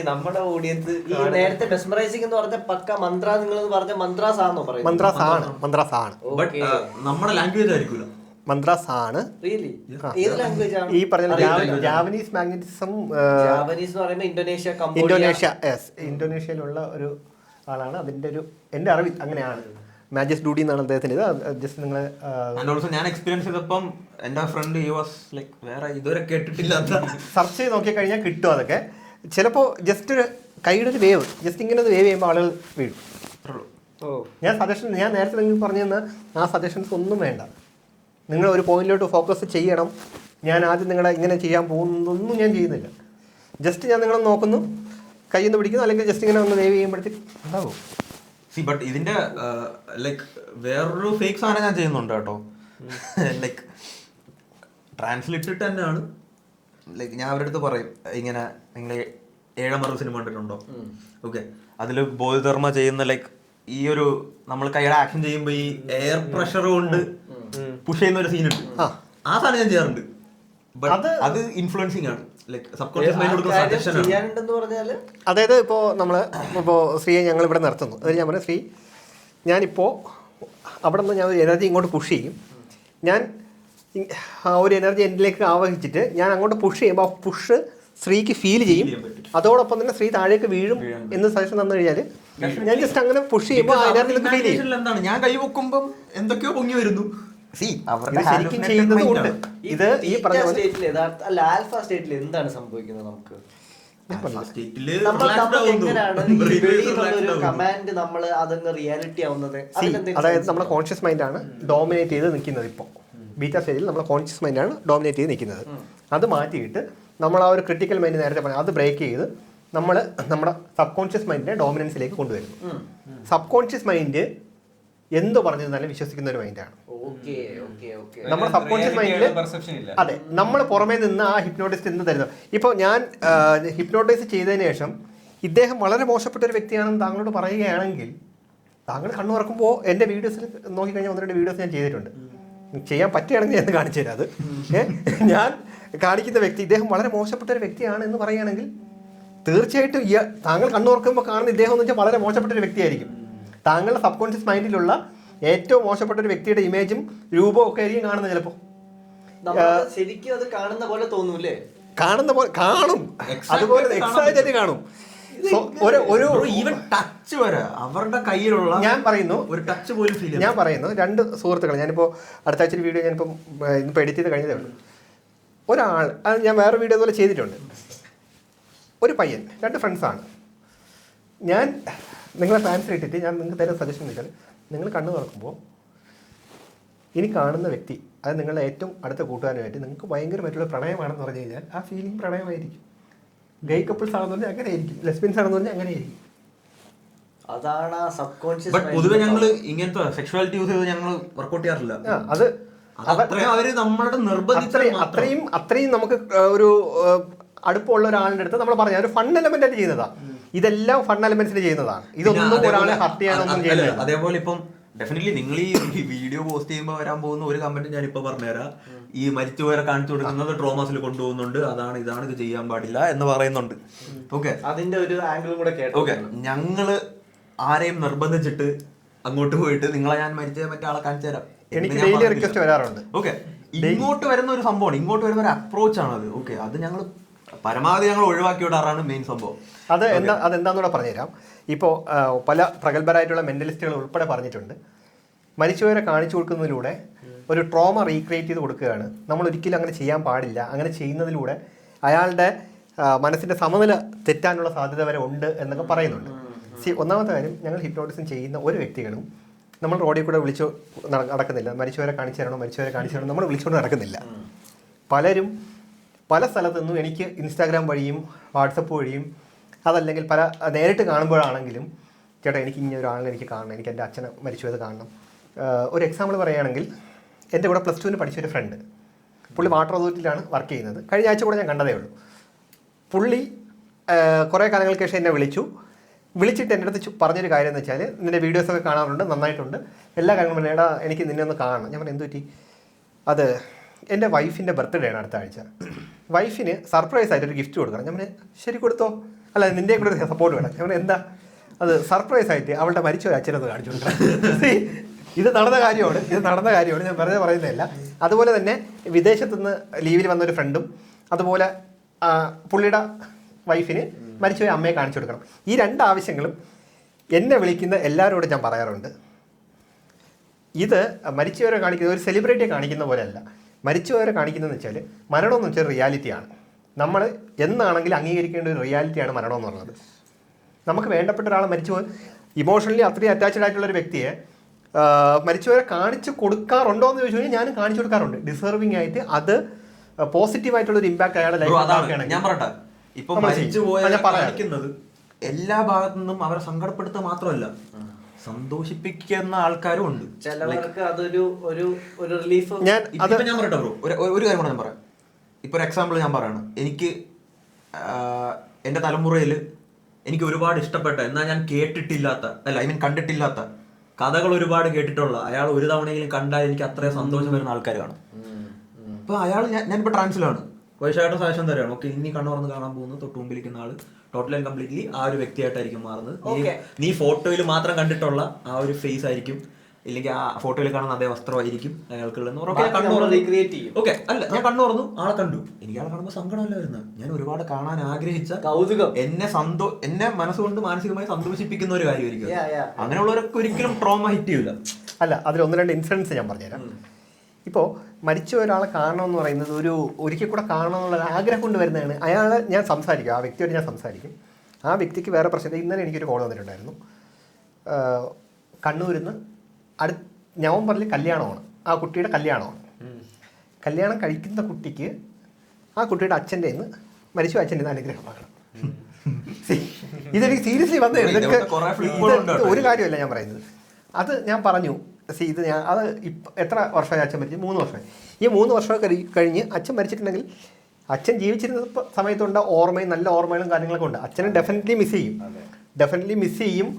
നമ്മുടെ ഓഡിയൻസ് ഈ നേരത്തെ മെസ്മറൈസിംഗ് എന്ന് പറഞ്ഞ പക്ക മന്ത്ര, നിങ്ങൾ പറഞ്ഞ മന്ത്രാസ് ആണോ പറയുന്നത്? മന്ത്രാസ് ആണ്. നമ്മുടെ ലാംഗ്വേജ് ആയിരിക്കില്ല, മന്ത്രാസ് ആണ്. ഏത് ലാംഗ്വേജ് ആണ് ഈ പറഞ്ഞ ജാവനീസ് മാഗ്നറ്റിസം. ജാവനീസ് എന്ന് പറയുമ്പോൾ ഇന്തോനേഷ്യയിലുള്ള ഒരു ആളാണ്. അതിന്റെ ഒരു എന്റെ അറിവ് അങ്ങനെയാണ്. മാജസ് ഡൂഡി എന്നാണ് അദ്ദേഹത്തിന്. ഇത് ജസ്റ്റ് നിങ്ങളെ ഞാൻ എക്സ്പീരിയൻസ് ചെയ്തപ്പം എന്റെ ഫ്രണ്ട് വേറെ ഇതുവരെ കേട്ടിട്ടില്ലാത്ത സെർച്ച് ചെയ്ത് നോക്കി കഴിഞ്ഞാൽ കിട്ടും. അതൊക്കെ ചിലപ്പോൾ ജസ്റ്റ് ഒരു കൈയുടെ ഒരു വേവ് ജസ്റ്റ് ഇങ്ങനെ ഒരു വേവ് ചെയ്യുമ്പോൾ ആളുകൾ വീഴും. ഞാൻ നേരത്തെ നിങ്ങൾക്ക് പറഞ്ഞു തന്ന ആ സജഷൻസ് ഒന്നും വേണ്ട. നിങ്ങൾ ഒരു പോയിന്റിലോട്ട് ഫോക്കസ് ചെയ്യണം. ഞാൻ ആദ്യം നിങ്ങളെ ഇങ്ങനെ ചെയ്യാൻ പോകുന്നതൊന്നും ഞാൻ ചെയ്യുന്നില്ല. ജസ്റ്റ് ഞാൻ നിങ്ങളെ നോക്കുന്നു, കയ്യിൽ നിന്ന് പിടിക്കുന്നു, അല്ലെങ്കിൽ ജസ്റ്റ് ഇങ്ങനെ ഒന്ന് വേവ് ചെയ്യുമ്പോഴത്തേക്ക് ഉണ്ടാവും. ബട്ട് ഇതിന്റെ വേറൊരു ഫേക്ക് സാധനം ഞാൻ ചെയ്യുന്നുണ്ട് കേട്ടോ. ട്രാൻസ്ലേറ്റ് തന്നെയാണ്. ഞാൻ അവരുടെ അടുത്ത് പറയും, ഇങ്ങനെ നിങ്ങൾ ഏഴമറു സിനിമ കണ്ടിട്ടുണ്ടോ? ഓക്കെ, അതിൽ ബോധിധർമ്മ ചെയ്യുന്ന ഈ ഒരു നമ്മൾ കൈയുടെ ആക്ഷൻ ചെയ്യുമ്പോൾ ഈ എയർ പ്രഷർ കൊണ്ട് പുഷ് ചെയ്യുന്ന ഒരു സീൻ ഉണ്ട്. ആ സാധനം ഞാൻ ചെയ്യാറുണ്ട്. അത് ഇൻഫ്ലുവൻസിങ് ആണ്. അതായത് ഇപ്പോൾ ശ്രീയെ ഞങ്ങൾ ഇവിടെ നിർത്തുന്നു. അതായത് ഞാൻ പറഞ്ഞു, ശ്രീ ഞാനിപ്പോൾ അവിടെ നിന്ന് ഞാൻ ഒരു എനർജി ഇങ്ങോട്ട് പുഷ് ചെയ്യും. ഞാൻ ആ ഒരു എനർജി എന്നിലേക്ക് ആവഹിച്ചിട്ട് ഞാൻ അങ്ങോട്ട് പുഷ് ചെയ്യുമ്പോൾ ആ പുഷ് ശ്രീക്ക് ഫീൽ ചെയ്യും. അതോടൊപ്പം തന്നെ ശ്രീ താഴേക്ക് വീഴും എന്ന് സജഷൻ തന്നു കഴിഞ്ഞാൽ ഞാൻ ജസ്റ്റ് അങ്ങനെ പുഷ് ചെയ്യുമ്പോൾ ആ എനർജിയിലേക്ക് ഫീൽ ചെയ്യും. എന്താണ് ഞാൻ കൈ വെക്കുമ്പോൾ എന്തൊക്കെയോ പൊങ്ങി വരുന്നു. ശരിക്കും ചെയ്യുന്നത് കൊണ്ട് ഇത് ഈ പറഞ്ഞ ആൽഫ സ്റ്റേറ്റിൽ എന്താണ് സംഭവിക്കുന്നത്? നമുക്ക് കമാൻഡ് നമ്മൾ അതങ്ങ് റിയാലിറ്റി ആവുന്നത്. അതായത് നമ്മുടെ കോൺഷ്യസ് മൈൻഡാണ് ഡോമിനേറ്റ് ചെയ്ത് നിൽക്കുന്നത്. ഇപ്പോൾ ബീറ്റ സ്റ്റേജിൽ നമ്മുടെ കോൺഷ്യസ് മൈൻഡാണ് ഡോമിനേറ്റ് ചെയ്ത് നിൽക്കുന്നത്. അത് മാറ്റിയിട്ട് നമ്മൾ ആ ഒരു ക്രിട്ടിക്കൽ മൈൻഡ് നേരത്തെ പറഞ്ഞാൽ അത് ബ്രേക്ക് ചെയ്ത് നമ്മൾ നമ്മുടെ സബ് കോൺഷ്യസ് മൈൻഡിനെ ഡോമിനൻസിലേക്ക് കൊണ്ടുവരുന്നു. സബ് കോൺഷ്യസ് മൈൻഡ് എന്ത് പറഞ്ഞിരുന്നാലും വിശ്വസിക്കുന്ന ഒരു മൈൻഡാണ് നമ്മുടെ സബ് കോൺഷ്യസ് മൈൻഡിൽ. അതെ, നമ്മൾ പുറമേ നിന്ന് ആ ഹിപ്നോട്ടിസ്റ്റ് എന്ന് തരുന്നത്. ഇപ്പോൾ ഞാൻ ഹിപ്നോട്ടൈസ് ചെയ്തതിന് ശേഷം ഇദ്ദേഹം വളരെ മോശപ്പെട്ട ഒരു വ്യക്തിയാണെന്ന് താങ്കളോട് പറയുകയാണെങ്കിൽ താങ്കൾ കണ്ണു തുറക്കുമ്പോൾ എൻ്റെ വീഡിയോസിൽ നോക്കിക്കഴിഞ്ഞാൽ 1-2 വീഡിയോസ് ഞാൻ ചെയ്തിട്ടുണ്ട്. ചെയ്യാൻ പറ്റുകയാണെങ്കിൽ ഞാൻ കാണിച്ചു തരാം. അത് ഞാൻ കാണിക്കുന്ന വ്യക്തി ഇദ്ദേഹം വളരെ മോശപ്പെട്ട ഒരു വ്യക്തിയാണ് എന്ന് പറയുകയാണെങ്കിൽ തീർച്ചയായിട്ടും താങ്കൾ കണ്ണു തുറക്കുമ്പോൾ കാണുന്ന ഇദ്ദേഹം എന്ന് വെച്ചാൽ വളരെ മോശപ്പെട്ട ഒരു വ്യക്തിയായിരിക്കും. താങ്കളുടെ സബ് കോൺഷ്യസ് മൈൻഡിലുള്ള ഏറ്റവും മോശപ്പെട്ട ഒരു വ്യക്തിയുടെ ഇമേജും രൂപവും ഒക്കെ ആയിരിക്കും കാണുന്നത്. ചിലപ്പോൾ ശരിക്കും അത് കാണുന്ന പോലെ തോന്നൂലേ? കാണുന്ന പോലെ കാണും, അതുപോലെ എക്സൈറ്റഡ് കാണും. അവരുടെ കയ്യിലുള്ള ഞാൻ പറയുന്നു ഒരു ടച്ച് പോലും ഫീൽ. ഞാൻ പറയുന്നു 2 സുഹൃത്തുക്കൾ. ഞാനിപ്പോൾ അടുത്ത ആഴ്ച വീഡിയോ ഞാനിപ്പോൾ എഡിറ്റ് ചെയ്ത് കഴിഞ്ഞതേ ഉള്ളൂ. ഒരാൾ, അത് ഞാൻ വേറെ വീഡിയോ പോലെ ചെയ്തിട്ടുണ്ട്. ഒരു പയ്യൻ, 2 ഫ്രണ്ട്സാണ്. ഞാൻ നിങ്ങളെ ട്രാൻസ്ലേറ്റ് ചെയ്തിട്ട് ഞാൻ നിങ്ങൾക്ക് തരുന്ന സജഷൻ എന്ന് വെച്ചാൽ, നിങ്ങൾ കണ്ണു തുറക്കുമ്പോൾ ഇനി കാണുന്ന വ്യക്തി അത് നിങ്ങളുടെ ഏറ്റവും അടുത്ത കൂട്ടുകാരുമായിട്ട് നിങ്ങൾക്ക് ഭയങ്കരമായിട്ടുള്ള പ്രണയമാണെന്ന് പറഞ്ഞു കഴിഞ്ഞാൽ ആ ഫീലിംഗ് പ്രണയമായിരിക്കും. ഗൈ കപ്പിൾസ് ആണെന്ന് പറഞ്ഞാൽ അങ്ങനെ ആയിരിക്കും, ലെസ്ബിയൻസ് ആണെന്ന് പറഞ്ഞാൽ അങ്ങനെ ആയിരിക്കും. അതാണ് സബ് കോൺഷ്യസ്. പൊതുവെ ഞങ്ങൾ ഇങ്ങനത്തെ സെക്ഷുവാലിറ്റി യൂസ് ചെയ്ത് ഞങ്ങൾ വർക്ക്ഔട്ട് ചെയ്യാറില്ല. അത് അവര് നമ്മുടെ അത്രയും നമുക്ക് ഒരു അടുപ്പമുള്ള ഒരാളുടെ അടുത്ത് നമ്മൾ പറഞ്ഞ ഒരു ഫൺ എലമെന്റ് ആയിട്ട് ചെയ്യുന്നതാണ്. ഇതെല്ലാം ഫൺ എലമെന്റ്സിന് ചെയ്യുന്നതാണ്. ഇതൊന്നും ഒരാളെ ഹർട്ട് ചെയ്യാനൊന്നും ചെയ്യുന്നില്ല. അതേപോലെ ഇപ്പം ഡെഫിനറ്റ്ലി നിങ്ങൾ ഈ വീഡിയോ പോസ്റ്റ് ചെയ്യുമ്പോൾ വരാൻ പോകുന്ന ഒരു കമന്റ് ഞാനിപ്പോൾ പറഞ്ഞുതരാം. ഈ മരിച്ചുപോയവരെ കാണിച്ചു കൊടുക്കുന്നത് ട്രോമാസിൽ കൊണ്ടുപോകുന്നുണ്ട്, അതാണ് ഇതാണ്, ഇത് ചെയ്യാൻ പാടില്ല എന്ന് പറയുന്നുണ്ട്. ഓക്കെ, അതിന്റെ ഒരു ആംഗിളും കൂടെ കേട്ടോ. ഓക്കെ, ഞങ്ങള് ആരെയും നിർബന്ധിച്ചിട്ട് അങ്ങോട്ട് പോയിട്ട് നിങ്ങളെ ഞാൻ മരിച്ച മറ്റേ ആളെ കാണിച്ചു തരാം എനിക്ക് ഡെയിലി റിക്വസ്റ്റ് വരാറുണ്ട്. ഓക്കെ, ഇങ്ങോട്ട് വരുന്ന ഒരു സംഭവമാണ്, ഇങ്ങോട്ട് വരുന്ന ഒരു അപ്രോച്ച് ആണത്. ഓക്കെ, അത് ഞങ്ങൾ പരമാവധി ഞങ്ങൾ ഒഴിവാക്കി വിടാറാണ് മെയിൻ സംഭവം. അതെന്താണെന്നൂടെ പറഞ്ഞുതരാം. ഇപ്പോൾ പല പ്രഗത്ഭരായിട്ടുള്ള മെൻ്റലിസ്റ്റുകൾ ഉൾപ്പെടെ പറഞ്ഞിട്ടുണ്ട്, മരിച്ചവരെ കാണിച്ചു കൊടുക്കുന്നതിലൂടെ ഒരു ട്രോമ റീക്രിയേറ്റ് ചെയ്ത് കൊടുക്കുകയാണ്. നമ്മൾ ഒരിക്കലും അങ്ങനെ ചെയ്യാൻ പാടില്ല. അങ്ങനെ ചെയ്യുന്നതിലൂടെ അയാളുടെ മനസ്സിൻ്റെ സമനില തെറ്റാനുള്ള സാധ്യത വരെ ഉണ്ട് എന്നൊക്കെ പറയുന്നുണ്ട്. ഒന്നാമത്തെ കാര്യം, ഞങ്ങൾ ഹിപ്നോട്ടിസം ചെയ്യുന്ന ഒരു വ്യക്തികളും നമ്മൾ റോഡിൽ കൂടെ വിളിച്ചു നടക്കുന്നില്ല. മരിച്ചവരെ കാണിച്ചു തരണം നമ്മൾ വിളിച്ചുകൊണ്ട് നടക്കുന്നില്ല. പലരും പല സ്ഥലത്തു നിന്നും എനിക്ക് ഇൻസ്റ്റാഗ്രാം വഴിയും വാട്സപ്പ് വഴിയും അതല്ലെങ്കിൽ പല നേരിട്ട് കാണുമ്പോഴാണെങ്കിലും, ചേട്ടാ എനിക്ക് ഇങ്ങനെ ഒരാളിനെ എനിക്ക് കാണണം, എനിക്ക് എൻ്റെ അച്ഛനെ മരിച്ചുപോയത് കാണണം. ഒരു എക്സാമ്പിൾ പറയുകയാണെങ്കിൽ, എൻ്റെ കൂടെ +2 പഠിച്ചൊരു ഫ്രണ്ട്, പുള്ളി വാട്ടർ അതോറിറ്റിയിലാണ് വർക്ക് ചെയ്യുന്നത്. കഴിഞ്ഞ ആഴ്ച കൂടെ ഞാൻ കണ്ടതേ ഉള്ളൂ. പുള്ളി കുറേ കാലങ്ങൾക്ക് ശേഷം എന്നെ വിളിച്ചിട്ട് എൻ്റെ അടുത്ത് പറഞ്ഞൊരു കാര്യം എന്ന് വെച്ചാൽ, നിൻ്റെ വീഡിയോസൊക്കെ കാണാറുണ്ട്, നന്നായിട്ടുണ്ട്, എല്ലാ കാര്യങ്ങളും പറഞ്ഞു, എടാ എനിക്ക് നിന്നെ ഒന്ന് കാണണം. ഞാൻ പറഞ്ഞു, എന്ത് പറ്റി? അത് എൻ്റെ വൈഫിൻ്റെ ബർത്ത്ഡേ ആണ് അടുത്ത ആഴ്ച. വൈഫിന് സർപ്രൈസ് ആയിട്ട് ഒരു ഗിഫ്റ്റ് കൊടുക്കണം. ഞാൻ ശരി കൊടുത്തോ, അല്ല നിൻ്റെ കൂടെ ഒരു സപ്പോർട്ട് വേണം. ഞാൻ എന്താ? അത് സർപ്രൈസ് ആയിട്ട് അവളുടെ മരിച്ച ഒരു അച്ഛനത് കാണിച്ചു കൊടുക്കണം. ഇത് നടന്ന കാര്യമാണ്, ഞാൻ വെറുതെ പറയുന്നതല്ല. അതുപോലെ തന്നെ വിദേശത്തുനിന്ന് ലീവിൽ വന്നൊരു ഫ്രണ്ടും അതുപോലെ പുള്ളിയുടെ വൈഫിന് മരിച്ചുപോയ അമ്മയെ കാണിച്ചു കൊടുക്കണം. ഈ 2 ആവശ്യങ്ങളും എന്നെ വിളിക്കുന്ന എല്ലാവരോടും ഞാൻ പറയാറുണ്ട്. ഇത് മരിച്ചവരെ കാണിക്കുന്ന ഒരു സെലിബ്രിറ്റിയെ കാണിക്കുന്ന പോലെയല്ല. മരിച്ചവരെ കാണിക്കുന്നതെന്ന് വെച്ചാൽ, മരണം എന്ന് വെച്ചാൽ റിയാലിറ്റിയാണ്. നമ്മൾ എന്നാണെങ്കിലും അംഗീകരിക്കേണ്ട ഒരു റിയാലിറ്റിയാണ് മരണം എന്ന് പറയുന്നത്. നമുക്ക് വേണ്ടപ്പെട്ട ഒരാളെ മരിച്ചുപോയി ഇമോഷണലി അത്രയും അറ്റാച്ച്ഡ് ആയിട്ടുള്ള ഒരു വ്യക്തിയെ മരിച്ചവരെ കാണിച്ചു കൊടുക്കാറുണ്ടോ എന്ന് ചോദിച്ചു കഴിഞ്ഞാൽ ഞാനും കാണിച്ചു കൊടുക്കാറുണ്ട്. ഡിസേർവിംഗ് ആയിട്ട് അത് പോസിറ്റീവായിട്ടുള്ള ഒരു ഇമ്പാക്ട് അയാളുടെ ലൈഫിൽ. ഞാൻ പറയട്ടെ, ഇപ്പൊ മരിച്ചുപോയ കാണിക്കുന്നത് എല്ലാ ഭാഗത്തു നിന്നും അവരെ സങ്കടപ്പെടുത്തുക മാത്രമല്ല, സന്തോഷിപ്പിക്കുന്ന ആൾക്കാരും ഉണ്ട്. ചിലവർക്ക് അതൊരു റിലീഫ്. ഞാൻ പറയട്ടെ ബ്രോ, ഒരു കാര്യം കൂടെ ഞാൻ പറയാം. ഇപ്പൊ ഒരു എക്സാമ്പിൾ ഞാൻ പറയാണ്. എനിക്ക് എൻ്റെ തലമുറയിൽ എനിക്ക് ഒരുപാട് ഇഷ്ടപ്പെട്ട, എന്നാൽ ഞാൻ കേട്ടിട്ടില്ലാത്ത, കണ്ടിട്ടില്ലാത്ത കഥകൾ ഒരുപാട് കേട്ടിട്ടുള്ള, അയാൾ ഒരു തവണയെങ്കിലും കണ്ടാൽ എനിക്ക് അത്രയും സന്തോഷം വരുന്ന ആൾക്കാർ കാണും. അപ്പൊ അയാൾ ഞാനിപ്പോ ട്രാൻസിലാണ്, വൈശാഖയുടെ സജഷൻ തരാണ്. ഓക്കെ, ഇനി കണ്ണു തുറന്ന് കാണാൻ പോകുന്നത് തൊട്ട് മുമ്പിലിരിക്കുന്ന ആള് ടോട്ടൽ ആൻഡ് കംപ്ലീറ്റ്ലി ആ ഒരു വ്യക്തിയായിട്ടായിരിക്കും മാറുന്നത്. നീ ഫോട്ടോയിൽ മാത്രം കണ്ടിട്ടുള്ള ആ ഒരു ഫേസ് ആയിരിക്കും, ഇല്ലെങ്കിൽ ആ ഫോട്ടോയിൽ കാണുന്ന അതേ വസ്ത്രമായിരിക്കും അയാൾക്കുള്ളത്. ഓക്കെ, അല്ല ഞാൻ കണ്ണു തുറന്നു, ആളെ കണ്ടു, എനിക്ക് ആളെ കാണുമ്പോൾ സങ്കടമല്ല വരുന്നത്. ഞാൻ ഒരുപാട് കാണാൻ ആഗ്രഹിച്ച കൗതുകം എന്നെ മനസ്സുകൊണ്ട് മാനസികമായി സന്തോഷിപ്പിക്കുന്ന ഒരു കാര്യമായിരിക്കും. അങ്ങനെയുള്ളവരൊക്കെ ഒരിക്കലും ട്രോമ ഹിറ്റ് ചെയ്യില്ല. അല്ല, അതിൽ 1-2 ഇൻസിഡൻസ് ഞാൻ പറഞ്ഞുതരാം. ഇപ്പോൾ മരിച്ച ഒരാളെ കാണണമെന്ന് പറയുന്നത് ഒരിക്കൽ കൂടെ കാണണമെന്നുള്ള ആഗ്രഹം കൊണ്ട് വരുന്നതാണ്. അയാളെ ഞാൻ സംസാരിക്കും, ആ വ്യക്തിയോട് ഞാൻ സംസാരിക്കും. ആ വ്യക്തിക്ക് വേറെ പ്രശ്നം. ഇന്നലെ എനിക്കൊരു കോൾ വന്നിട്ടുണ്ടായിരുന്നു. കണ്ണൂരിൽ നിന്ന് നവംബറിൽ കല്യാണമാണ്, ആ കുട്ടിയുടെ കല്യാണമാണ്. കല്യാണം കഴിക്കുന്ന കുട്ടിക്ക് ആ കുട്ടിയുടെ അച്ഛൻ്റെ നിന്ന് മരിച്ച അച്ഛൻ്റെ നിന്ന് അനുഗ്രഹം വാങ്ങണം. ഇതെനിക്ക് സീരിയസ്ലി വന്നേ. ഒരു കാര്യമല്ല ഞാൻ പറയുന്നത്. അത് ഞാൻ പറഞ്ഞു, ഇത് അത് എത്ര വർഷമായി അച്ഛൻ മരിച്ചു? 3 വർഷമായി. ഈ 3 വർഷമൊക്കെ കഴിഞ്ഞ് അച്ഛൻ മരിച്ചിട്ടുണ്ടെങ്കിൽ, അച്ഛൻ ജീവിച്ചിരുന്ന സമയത്തുണ്ട് ഓർമ്മയും നല്ല ഓർമ്മകളും കാര്യങ്ങളൊക്കെ ഉണ്ട്. അച്ഛനെ ഡെഫിനറ്റ്ലി മിസ് ചെയ്യും.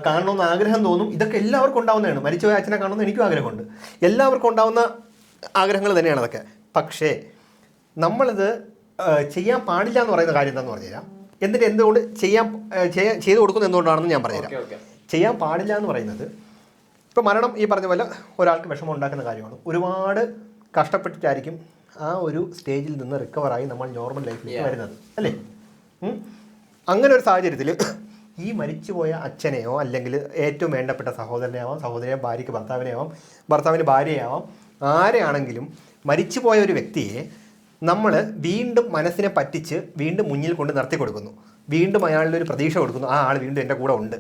കാണണമെന്ന് ആഗ്രഹം തോന്നും. ഇതൊക്കെ എല്ലാവർക്കും ഉണ്ടാവുന്നതാണ്. മരിച്ചുപോയ അച്ഛനെ കാണണമെന്ന് എനിക്കും ആഗ്രഹമുണ്ട്. എല്ലാവർക്കും ഉണ്ടാവുന്ന ആഗ്രഹങ്ങൾ തന്നെയാണ് അതൊക്കെ. പക്ഷേ നമ്മളിത് ചെയ്യാൻ പാടില്ല എന്ന് പറയുന്ന കാര്യം എന്താണെന്ന് പറഞ്ഞുതരാം. എന്നിട്ട് എന്തുകൊണ്ട് ചെയ്തു കൊടുക്കുന്നത് എന്തുകൊണ്ടാണെന്ന് ഞാൻ പറഞ്ഞുതരാം. ചെയ്യാൻ പാടില്ല എന്ന് പറയുന്നത്, ഇപ്പോൾ മരണം ഈ പറഞ്ഞ പോലെ ഒരാൾക്ക് വിഷമം ഉണ്ടാക്കുന്ന കാര്യമാണ്. ഒരുപാട് കഷ്ടപ്പെട്ടിട്ടായിരിക്കും ആ ഒരു സ്റ്റേജിൽ നിന്ന് റിക്കവറായി നമ്മൾ നോർമൽ ലൈഫിലേക്ക് വരുന്നത്, അല്ലേ? അങ്ങനെ ഒരു സാഹചര്യത്തിൽ ഈ മരിച്ചുപോയ അച്ഛനെയോ അല്ലെങ്കിൽ ഏറ്റവും വേണ്ടപ്പെട്ട സഹോദരനെയാവാം, സഹോദരിയെ ഭാര്യയ്ക്ക് ഭർത്താവിനെയാവാം, ഭർത്താവിന് ഭാര്യയാവാം, ആരെയാണെങ്കിലും മരിച്ചുപോയ ഒരു വ്യക്തിയെ നമ്മൾ വീണ്ടും മനസ്സിനെ പറ്റിച്ച് വീണ്ടും മുന്നിൽ കൊണ്ട് നിർത്തി കൊടുക്കുന്നു. വീണ്ടും അയാളുടെ ഒരു പ്രതീക്ഷ കൊടുക്കുന്നു. ആ ആൾ വീണ്ടും എൻ്റെ കൂടെ ഉണ്ട്,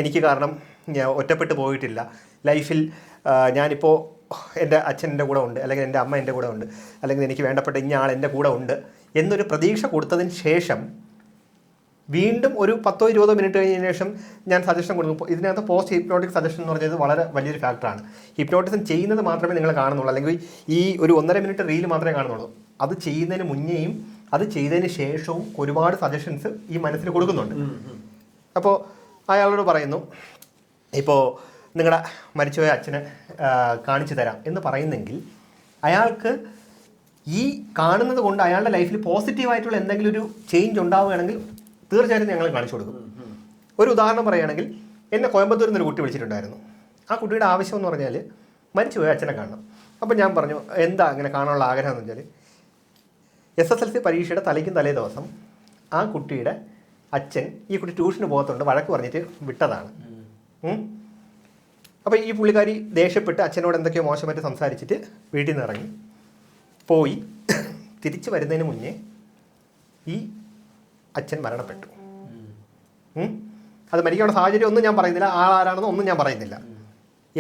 എനിക്ക് കാരണം ഞാൻ ഒറ്റപ്പെട്ടു പോയിട്ടില്ല ലൈഫിൽ, ഞാനിപ്പോൾ എൻ്റെ അച്ഛൻ എൻ്റെ കൂടെ ഉണ്ട്, അല്ലെങ്കിൽ എൻ്റെ അമ്മ എൻ്റെ കൂടെ ഉണ്ട്, അല്ലെങ്കിൽ എനിക്ക് വേണ്ടപ്പെട്ട ഇന്ന ആൾ എൻ്റെ കൂടെ ഉണ്ട് എന്നൊരു പ്രതീക്ഷ കൊടുത്തതിന് ശേഷം വീണ്ടും ഒരു 10-20 മിനിറ്റ് കഴിഞ്ഞതിന് ശേഷം ഞാൻ സജഷൻ കൊടുക്കും. ഇതിനകത്ത് പോസ്റ്റ് ഹിപ്നോട്ടിക് സജഷൻ എന്ന് പറഞ്ഞത് വളരെ വലിയൊരു ഫാക്ടറാണ്. ഹിപ്നോട്ടിസം ചെയ്യുന്നത് മാത്രമേ നിങ്ങൾ കാണുന്നുള്ളൂ, അല്ലെങ്കിൽ ഈ ഒരു 1.5 മിനിറ്റ് റീൽ മാത്രമേ കാണുന്നുള്ളൂ. അത് ചെയ്യുന്നതിന് മുന്നേയും അത് ചെയ്തതിന് ശേഷവും ഒരുപാട് സജഷൻസ് ഈ മനസ്സിന് കൊടുക്കുന്നുണ്ട്. അപ്പോൾ അയാളോട് പറയുന്നു, ഇപ്പോൾ നിങ്ങളുടെ മരിച്ചുപോയ അച്ഛനെ കാണിച്ചു തരാം എന്ന് പറയുന്നെങ്കിൽ, അയാൾക്ക് ഈ കാണുന്നത് കൊണ്ട് അയാളുടെ ലൈഫിൽ പോസിറ്റീവായിട്ടുള്ള എന്തെങ്കിലും ഒരു ചേഞ്ച് ഉണ്ടാവുകയാണെങ്കിൽ തീർച്ചയായിട്ടും ഞങ്ങൾ കാണിച്ചു കൊടുക്കും. ഒരു ഉദാഹരണം പറയുകയാണെങ്കിൽ, എന്നെ കോയമ്പത്തൂരിൽ നിന്നൊരു കുട്ടി വിളിച്ചിട്ടുണ്ടായിരുന്നു. ആ കുട്ടിയുടെ ആവശ്യം എന്ന് പറഞ്ഞാൽ മരിച്ചുപോയ അച്ഛനെ കാണണം. അപ്പോൾ ഞാൻ പറഞ്ഞു, എന്താ അങ്ങനെ കാണാനുള്ള ആഗ്രഹം എന്ന് വെച്ചാൽ, SSLC പരീക്ഷയുടെ തലേ ദിവസം ആ കുട്ടിയുടെ അച്ഛൻ ഈ കുട്ടി ട്യൂഷന് പോകത്തുണ്ട് വഴക്ക് പറഞ്ഞിട്ട് വിട്ടതാണ്. അപ്പോൾ ഈ പുള്ളിക്കാരി ദേഷ്യപ്പെട്ട് അച്ഛനോട് എന്തൊക്കെയോ മോശമായിട്ട് സംസാരിച്ചിട്ട് വീട്ടിൽ നിന്ന് ഇറങ്ങി പോയി. തിരിച്ചു വരുന്നതിന് മുന്നേ ഈ അച്ഛൻ മരണപ്പെട്ടു. അത് മരിക്കാനുള്ള സാഹചര്യം ഒന്നും ഞാൻ പറയുന്നില്ല, ആളാരാണെന്ന് ഒന്നും ഞാൻ പറയുന്നില്ല.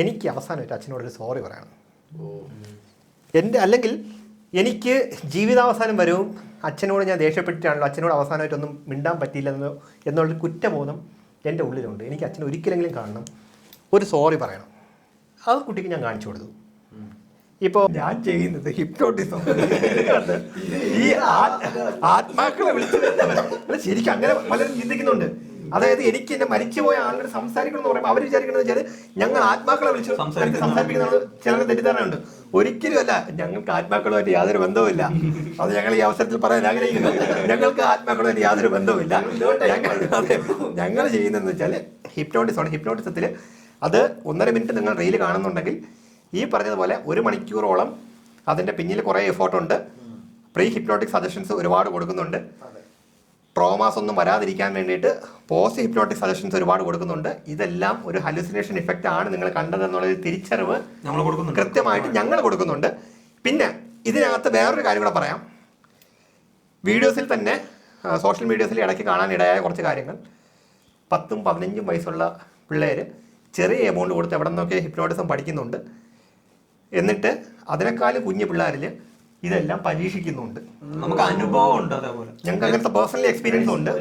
എനിക്ക് അവസാനമായിട്ട് അച്ഛനോടൊരു സോറി പറയണം. അല്ലെങ്കിൽ എനിക്ക് ജീവിതാവസാനം വരും അച്ഛനോട് ഞാൻ ദേഷ്യപ്പെട്ടിട്ടാണല്ലോ അച്ഛനോട് അവസാനമായിട്ടൊന്നും മിണ്ടാൻ പറ്റിയില്ലെന്നോ എന്നുള്ളൊരു കുറ്റബോധം എൻ്റെ ഉള്ളിലുണ്ട്. എനിക്ക് അച്ഛനെ ഒരിക്കലെങ്കിലും കാണണം, ഒരു സോറി പറയണം. അത് കുട്ടിക്ക് ഞാൻ കാണിച്ചു കൊടുത്തു. ഇപ്പോൾ ഞാൻ ചെയ്യുന്നത് ഹിപ്നോട്ടിസം. ഈ ആത്മാക്കളെ വിളിച്ചു ശരിക്കും അങ്ങനെ പലരും ചിന്തിക്കുന്നുണ്ട്. അതായത് എനിക്ക് എന്നെ മരിച്ചുപോയ ആളുകൾ സംസാരിക്കണം എന്ന് പറയുമ്പോൾ അവർ വിചാരിക്കുന്നത് വെച്ചാൽ ഞങ്ങൾ ആത്മാക്കളെ വിളിച്ച് സംസാരിക്കുന്നത് ചിലർക്ക് തെറ്റിദ്ധാരണയുണ്ട്. ഒരിക്കലും അല്ല, ഞങ്ങൾക്ക് ആത്മാക്കളുമായിട്ട് യാതൊരു ബന്ധവുമില്ല. അത് ഞങ്ങൾ ഈ അവസരത്തിൽ പറയാൻ ആഗ്രഹിക്കുന്നു. ഞങ്ങൾക്ക് ആത്മാക്കളുമായിട്ട് യാതൊരു ബന്ധവുമില്ല. ഞങ്ങൾ ചെയ്യുന്നതെന്ന് വെച്ചാൽ ഹിപ്നോട്ടിസമാണ്. ഹിപ്നോട്ടിസത്തിൽ അത് 1.5 മിനിറ്റ് നിങ്ങൾ റീൽ കാണുന്നുണ്ടെങ്കിൽ ഈ പറഞ്ഞതുപോലെ 1 മണിക്കൂറോളം അതിൻ്റെ പിന്നിൽ കുറേ എഫോർട്ടുണ്ട്. പ്രീ ഹിപ്നോട്ടിക് സജഷൻസ് ഒരുപാട് കൊടുക്കുന്നുണ്ട്. ട്രോമാസ് ഒന്നും വരാതിരിക്കാൻ വേണ്ടിയിട്ട് പോസ്റ്റ് ഹിപ്നോട്ടിക് സജഷൻസ് ഒരുപാട് കൊടുക്കുന്നുണ്ട്. ഇതെല്ലാം ഒരു ഹലൂസിനേഷൻ ഇഫക്റ്റ് ആണ് നിങ്ങൾ കണ്ടതെന്നുള്ളൊരു തിരിച്ചറിവ് കൃത്യമായിട്ട് ഞങ്ങൾ കൊടുക്കുന്നുണ്ട്. പിന്നെ ഇതിനകത്ത് വേറൊരു കാര്യം കൂടെ പറയാം. വീഡിയോസിൽ തന്നെ സോഷ്യൽ മീഡിയസിൽ ഇടയ്ക്ക് കാണാനിടയായ കുറച്ച് കാര്യങ്ങൾ. 10ഉം 15ഉം വയസ്സുള്ള പിള്ളേർ ചെറിയ എമൗണ്ട് കൊടുത്ത് എവിടെ നിന്നൊക്കെ ഹിപ്നോട്ടിസം പഠിക്കുന്നുണ്ട്. എന്നിട്ട് അതിനേക്കാളും കുഞ്ഞു പിള്ളേരിൽ ഇതെല്ലാം പരീക്ഷിക്കുന്നുണ്ട്. നമുക്ക് അനുഭവം ഉണ്ട്. അതേപോലെ ഞങ്ങൾക്ക് അങ്ങനത്തെ പേഴ്സണൽ എക്സ്പീരിയൻസ് ഉണ്ട്.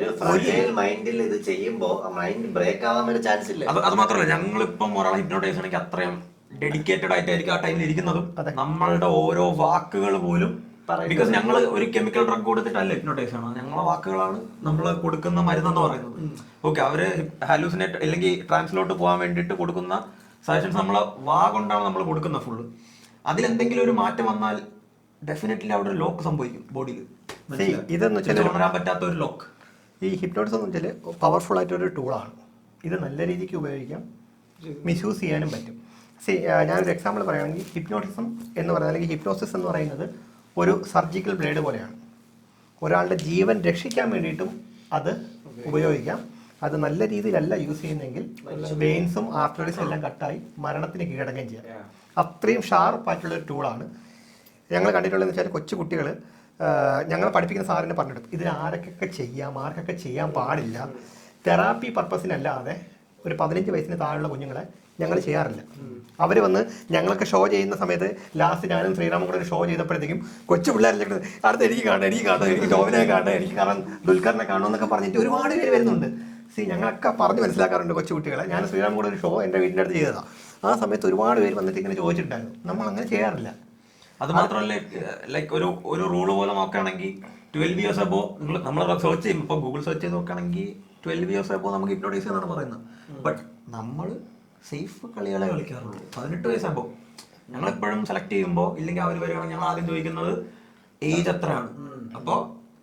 മൈൻഡിൽ ഇത് ചെയ്യുമ്പോൾ മൈൻഡ് ബ്രേക്ക് ആവാൻ ഒരു ചാൻസ് ഇല്ല. അത് മാത്രമല്ല, ഞങ്ങളിപ്പം ഒരാളെ ഹിപ്നോട്ടൈസ് ആണെങ്കിൽ അത്രയും ഡെഡിക്കേറ്റഡ് ആയിട്ടായിരിക്കും ആ ടൈമിൽ ഇരിക്കുന്നതും. നമ്മളുടെ ഓരോ വാക്കുകൾ പോലും, ബിക്കോസ് ഞങ്ങൾ ഒരു കെമിക്കൽ ഡ്രഗ് കൊടുത്തിട്ടല്ല ഹിപ്നോട്ടൈസ് ആണ്, ഞങ്ങളെ വാക്കുകളാണ് നമ്മൾ കൊടുക്കുന്ന മരുന്നെന്ന് പറയുന്നത്. ഓക്കെ, അവര് ഹാലൂസിനേറ്റ് അല്ലെങ്കിൽ ട്രാൻസിലോട്ട് പോകാൻ വേണ്ടിയിട്ട് കൊടുക്കുന്ന സജഷൻസ് നമ്മളെ വാ കൊണ്ടാണ് നമ്മൾ കൊടുക്കുന്നത് ഫുള്ള്. അതിലെന്തെങ്കിലും ഒരു മാറ്റം വന്നാൽ ഡെഫിനറ്റ്ലി അവിടെ ഒരു ലോക്ക് സംഭവിക്കും ബോഡിയിൽ. ഇതെന്ന് വെച്ചാൽ ഉണരാൻ പറ്റാത്ത ഒരു ലോക്ക്. ഈ ഹിപ്നോട്ടിസം എന്ന് വെച്ചാൽ പവർഫുൾ ആയിട്ടൊരു ടൂളാണ്. ഇത് നല്ല രീതിക്ക് ഉപയോഗിക്കാം, മിസ്യൂസ് ചെയ്യാനും പറ്റും. ഞാനൊരു എക്സാമ്പിൾ പറയുകയാണെങ്കിൽ ഹിപ്നോട്ടിസം എന്ന് പറയുന്നത് അല്ലെങ്കിൽ ഹിപ്നോസിസ് എന്ന് പറയുന്നത് ഒരു സർജിക്കൽ ബ്ലേഡ് പോലെയാണ്. ഒരാളുടെ ജീവൻ രക്ഷിക്കാൻ വേണ്ടിയിട്ടും അത് ഉപയോഗിക്കാം. അത് നല്ല രീതിയിലല്ല യൂസ് ചെയ്യുന്നതെങ്കിൽ വെയിൻസും ആർട്ടറീസും എല്ലാം കട്ടായി മരണത്തിന് കീഴടങ്ങുകയും ചെയ്യാം. അത്രയും ഷാർപ്പായിട്ടുള്ളൊരു ടൂളാണ്. ഞങ്ങൾ കണ്ടിട്ടുള്ളതെന്ന് വെച്ചാൽ കൊച്ചു കുട്ടികൾ ഞങ്ങൾ പഠിപ്പിക്കുന്ന സാറിനെ പറഞ്ഞിട്ട് ഇതിന് ആരൊക്കെ ചെയ്യാം, ആർക്കൊക്കെ ചെയ്യാൻ പാടില്ല. തെറാപ്പി പർപ്പസിനല്ലാതെ ഒരു 15 വയസ്സിന് താഴെയുള്ള കുഞ്ഞുങ്ങളെ ഞങ്ങൾ ചെയ്യാറില്ല. അവർ വന്ന് ഞങ്ങൾക്ക് ഷോ ചെയ്യുന്ന സമയത്ത് ലാസ്റ്റ് ഞാനും ശ്രീറാമും കൂടെ ഒരു ഷോ ചെയ്തപ്പോഴത്തേക്കും കൊച്ചു പിള്ളേരെ അടുത്ത് എനിക്ക് കാണണം, എനിക്ക് ടോവിനെ കാണണം, എനിക്ക് കാരണം ദുൽഖറിനെ കാണണം എന്നൊക്കെ പറഞ്ഞിട്ട് ഒരുപാട് പേര് വരുന്നുണ്ട്. ഞങ്ങളൊക്കെ പറഞ്ഞ് മനസ്സിലാക്കാറുണ്ട് കൊച്ചു കുട്ടികളെ. ഞാൻ ശ്രീറാമും കൂടെ ഒരു ഷോ എൻ്റെ വീടിൻ്റെ അടുത്ത് ചെയ്തതാണ്. ആ സമയത്ത് ഒരുപാട് പേര് വന്നിട്ട് ഇങ്ങനെ ചോദിച്ചിട്ടുണ്ടായിരുന്നു. നമ്മൾ അങ്ങനെ ചെയ്യാറില്ല. അത് മാത്രമല്ല, ലൈക്ക് ഒരു റൂള് പോലെ നോക്കുകയാണെങ്കിൽ 12 ഇയേഴ്സ് അബോ നമ്മൾ സെർച്ച് ചെയ്യും. ഇപ്പോൾ ഗൂഗിൾ സെർച്ച് ചെയ്ത് നോക്കുകയാണെങ്കിൽ 12 ഇയേഴ്സ് അബോ നമുക്ക് ഹിപ്നോട്ടൈസ് എന്നാണ് പറയുന്നത്. ബട്ട് നമ്മൾ സേഫ് കളികളെ കളിക്കാറുള്ളൂ. 18 വയസ്സാകുമ്പോൾ ഞങ്ങളെപ്പോഴും സെലക്ട് ചെയ്യുമ്പോൾ ഇല്ലെങ്കിൽ അവർ വരികയാണെങ്കിൽ ഞങ്ങൾ ആദ്യം ചോദിക്കുന്നത് ഏജ് എത്രയാണ്. അപ്പോൾ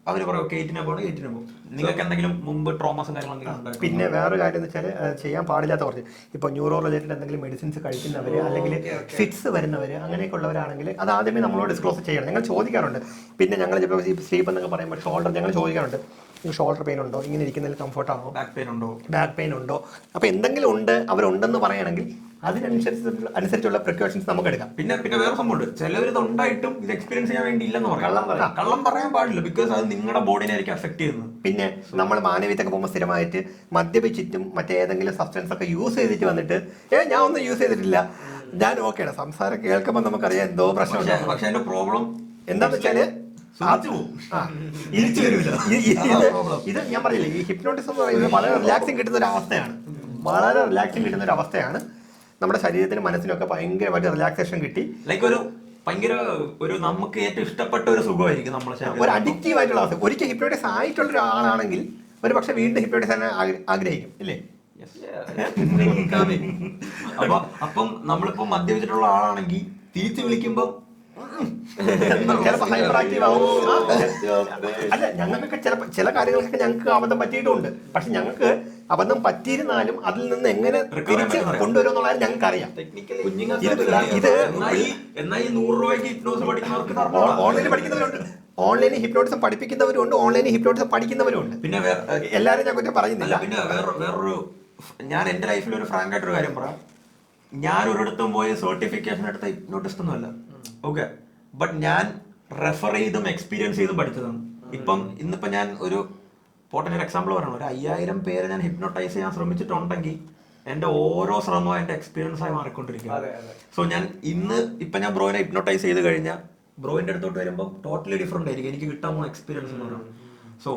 അവർ പറയും ഓക്കെ 18 പോകും, 18 പോകും. നിങ്ങൾക്ക് എന്തെങ്കിലും മുമ്പ് ട്രോമാസും കാര്യങ്ങളെങ്കിലും. പിന്നെ വേറൊരു കാര്യം എന്ന് വെച്ചാൽ ചെയ്യാൻ പാടില്ലാത്ത കുറച്ച് ഇപ്പോൾ ന്യൂറോ റിലേറ്റഡ് എന്തെങ്കിലും മെഡിസിൻസ് കഴിക്കുന്നവർ അല്ലെങ്കിൽ ഫിറ്റ്സ് വരുന്നവർ അങ്ങനെയൊക്കെ ഉള്ളവരാണെങ്കിൽ അത് ആദ്യമേ നമ്മളോട് ഡിസ്ക്ലോസ് ചെയ്യണം. ഞങ്ങൾ ചോദിക്കാറുണ്ട്. പിന്നെ ഞങ്ങൾ ഇപ്പോൾ സ്ലീപ്പ് എന്നൊക്കെ പറയുമ്പോൾ ഷോൾഡർ ഞങ്ങൾ ചോദിക്കാറുണ്ട്. ഷോൾഡർ പെയിൻ ഉണ്ടോ, ഇങ്ങനെ ഇരിക്കുന്നതിൽ കംഫർട്ടാണോ, ബാക്ക് പെയിൻ ഉണ്ടോ. അപ്പോൾ എന്തെങ്കിലും ഉണ്ട് അവരുണ്ടെന്ന് പറയുകയാണെങ്കിൽ അതിനനുസരിച്ചുള്ള പ്രിക്കോഷൻസ് നമുക്ക് എടുക്കാം. പിന്നെ വേറെ സംഭവമുണ്ട്, ചിലവർ ഇത് ഉണ്ടായിട്ടും ഇത് എക്സ്പീരിയൻസ് ചെയ്യാൻ വേണ്ടി ഇല്ലെന്ന് പറയാം. കള്ളം പറയാൻ പാടില്ല, ബിക്കോസ് അത് നിങ്ങളുടെ ബോഡിനെ ആയിരിക്കും എഫക്ട് ചെയ്യുന്നത്. പിന്നെ നമ്മൾ മാനവീയത്തൊക്കെ പോകുമ്പോൾ സ്ഥിരമായിട്ട് മദ്യപിച്ചിട്ടും മറ്റേതെങ്കിലും സബ്സ്റ്റൻസ് ഒക്കെ യൂസ് ചെയ്തിട്ട് വന്നിട്ട് ഞാൻ ഒന്നും യൂസ് ചെയ്തിട്ടില്ല, ഞാൻ ഓക്കെയാണ്. സംസാരം കേൾക്കുമ്പോൾ നമുക്കറിയാം എന്തോ പ്രശ്നമുണ്ട്. പക്ഷെ അതിന്റെ പ്രോബ്ലം എന്താന്ന് വെച്ചാല് ഇത് ഞാൻ പറഞ്ഞില്ലേ, ഈ ഹിപ്നോട്ടിസം എന്ന് പറയുന്നത് വളരെ റിലാക്സിങ് കിട്ടുന്ന ഒരു അവസ്ഥയാണ്. വളരെ റിലാക്സിങ് കിട്ടുന്ന ഒരു അവസ്ഥയാണ്. നമ്മുടെ ശരീരത്തിനും മനസ്സിനൊക്കെ ഭയങ്കരമായിട്ട് റിലാക്സേഷൻ കിട്ടി. ലൈക്ക് ഒരു നമുക്ക് ഏറ്റവും ഇഷ്ടപ്പെട്ട ഒരു സുഖമായിരിക്കും നമ്മുടെ ഒരു അഡിക്റ്റീവ് ആയിട്ടുള്ള അവസ്ഥ. ഒരിക്കൽ ഹിപ്നോട്ടിസ് ആയിട്ടുള്ള ഒരാളാണെങ്കിൽ ഒരു പക്ഷെ വീണ്ടും ഹിപ്നോട്ടിസ് ആഗ്രഹിക്കും, ഇല്ലേ? അപ്പം നമ്മളിപ്പോ മദ്യപിച്ചിട്ടുള്ള ആളാണെങ്കിൽ തിരിച്ചു വിളിക്കുമ്പോ ചിലപ്പോൾ ഹൈപ്പർ ആക്റ്റീവ് ആവും. അല്ല, ഞങ്ങൾക്കൊക്കെ ചില കാര്യങ്ങൾക്കൊക്കെ ഞങ്ങൾക്ക് അബദ്ധം പറ്റിയിട്ടുമുണ്ട്. പക്ഷെ ഞങ്ങൾക്ക് അബദ്ധം പറ്റിയിരുന്നാലും അതിൽ നിന്ന് എങ്ങനെ തിരിച്ച് കൊണ്ടുവരും എന്നുള്ളത് ഞങ്ങൾക്ക് അറിയാം. ഇത് എന്നാൽ ഈ 100 രൂപയ്ക്ക് ഹിപ്നോസ് പഠിക്കുന്നവർക്ക് ഓൺലൈനിൽ പഠിക്കുന്നവരുണ്ട്. ഓൺലൈനിൽ ഹിപ്നോട്ടിസം പഠിപ്പിക്കുന്നവരുണ്ട്, ഓൺലൈനിൽ ഹിപ്നോട്ടിസം പഠിക്കുന്നവരുണ്ട്. പിന്നെ എല്ലാവരും ഞാൻ കുറ്റം പറയുന്നില്ല. പിന്നെ വേറൊരു ഞാൻ എൻ്റെ ലൈഫിൽ ഒരു ഫ്രാങ്ക് ആയിട്ടൊരു കാര്യം പറയാം. ഞാൻ ഒരിടത്തും പോയി സർട്ടിഫിക്കേഷൻ എടുത്ത ഹിപ്നോട്ടിസ്റ്റ് ഒന്നും അല്ല. ഓക്കെ, ബട്ട് ഞാൻ റെഫർ ചെയ്തും എക്സ്പീരിയൻസ് ചെയ്തും പഠിച്ചതാണ്. ഇന്നിപ്പോ ഞാൻ ഒരു പോട്ടൊരു എക്സാമ്പിൾ പറയണം, ഒരു 5000 പേരെ ഞാൻ ഹിപ്നോട്ടൈസ് ചെയ്യാൻ ശ്രമിച്ചിട്ടുണ്ടെങ്കിൽ എൻ്റെ ഓരോ ശ്രമവും എൻ്റെ എക്സ്പീരിയൻസ് ആയി മാറിക്കൊണ്ടിരിക്കുകയാണ്. സോ ഞാൻ ഇപ്പൊ ഞാൻ ബ്രോയിനെ ഹിപ്നോട്ടൈസ് ചെയ്ത് കഴിഞ്ഞാൽ ബ്രോയിൻ്റെ അടുത്തോട്ട് വരുമ്പോൾ ടോട്ടലി ഡിഫറെന്റ് ആയിരിക്കും എനിക്ക് കിട്ടാൻ പോകുന്ന എക്സ്പീരിയൻസ് എന്ന് പറയുന്നത്. So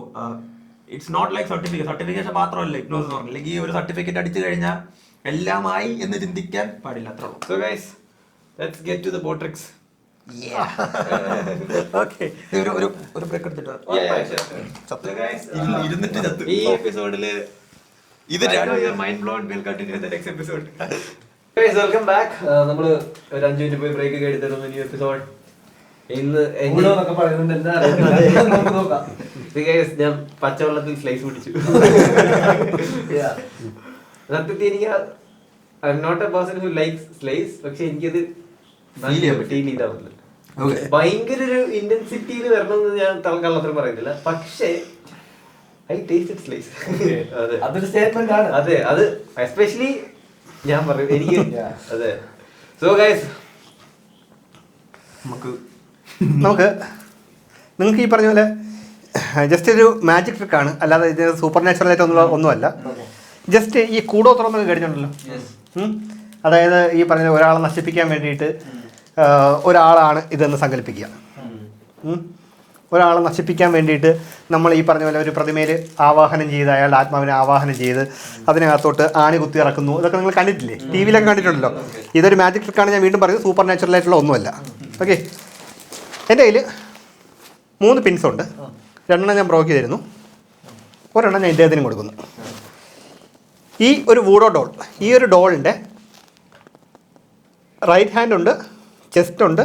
it's not like certification മാത്രമല്ല ഹിപ്നോസിസ് എന്ന് പറഞ്ഞാൽ. അല്ലെങ്കിൽ ഈ ഒരു സർട്ടിഫിക്കറ്റ് അടിച്ചു കഴിഞ്ഞാൽ എല്ലാമായി എന്ന് ചിന്തിക്കാൻ പാടില്ല, അത്രേ ഉള്ളൂ. So guys, let's get to the Botrix. Okay, ഒരു ബ്രേക്ക് എടുത്തിട്ട് So guys, ഇരുന്നിട്ട് ചത്തു. ഈ എപ്പിസോഡില് ഇത് mind blown will continue the next episode. Guys, welcome back. നമ്മള് ഒരു 5 മിനിറ്റ് പോയി ബ്രേക്ക് ഒക്കെ എടുത്തിരുന്നു. ന്യൂ എപ്പിസോഡ് ഇന്ന് എന്നൊക്കെ പറയുന്നുണ്ട്, എന്താ അറിയാം നമുക്ക് നോക്കാം. ഞാൻ പച്ചവെള്ളത്തിൽ സ്ലൈസ് പിടിച്ചു. സത്യത്തിൽ എനിക്ക് I am not a person who likes slice, പക്ഷെ എനിക്കത് ഫീൽ ചെയ്താവില്ല. ഭയങ്കര ഒരു ഇന്റൻസിറ്റിയിൽ വരണമെന്ന് ഞാൻ കള്ളത്തരം പറയുന്നില്ല, പക്ഷേ ഐ ടേസ്റ്റഡ് സ്ലൈസ്. അതൊരു സ്റ്റേറ്റ്മെന്റ് ആണ്. അതെ, അത് എസ്പെഷ്യലി ഞാൻ പറയും എനിക്ക്. അതെ, സോ ഗൈസ് നമുക്ക് നിങ്ങൾക്ക് ഈ പറഞ്ഞ പോലെ ജസ്റ്റ് ഒരു മാജിക് ട്രിക്കാണ്, അല്ലാതെ ഇത് സൂപ്പർ നാച്ചുറൽ ആയിട്ട് ഒന്നുമല്ല. ജസ്റ്റ് ഈ കൂടോത്രമൊക്കെ കഴിഞ്ഞിട്ടുണ്ടല്ലോ, അതായത് ഈ പറഞ്ഞ ഒരാളെ നശിപ്പിക്കാൻ വേണ്ടിയിട്ട് ഒരാളാണ് ഇതെന്ന് സങ്കല്പിക്കുക. ഒരാളെ നശിപ്പിക്കാൻ വേണ്ടിയിട്ട് നമ്മൾ ഈ പറഞ്ഞ പോലെ ഒരു പ്രതിമയിൽ ആവാഹനം ചെയ്ത് അയാളുടെ ആത്മാവിനെ ആവാഹനം ചെയ്ത് അതിനകത്തോട്ട് ആണി കുത്തി ഇറക്കുന്നു. ഇതൊക്കെ നിങ്ങൾ കണ്ടിട്ടില്ലേ, ടി വിയിലൊക്കെ കണ്ടിട്ടുണ്ടല്ലോ. ഇതൊരു മാജിക് ട്രിക്കാണ്, ഞാൻ വീണ്ടും പറയുന്നത് സൂപ്പർ നാച്ചുറൽ ആയിട്ടുള്ള ഒന്നുമല്ല. ഓക്കെ, എൻ്റെ കയ്യിൽ 3 പിൻസ് ഉണ്ട്. 2 ഞാൻ ബ്രോക്ക് ചെയ്തിരുന്നു, ഒരെണ്ണം ഞാൻ ഇദ്ദേഹത്തിനും കൊടുക്കുന്നു. ഈ ഒരു വൂഡോ ഡോൾ, ഈ ഒരു ഡോളിൻ്റെ റൈറ്റ് ഹാൻഡ് ഉണ്ട്, ചെസ്റ്റ് ഉണ്ട്,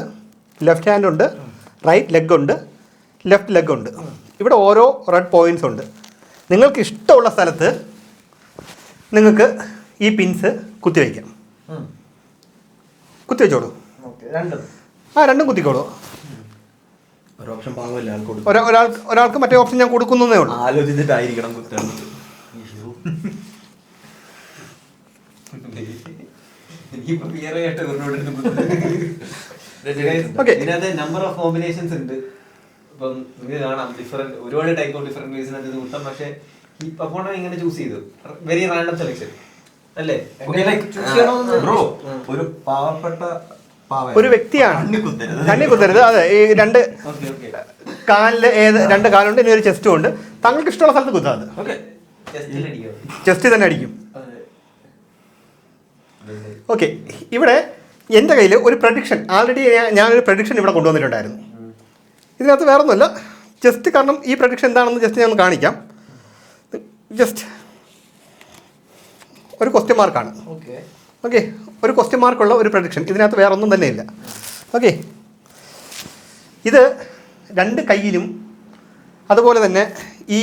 ലെഫ്റ്റ് ഹാൻഡ് ഉണ്ട്, റൈറ്റ് ലെഗ് ഉണ്ട്, ലെഫ്റ്റ് ലെഗ് ഉണ്ട്. ഇവിടെ ഓരോ റെഡ് പോയിൻറ്റ്സ് ഉണ്ട്. നിങ്ങൾക്ക് ഇഷ്ടമുള്ള സ്ഥലത്ത് നിങ്ങൾക്ക് ഈ പിൻസ് കുത്തിവയ്ക്കാം. കുത്തിവെച്ചോളൂ. രണ്ടും കുത്തിക്കോളൂ. ഒരാൾക്ക് മറ്റേ ഓപ്ഷൻ ഞാൻ കൊടുക്കുന്നേ ഉള്ളൂ. ആലോചിച്ചിട്ടായിരിക്കണം കുത്താൻ. ഇതിനകത്ത് നമ്പർ ഓഫ് കോമ്പിനേഷൻസ് ഉണ്ട്. ഇപ്പം നിങ്ങൾക്ക് കാണാം ഡിഫറെന്റ് ഒരുപാട് ടൈപ്പ് ഓഫ് ഡിഫറെന്റ് വേസിനകത്ത് ഇത് കുത്താം. പക്ഷെ ഈ അപ്പോണ ഇങ്ങനെ ചൂസ് ചെയ്തു, വെരി റാൻഡം സെലക്ഷൻ അല്ലേ? ഒരു പാവപ്പെട്ട ഒരു വ്യക്തിയാണ്, കണ്ണി കുത്തരുത്. അതെ, ഈ 2 കാലില് 2 കാലുണ്ട്, ഇനി ഒരു ചെസ്റ്റും ഉണ്ട്. താങ്കൾക്ക് ഇഷ്ടമുള്ള സ്ഥലത്ത് കുത്താം. അത് ചെസ്റ്റ് തന്നെ അടിക്കും. ഓക്കെ, ഇവിടെ എൻ്റെ കയ്യിൽ ഒരു പ്രഡിക്ഷൻ ആൾറെഡി ഞാനൊരു പ്രഡിക്ഷൻ ഇവിടെ കൊണ്ടുവന്നിട്ടുണ്ടായിരുന്നു. ഇതിനകത്ത് വേറെ ഒന്നുമല്ല, ജസ്റ്റ് കാരണം ഈ പ്രഡിക്ഷൻ എന്താണെന്ന് ജസ്റ്റ് ഞാൻ കാണിക്കാം. ജസ്റ്റ് ഒരു ക്വസ്റ്റ്യൻ മാർക്കാണ്. ഓക്കെ, ഒരു ക്വസ്റ്റ്യൻ മാർക്കുള്ള ഒരു പ്രഡിക്ഷൻ. ഇതിനകത്ത് വേറെ ഒന്നും തന്നെ ഇല്ല. ഓക്കെ, ഇത് 2 കൈയിലും അതുപോലെ തന്നെ ഈ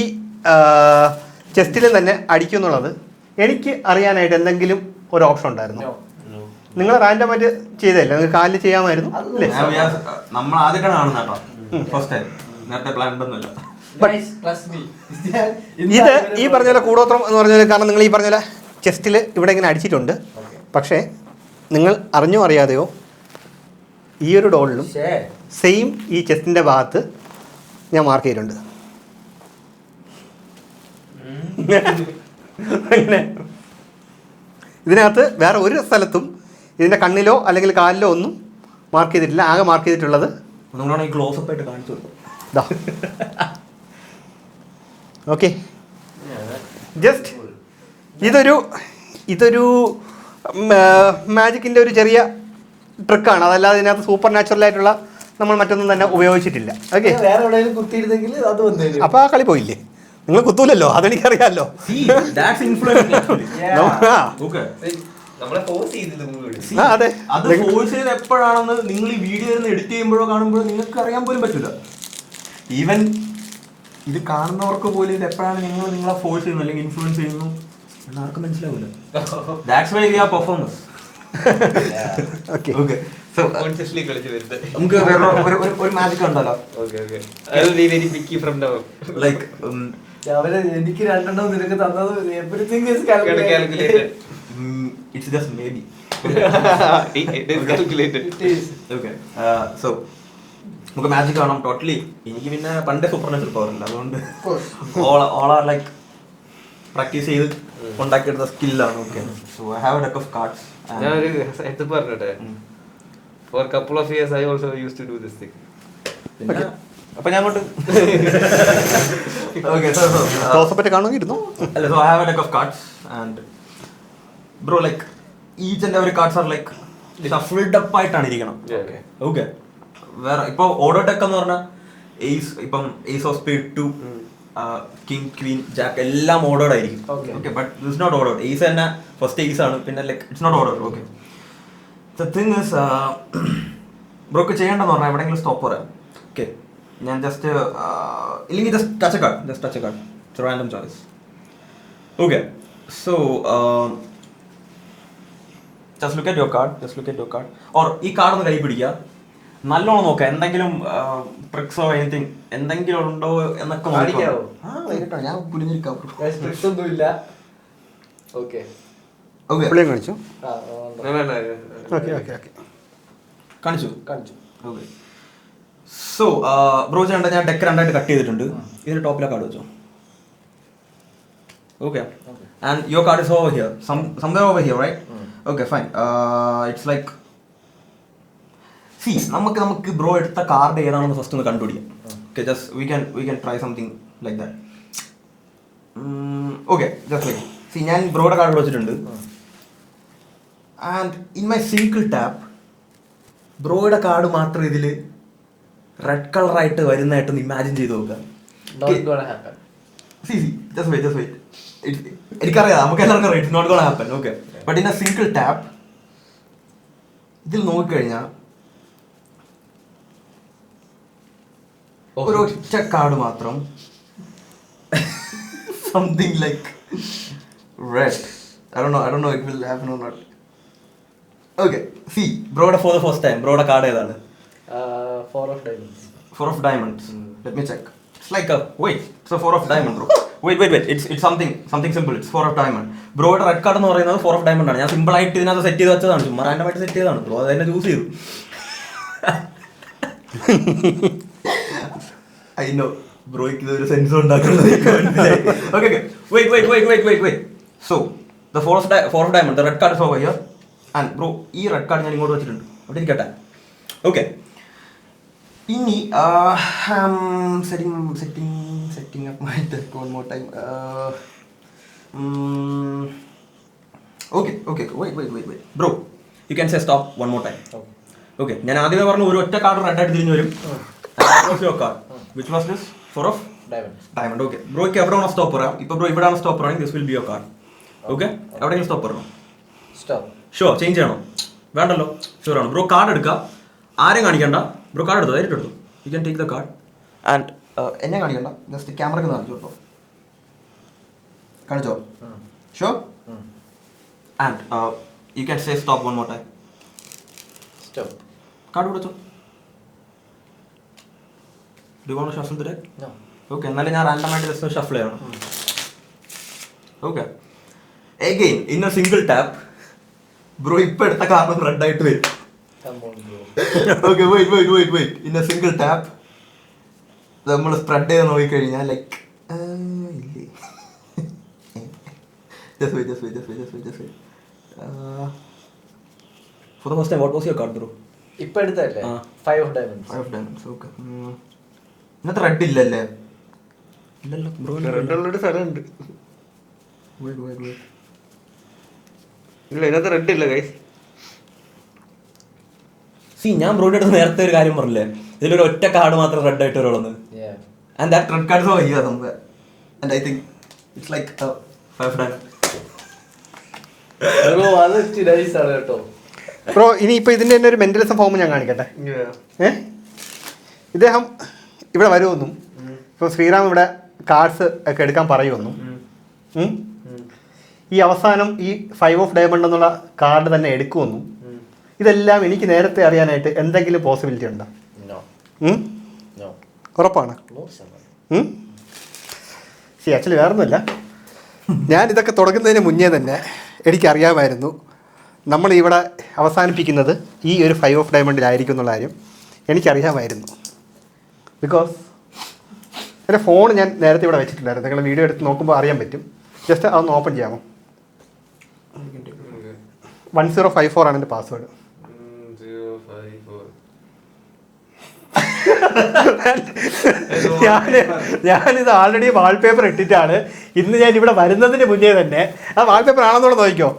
ചെസ്റ്റിലും തന്നെ അടിക്കും എന്നുള്ളത് എനിക്ക് അറിയാനായിട്ട് എന്തെങ്കിലും ഒരു ഓപ്ഷൻ ഉണ്ടായിരുന്നു? നിങ്ങൾ റാൻഡമായിട്ട് ചെയ്തതല്ലേ, നിങ്ങൾക്ക് കാലിൽ ചെയ്യാമായിരുന്നു അല്ലേ? നമ്മൾ ആദ്യമായിട്ടാണ് കാണുന്നത് കേട്ടോ, ഫസ്റ്റ് ടൈം. നേരത്തെ പ്ലാൻ ഒന്നുമില്ല. ഇത് ഈ പറഞ്ഞ പോലെ കൂടോത്രം എന്ന് പറഞ്ഞ പോലെ, കാരണം നിങ്ങൾ ഈ പറഞ്ഞ പോലെ ചെസ്റ്റിൽ ഇവിടെ ഇങ്ങനെ അടിച്ചിട്ടുണ്ട്. പക്ഷേ നിങ്ങൾ അറിഞ്ഞോ അറിയാതെയോ ഈ ഒരു ഡോളിലും സെയിം ഈ ചെസ്റ്റിൻ്റെ ഭാഗത്ത് ഞാൻ മാർക്ക് ചെയ്തിട്ടുണ്ട്. അങ്ങനെ ഇതിനകത്ത് വേറെ ഒരു സ്ഥലത്തും ഇതിൻ്റെ കണ്ണിലോ അല്ലെങ്കിൽ കാലിലോ ഒന്നും മാർക്ക് ചെയ്തിട്ടില്ല. ആകെ മാർക്ക് ചെയ്തിട്ടുള്ളത് ഇതാ. ഓക്കെ, ജസ്റ്റ് ഇതൊരു മാജിക്കിൻ്റെ ഒരു ചെറിയ ട്രിക്കാണ്. അതല്ലാതെ ഇതിനകത്ത് സൂപ്പർ നാച്ചുറൽ ആയിട്ടുള്ള നമ്മൾ മറ്റൊന്നും തന്നെ ഉപയോഗിച്ചിട്ടില്ല. ഓക്കെ, അപ്പോൾ ആ കളി പോയില്ലേ? നിങ്ങൾ കുത്തൂലല്ലോ, അതെനിക്കറിയാമല്ലോ. അതെ, അത് ഫോഴ്സ് ചെയ്ത് എപ്പോഴാണെന്ന് നിങ്ങൾ ഈ വീഡിയോ എഡിറ്റ് ചെയ്യുമ്പോഴോ കാണുമ്പോഴോ നിങ്ങൾക്ക് അറിയാൻ പോലും പറ്റില്ല. ഈവൻ ഇത് കാണുന്നവർക്ക് പോലും ഇത് എപ്പോഴാണ് നിങ്ങളെ ഫോഴ്സ് ചെയ്യുന്നു അല്ലെങ്കിൽ ഇൻഫ്ലുവൻസ് ചെയ്യുന്നു എന്ന് ആർക്കും മനസ്സിലാവില്ല. That's why we are performers. Okay, consciously കളിച്ച് വരുന്നത്. നമുക്ക് വേറെ ഒരു മാജിക് ഉണ്ടല്ലോ. Okay okay. I will be very picky from now. Like അവര് എനിക്ക് 2 നിനക്ക് തന്നത് everything is calculated. It's just maybe. It is calculated. Okay. So നമുക്ക് മാജിക് കാണാം ടോട്ടലി. എനിക്ക് പിന്നെ പണ്ടേ സൂപ്പർ നാച്ചുറൽ പവർ ഇല്ല, അതുകൊണ്ട് ഓൾ ആർ ലൈക്ക് പ്രാക്ടീസ് ചെയ്ത് ഉണ്ടാക്കിയെടുത്ത സ്കില്ലാണ്. Okay. So I have a deck of cards. ഞാൻ ഒരു ഹെഡ് പറഞ്ഞോട്ടെ. For couple of years I also used to do this thing. അപ്പൊ ഞാൻ അങ്ങോട്ട് ഓക്കെ. ക്ലോസപ്പ് കാണുമെങ്കിരുന്നു. അല്ല, so I have a deck of cards and bro like each and every cards are like shuffled up ആയിട്ടാണ് ഇരിക്കണം. Okay. വേറെ ഇപ്പൊ order deck എന്ന് പറഞ്ഞാൽ ഇപ്പം ace of spades 2, king, queen, jack എല്ലാം ഓർഡേർഡ് ആയിരിക്കും. Okay. But this not ordered. Ace തന്നെ ഫസ്റ്റ് ഏസ് ആണ്, പിന്നെ like it's not ordered. Okay. The thing is ബ്രോക്ക് ചെയ്യേണ്ടതെന്ന് പറഞ്ഞാൽ എവിടെയെങ്കിലും സ്റ്റോപ്പ് പറയാം. ഓക്കെ. ഞാൻ ജസ്റ്റ് ഇല്ലെങ്കിൽ just touch a card. It's random choice. Okay. So just look at your card. Or ഈ കാർഡ് ഒന്ന് കൈ പിടിക്കുക, നല്ലോണം നോക്കുക. എന്തെങ്കിലും ട്രിക്സോ എനിത്തിങ് എന്തെങ്കിലും ഉണ്ടോ എന്നൊക്കെ കാണിക്കാവോ? ഞാൻ കുനിഞ്ഞിരിക്കാം. ഒന്നുമില്ല. ഓക്കെ. പുള്ളിയും കാണിച്ചു. കാണിച്ചു. ഓക്കെ. സോ ബ്രോ ചെയ്യേണ്ട, ഞാൻ ഡെക്ക് 2 കട്ട് ചെയ്തിട്ടുണ്ട്. ഇതിന്റെ ടോപ്പിലെ കാർഡ് വെച്ചോ. Okay. And your card is over here, somewhere over here, right? Okay, fine. It's like see നമുക്ക് ബ്രോ എടുത്ത കാർഡ് ഏതാണെന്ന് ഫസ്റ്റ് ഒന്ന് കണ്ടുപിടിക്കാം. Okay. Just we can try something like that. Okay. Just like see ഞാൻ ബ്രോയുടെ card വെച്ചിട്ടുണ്ട്. And in my single tap ബ്രോയുടെ card മാത്രം ഇതിൽ റെഡ് കളറായിട്ട് വരുന്നതായിട്ടൊന്ന് ഇമാജിൻ ചെയ്ത് നോക്കുക. Just wait. എനിക്കറിയാം, നമുക്ക് എല്ലാവർക്കും അറിയാം it's not gonna happen. Okay. But in A single tap ഇതിൽ നോക്കിക്കഴിഞ്ഞാൽ ഒരു ഒറ്റ കാർഡ് മാത്രം something like red. I don't know it will happen or not. Okay. See, ബ്രോയുടെ for the first time ബ്രോയുടെ കാർഡ് ഏതാണ്? 4 of diamonds. 4 of diamonds. Let me check. It's like a wait. It's a 4 of diamond, bro. Wait. It's something simple. It's 4 of diamond. ബ്രോയുടെ red card എന്ന് പറയുന്നത് 4 of diamond ആണ്. ഞാൻ simple ആയിട്ട് ഇതിനകത്ത് set ചെയ്ത് വെച്ചതാണ്. ചുമ്മാ റാൻഡമായിട്ട് സെറ്റ് ചെയ്തതാണ്. ബ്രോ അത് തന്നെ ചൂസ് ചെയ്തു. I know. ബ്രോയ്ക്ക് ഇതൊരു സെൻസ് ഉണ്ടാക്കുന്നത്. Okay. Wait. So, the 4 of diamond, the red card is over here. And bro, ഈ റെഡ് കാർഡ് ഞാൻ ഇങ്ങോട്ട് വെച്ചിട്ടുണ്ട്. അവിടെ ഇരിക്കട്ടെ. ഓക്കെ. ഇനി setting up my deck one more time. Okay. Wait. Bro, you can say stop one more time. Okay. ഞാൻ ആദ്യമേ പറഞ്ഞു ഒരു ഒറ്റ കാർഡ് റെഡ് ആയിട്ട് തിരിഞ്ഞു വരും. Your card. Which was this? 4 of diamond. Okay. ബ്രോയ്ക്ക് എവിടെയാണ് സ്റ്റോപ്പ് പറയാം. ഇപ്പോൾ ബ്രോ ഇവിടെയാണ് സ്റ്റോപ്പ് പറയുന്നത്. This will be your card. Okay. എവിടെയെങ്കിലും സ്റ്റോപ്പ് പറയണോ? ഷുവർ. ചേഞ്ച് ചെയ്യണോ? വേണ്ടല്ലോ. ഷുവർ ആണ്. ബ്രോ കാർഡ് എടുക്കുക. ആരെയും കാണിക്കണ്ട. ബ്രോ കാർഡ് എടുത്തു, ഡയറക്റ്റ് എടുത്തു. You can take the card and എന്നെ കാണിക്കണ്ട. ജസ്റ്റ് ക്യാമറയ്ക്ക് കാണിച്ചു കേട്ടോ. കാണിച്ചോ? Sure. And you can say stop one more time. Stop. Card കൊടുത്തു. Do you want to shuffle the deck? No. Okay. എന്നാലും ഞാൻ റാൻഡമായിട്ട് ജസ്റ്റ് ഷഫിൾ ചെയ്യണം. Okay. Again, in a single tap, bro, ഇപ്പൊ എടുത്ത കാരണം റെഡ് ആയിട്ട് വരും. Okay. Wait. In a single tap നമ്മൾ സ്പ്രെഡ് ചെയ്ത് നോക്കിക്കഴിഞ്ഞാൽ ലൈക്ക് ഇല്ലേ. Just wait. For the first time, what was your card, bro? ഇപ്പൊ എടുത്തല്ലേ? 5 of diamonds. 5 of diamonds. Okay. ഇന്നത്തെ റെഡ് ഇല്ലല്ലേ? ഇല്ലല്ലോ ബ്രോ. റെഡ് ഉള്ളൊരു സ്ഥലമുണ്ട്. Wait. ഇല്ല, ഇതിനകത്ത് റെഡ് ഇല്ല ഗൈസ്. സി ഞാൻ ബ്രോയുടെ അടുത്ത് നേരത്തെ ഒരു കാര്യം പറഞ്ഞില്ലേ, ഇതിലൊരു ഒറ്റ കാർഡ് മാത്രം റെഡ് ആയിട്ട് വരുള്ളൂ. And that red card over here somewhere. And I think it's like 5 of diamond. അത് നൈസ് ആണ് കേട്ടോ. ബ്രോ ഇനി ഇപ്പൊ ഇതിന്റെ തന്നെ ഒരു മെന്റലിസം ഫോം ഞാൻ കാണിക്കട്ടെ. ഇദ്ദേഹം ഇവിടെ വരുമെന്നും ഇപ്പൊ ശ്രീറാം ഇവിടെ കാർഡ്സ് ഒക്കെ എടുക്കാൻ പറയുമെന്നും ഈ അവസാനം ഈ 5 of diamond എന്നുള്ള കാർഡ് തന്നെ എടുക്കുമെന്നും ഇതെല്ലാം എനിക്ക് നേരത്തെ അറിയാനായിട്ട് എന്തെങ്കിലും പോസിബിലിറ്റി ഉണ്ടോ? ഉറപ്പാണ്. ശരി, ആക്ച്വലി വേറൊന്നുമില്ല, ഞാൻ ഇതൊക്കെ തുടങ്ങുന്നതിന് മുന്നേ തന്നെ എനിക്കറിയാമായിരുന്നു നമ്മളിവിടെ അവസാനിപ്പിക്കുന്നത് ഈ ഒരു 5 ഓഫ് ഡയമണ്ടിലായിരിക്കും എന്നുള്ള കാര്യം എനിക്കറിയാമായിരുന്നു. ബിക്കോസ് എൻ്റെ ഫോൺ ഞാൻ നേരത്തെ ഇവിടെ വെച്ചിട്ടുണ്ടായിരുന്നു. നിങ്ങൾ വീഡിയോ എടുത്ത് നോക്കുമ്പോൾ അറിയാൻ പറ്റും. ജസ്റ്റ് അതൊന്ന് ഓപ്പൺ ചെയ്യാമോ? 1054 ആണ് എൻ്റെ പാസ്വേഡ്. ഞാനിത് ആൾറെഡി വാൾപേപ്പർ ഇട്ടിട്ടാണ് ഇന്ന് ഞാൻ ഇവിടെ വരുന്നതിന് മുന്നേ തന്നെ. ആ വാൾപേപ്പർ ആണെന്നോട് നോക്കിക്കോ,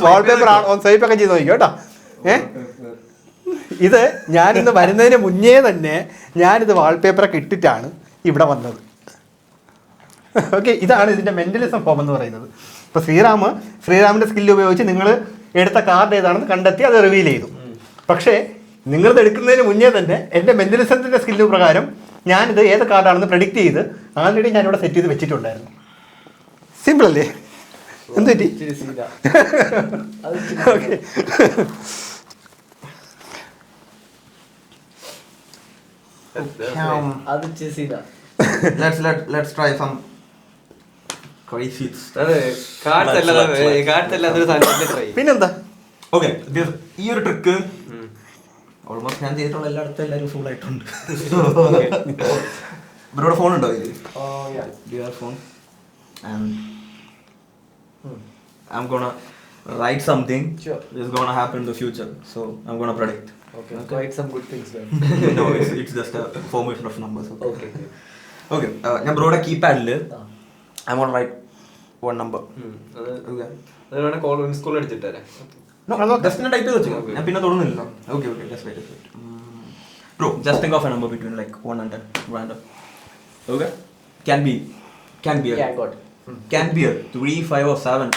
വാൾപേപ്പർ ആണോ സ്വൈപ്പ് ഒക്കെ ചെയ്ത് നോക്കിക്കോ കേട്ടോ. ഇത് ഞാനിന്ന് വരുന്നതിന് മുന്നേ തന്നെ ഞാനിത് വാൾപേപ്പറൊക്കെ ഇട്ടിട്ടാണ് ഇവിടെ വന്നത്. ഓക്കെ, ഇതാണ് ഇതിൻ്റെ മെൻ്റലിസം ഫോം എന്ന് പറയുന്നത്. ഇപ്പോൾ ശ്രീറാമിൻ്റെ സ്കില്ല് ഉപയോഗിച്ച് നിങ്ങൾ എടുത്ത കാർഡ് ഏതാണെന്ന് കണ്ടെത്തി അത് റിവീൽ ചെയ്തു. പക്ഷേ നിങ്ങളിത് എടുക്കുന്നതിന് മുന്നേ തന്നെ എൻ്റെ മെൻ്റലിസത്തിൻ്റെ സ്കില്ല് പ്രകാരം ഞാനിത് ഏത് കാർഡാണെന്ന് പ്രെഡിക്റ്റ് ചെയ്ത് ആൾറെഡി ഞാനിവിടെ സെറ്റ് ചെയ്ത് വെച്ചിട്ടുണ്ടായിരുന്നു. സിമ്പിൾ അല്ലേ? എന്ത് പറ്റി? Okay, let's try some crazy പിന്നെന്താ? ഓക്കെ, ഈ ഒരു ട്രിക്ക് ഓൾമോസ്റ്റ് ഞാൻ ചെയ്തിട്ടുള്ള എല്ലായിടത്തും എല്ലാവരും ഫുൾ ആയിട്ടുണ്ട്. ഇവരുടെ ഫോൺ ഉണ്ടോ ഇതിൽ? Phone I'm gonna write something. Sure. It's gonna happen in the future, so I'm gonna predict. Okay. Write some good things then. No, it's just a formation of numbers. Okay. Okay. ഞാൻ ബ്രോയുടെ കീപാഡിൽ I'm gonna write one number. School അടിച്ചിട്ടേ just type ചെയ്ത് വെച്ചോ, ഞാൻ പിന്നെ തുടങ്ങുന്നില്ല. Okay, just wait. Bro, just think of a number between like 1 and 10 random. Okay? Can be Yeah, got it. can be a 3, 5 or 7.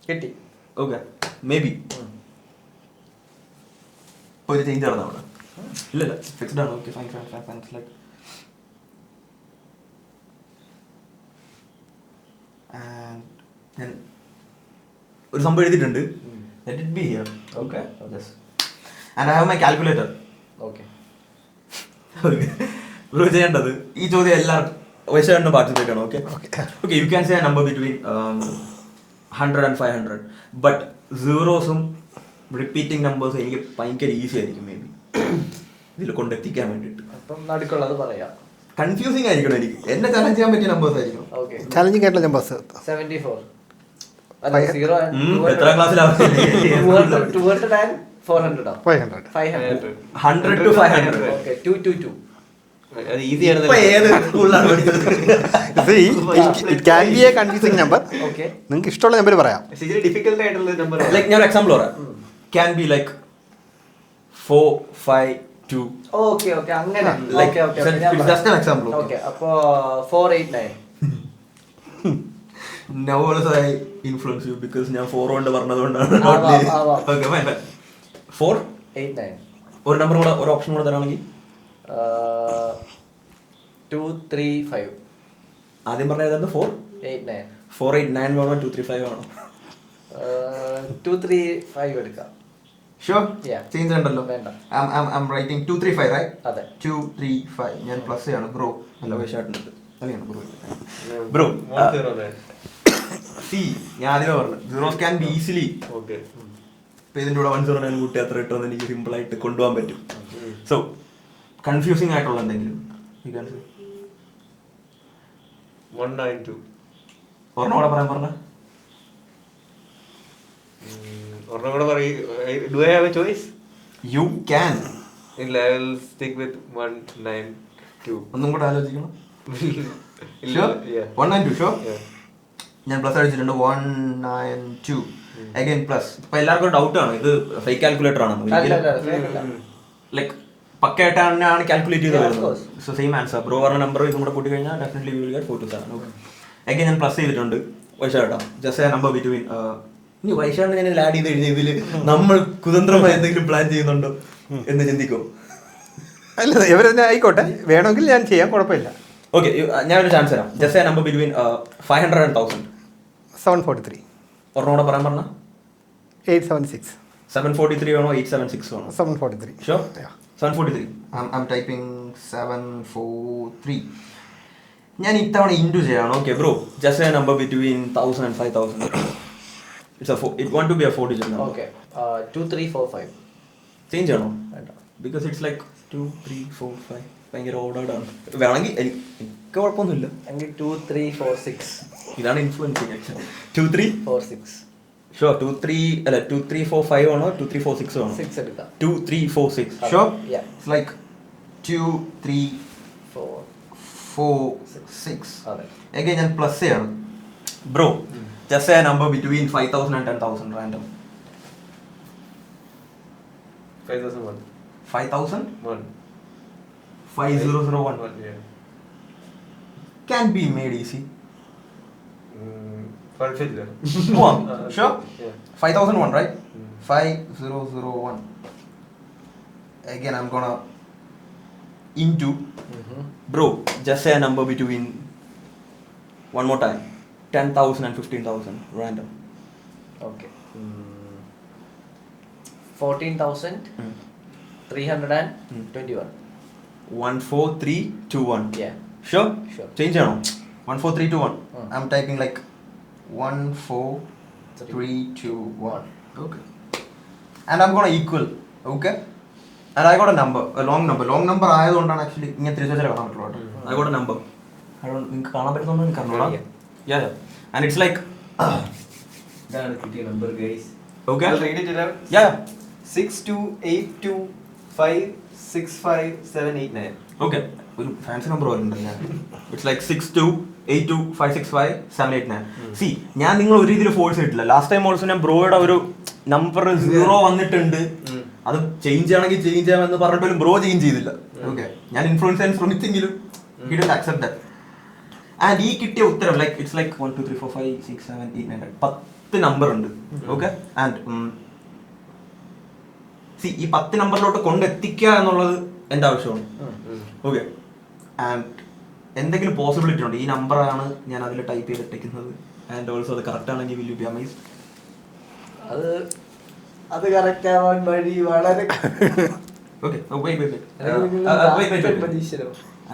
കിട്ടി. Okay, maybe. ഒരു change നടന്ന അവിടെ ഇല്ലല്ല, ഫിക്സ്ഡ് ആണ്. Okay, fine. ലൈക്ക് ഞാൻ ഒരു സംഭവം എഴുതിയിട്ടുണ്ട്. Let it be here. Okay. Yes. And I have my calculator. Okay. Bro ചെയ്യേണ്ടത് ഈ ചോദ്യം എല്ലാവർക്കും വയസ്സായിട്ട് പാർട്ടിസിപ്പേറ്റ് ആണ്. Okay, you can say a number between 100 and 500, but സീറോസും റിപ്പീറ്റിംഗ് നമ്പേഴ്സും എനിക്ക് ഭയങ്കര ഈസി ആയിരിക്കും മേ ബി ഇതിൽ കൊണ്ടെത്തിക്കാൻ വേണ്ടിയിട്ട്. അപ്പം നടുക്കുള്ളത് പറയാം. കൺഫ്യൂസിങ് ആയിരിക്കണം എനിക്ക്. എന്നെ ചലഞ്ച് ചെയ്യാൻ പറ്റിയ നമ്പേഴ്സ് ആയിരിക്കും. Okay. ചലഞ്ചിങ് ആയിട്ടുള്ള നമ്പേഴ്സ് 74. അല്ല, 0 and എത്ര ക്ലാസ്സിലാണ്? 200 and 400. 500. 500. 100 to 500. Okay. 222. അത് ഈസിയാണ്. ഇപ്പൊ ഏത് സ്കൂളിലാണ് പഠിച്ചത്? It can B A confusing number. Okay. നിങ്ങൾക്ക് ഇഷ്ടമുള്ള നമ്പർ പറയാം. ഡിഫിക്കൽട്ട് ആയിട്ടുള്ള നമ്പർ ലൈക്ക് ഞാൻ ഒരു എക്സാമ്പിൾ പറയാം. Can be like 4, 5, 2. Okay. അങ്ങനെ. Like, Okay. it's just an example. Okay. അപ്പോ 489. Now also I influence you because ഞാൻ 4 കൊണ്ട് പറഞ്ഞതുകൊണ്ടാണ്. Okay, fine. 489. ഒരു നമ്പർ കൂടെ, ഒരു ഓപ്ഷൻ കൂടെ തരാണെങ്കിൽ 235. ആദ്യം പറഞ്ഞത് 89. 489 വേണോ 235 വേണോ? 235 എടുക്കാം. Sure? Yeah. ചേഞ്ച് ഉണ്ടല്ലോ. വേണ്ട. I'm writing 235, right? അതെ. 235. ഞാൻ പ്ലസ് ചെയ്യാണ് ബ്രോ. നല്ല വയസ്സായിട്ടുണ്ട്. അതെയാണ് ബ്രോ. സി ഞാൻ ആദ്യമേ പറഞ്ഞു zeros can be easily. Okay, ഇപ്പൊ ഇതിൻ്റെ കൂടെ 109 കൂട്ടി അത്ര ഇട്ടോന്ന് എനിക്ക് സിമ്പിൾ ആയിട്ട് കൊണ്ടുപോകാൻ പറ്റും. സോ കൺഫ്യൂസിങ് ആയിട്ടുള്ള എന്തെങ്കിലും 192. ഒരെണ്ണം കൂടെ പറയാൻ പറഞ്ഞ ഒരെണ്ണം കൂടെ പറയൂ. Do I have A choice? You can. ഇല്ല, ഐ വിൽ സ്റ്റിക്ക് വിത്ത് 192. ഒന്നും കൂടെ ആലോചിക്കണം. ഇല്ല, 192. Show Yeah. ഞാൻ പ്ലസ് അടിച്ചിട്ടുണ്ട്. 192 അഗൈൻ പ്ലസ്. ഇപ്പൊ എല്ലാവർക്കും ഡൗട്ട് ആണ് ഇത് ഫേക്ക് കാൽക്കുലേറ്റർ ആണെന്ന്. ലൈക്ക് പക്കയായിട്ടാണ് കാൽക്കുലേറ്റ് ചെയ്ത് വരുന്നത്. So same answer. ബ്രോ പറഞ്ഞ നമ്പർ ഇതും കൂടെ കൂട്ടി കഴിഞ്ഞാൽ definitely will get 427. Okay, again ഞാൻ പ്ലസ് ചെയ്തിട്ടുണ്ട്. വൈശാട്ടാ ജസ്റ്റ് എ നമ്പർ ബിറ്റ്വീൻ. ഇനി വൈശാണ്ട് ഞാൻ ഇതിൽ ആഡ് ചെയ്ത് കഴിഞ്ഞാൽ ഇതിൽ നമ്മൾ കുതന്ത്രമായി എന്തെങ്കിലും പ്ലാൻ ചെയ്യുന്നുണ്ടോ എന്ന് ചിന്തിക്കോ? അല്ല, ഇവരെന്നെ ആയിക്കോട്ടെ, വേണമെങ്കിൽ ഞാൻ ചെയ്യാം, കുഴപ്പമില്ല. ഓക്കെ, ഞാൻ ഒരു ചാൻസ് തരാം. Just A number between 500 and 1000. 743. ഒരെണ്ണം കൂടെ പറയാൻ പറഞ്ഞ 876. 743 ആണോ 876 ആണോ? 743. Sure? Yeah. 743. I'm typing 743. ഞാൻ ഇത്തവണ ഇൻറ്റു ചെയ്യണം. Okay bro, just A number between 1000 and 5000. It want to be a 4-digit number. Okay. 2345. Change ചെയ്യണോ? വേണ്ട. ബിക്കോസ് ഇറ്റ്സ് ലൈക്ക് 2 3 4 5 ഭയങ്കര ഓർഡേർഡ് ആണ്. വേണമെങ്കിൽ എനിക്ക് കുഴപ്പമൊന്നുമില്ല. എങ്കിൽ 2346. ഇതാണ് ഇൻഫ്ലുവൻസിങ് ആക്ച്വലി. 2346. 46. ഷുവർ 2345 ആണോ 2346 ആണോ? 6 എടുക്കാം. 2346. ഷുവർ? Yeah. It's like 2 3 4. 4 6. അതെ. Again ഞാൻ പ്ലസ് ചെയ്യണം. Bro just A number between 5000 and 10,000 random. 5001. 5000 1. 5001 Yeah. can be made easy. കുഴപ്പമില്ല. Go on. Sure? Yeah. 5001, right? 5001. Again I'm gonna into bro just say a number between one more time 10,000 and 15,000 random. Okay. 14,321. 14321. Yeah. Sure? Sure. Change it. 14321. I'm typing like 14321. Okay. And I'm gonna equal. Okay. And I got a number, a long number. Long number ആയതുകൊണ്ടാണ് actually ഇങ്ങനെ തിരിച്ചു കാണാൻ പറ്റുള്ളൂ. I got a number. നിങ്ങൾക്ക് കാണാൻ പറ്റുന്നോ എനിക്ക് അറിഞ്ഞൂടാ. Yeah. And it's like ഇതാണ് കിട്ടിയ number guys. okay. I'll read it aloud. Yeah. 6282565789. Okay. ഒരു fancy number വരുന്നുണ്ടല്ലേ. It's like 6282565789. See, ഞാൻ നിങ്ങൾ ഒരു രീതിയിൽ ഫോഴ്സ് ചെയ്തിട്ടില്ല. ലാസ്റ്റ് ടൈം ഓൾസോ ഞാൻ ബ്രോയുടെ ഒരു നമ്പർ 0 വന്നിട്ടുണ്ട്, അത് ചേഞ്ച് ആണെങ്കിൽ ചേഞ്ച് ചെയ്യാമെന്ന് പറഞ്ഞിട്ടും ബ്രോ ചേഞ്ച് ചെയ്തില്ല. ഓക്കെ, ഞാൻ ഇൻഫ്ലുവൻസ് ചെയ്യാൻ ശ്രമിച്ചെങ്കിലും he didn't accept that. And ഈ കിട്ടിയ ഉത്തരം ലൈക്ക് ഇറ്റ്സ് ലൈക്ക് 1 2 3 4 5 6 7 8 9 10 നമ്പർ ഉണ്ട്. ഓക്കെ, ആൻഡ് സി ഈ 10 നമ്പറിലോട്ട് കൊണ്ടെത്തിക്കുക എന്നുള്ളത് എൻ്റെ ആവശ്യമാണ്. ഓക്കെ, ആൻഡ് എന്തെങ്കിലും പോസിബിലിറ്റി ഉണ്ട് ഈ നമ്പറാണ് ഞാൻ അതിൽ ടൈപ്പ് ചെയ്തിട്ടേക്കുന്നത് ആൻഡ് ഓൾസോ അത് കറക്റ്റ് ആണെങ്കിൽ വിൽ യു ബി അമേസ്ഡ്? അത് കറക്റ്റ് ആവാൻ വഴി വളരെ okay, wait.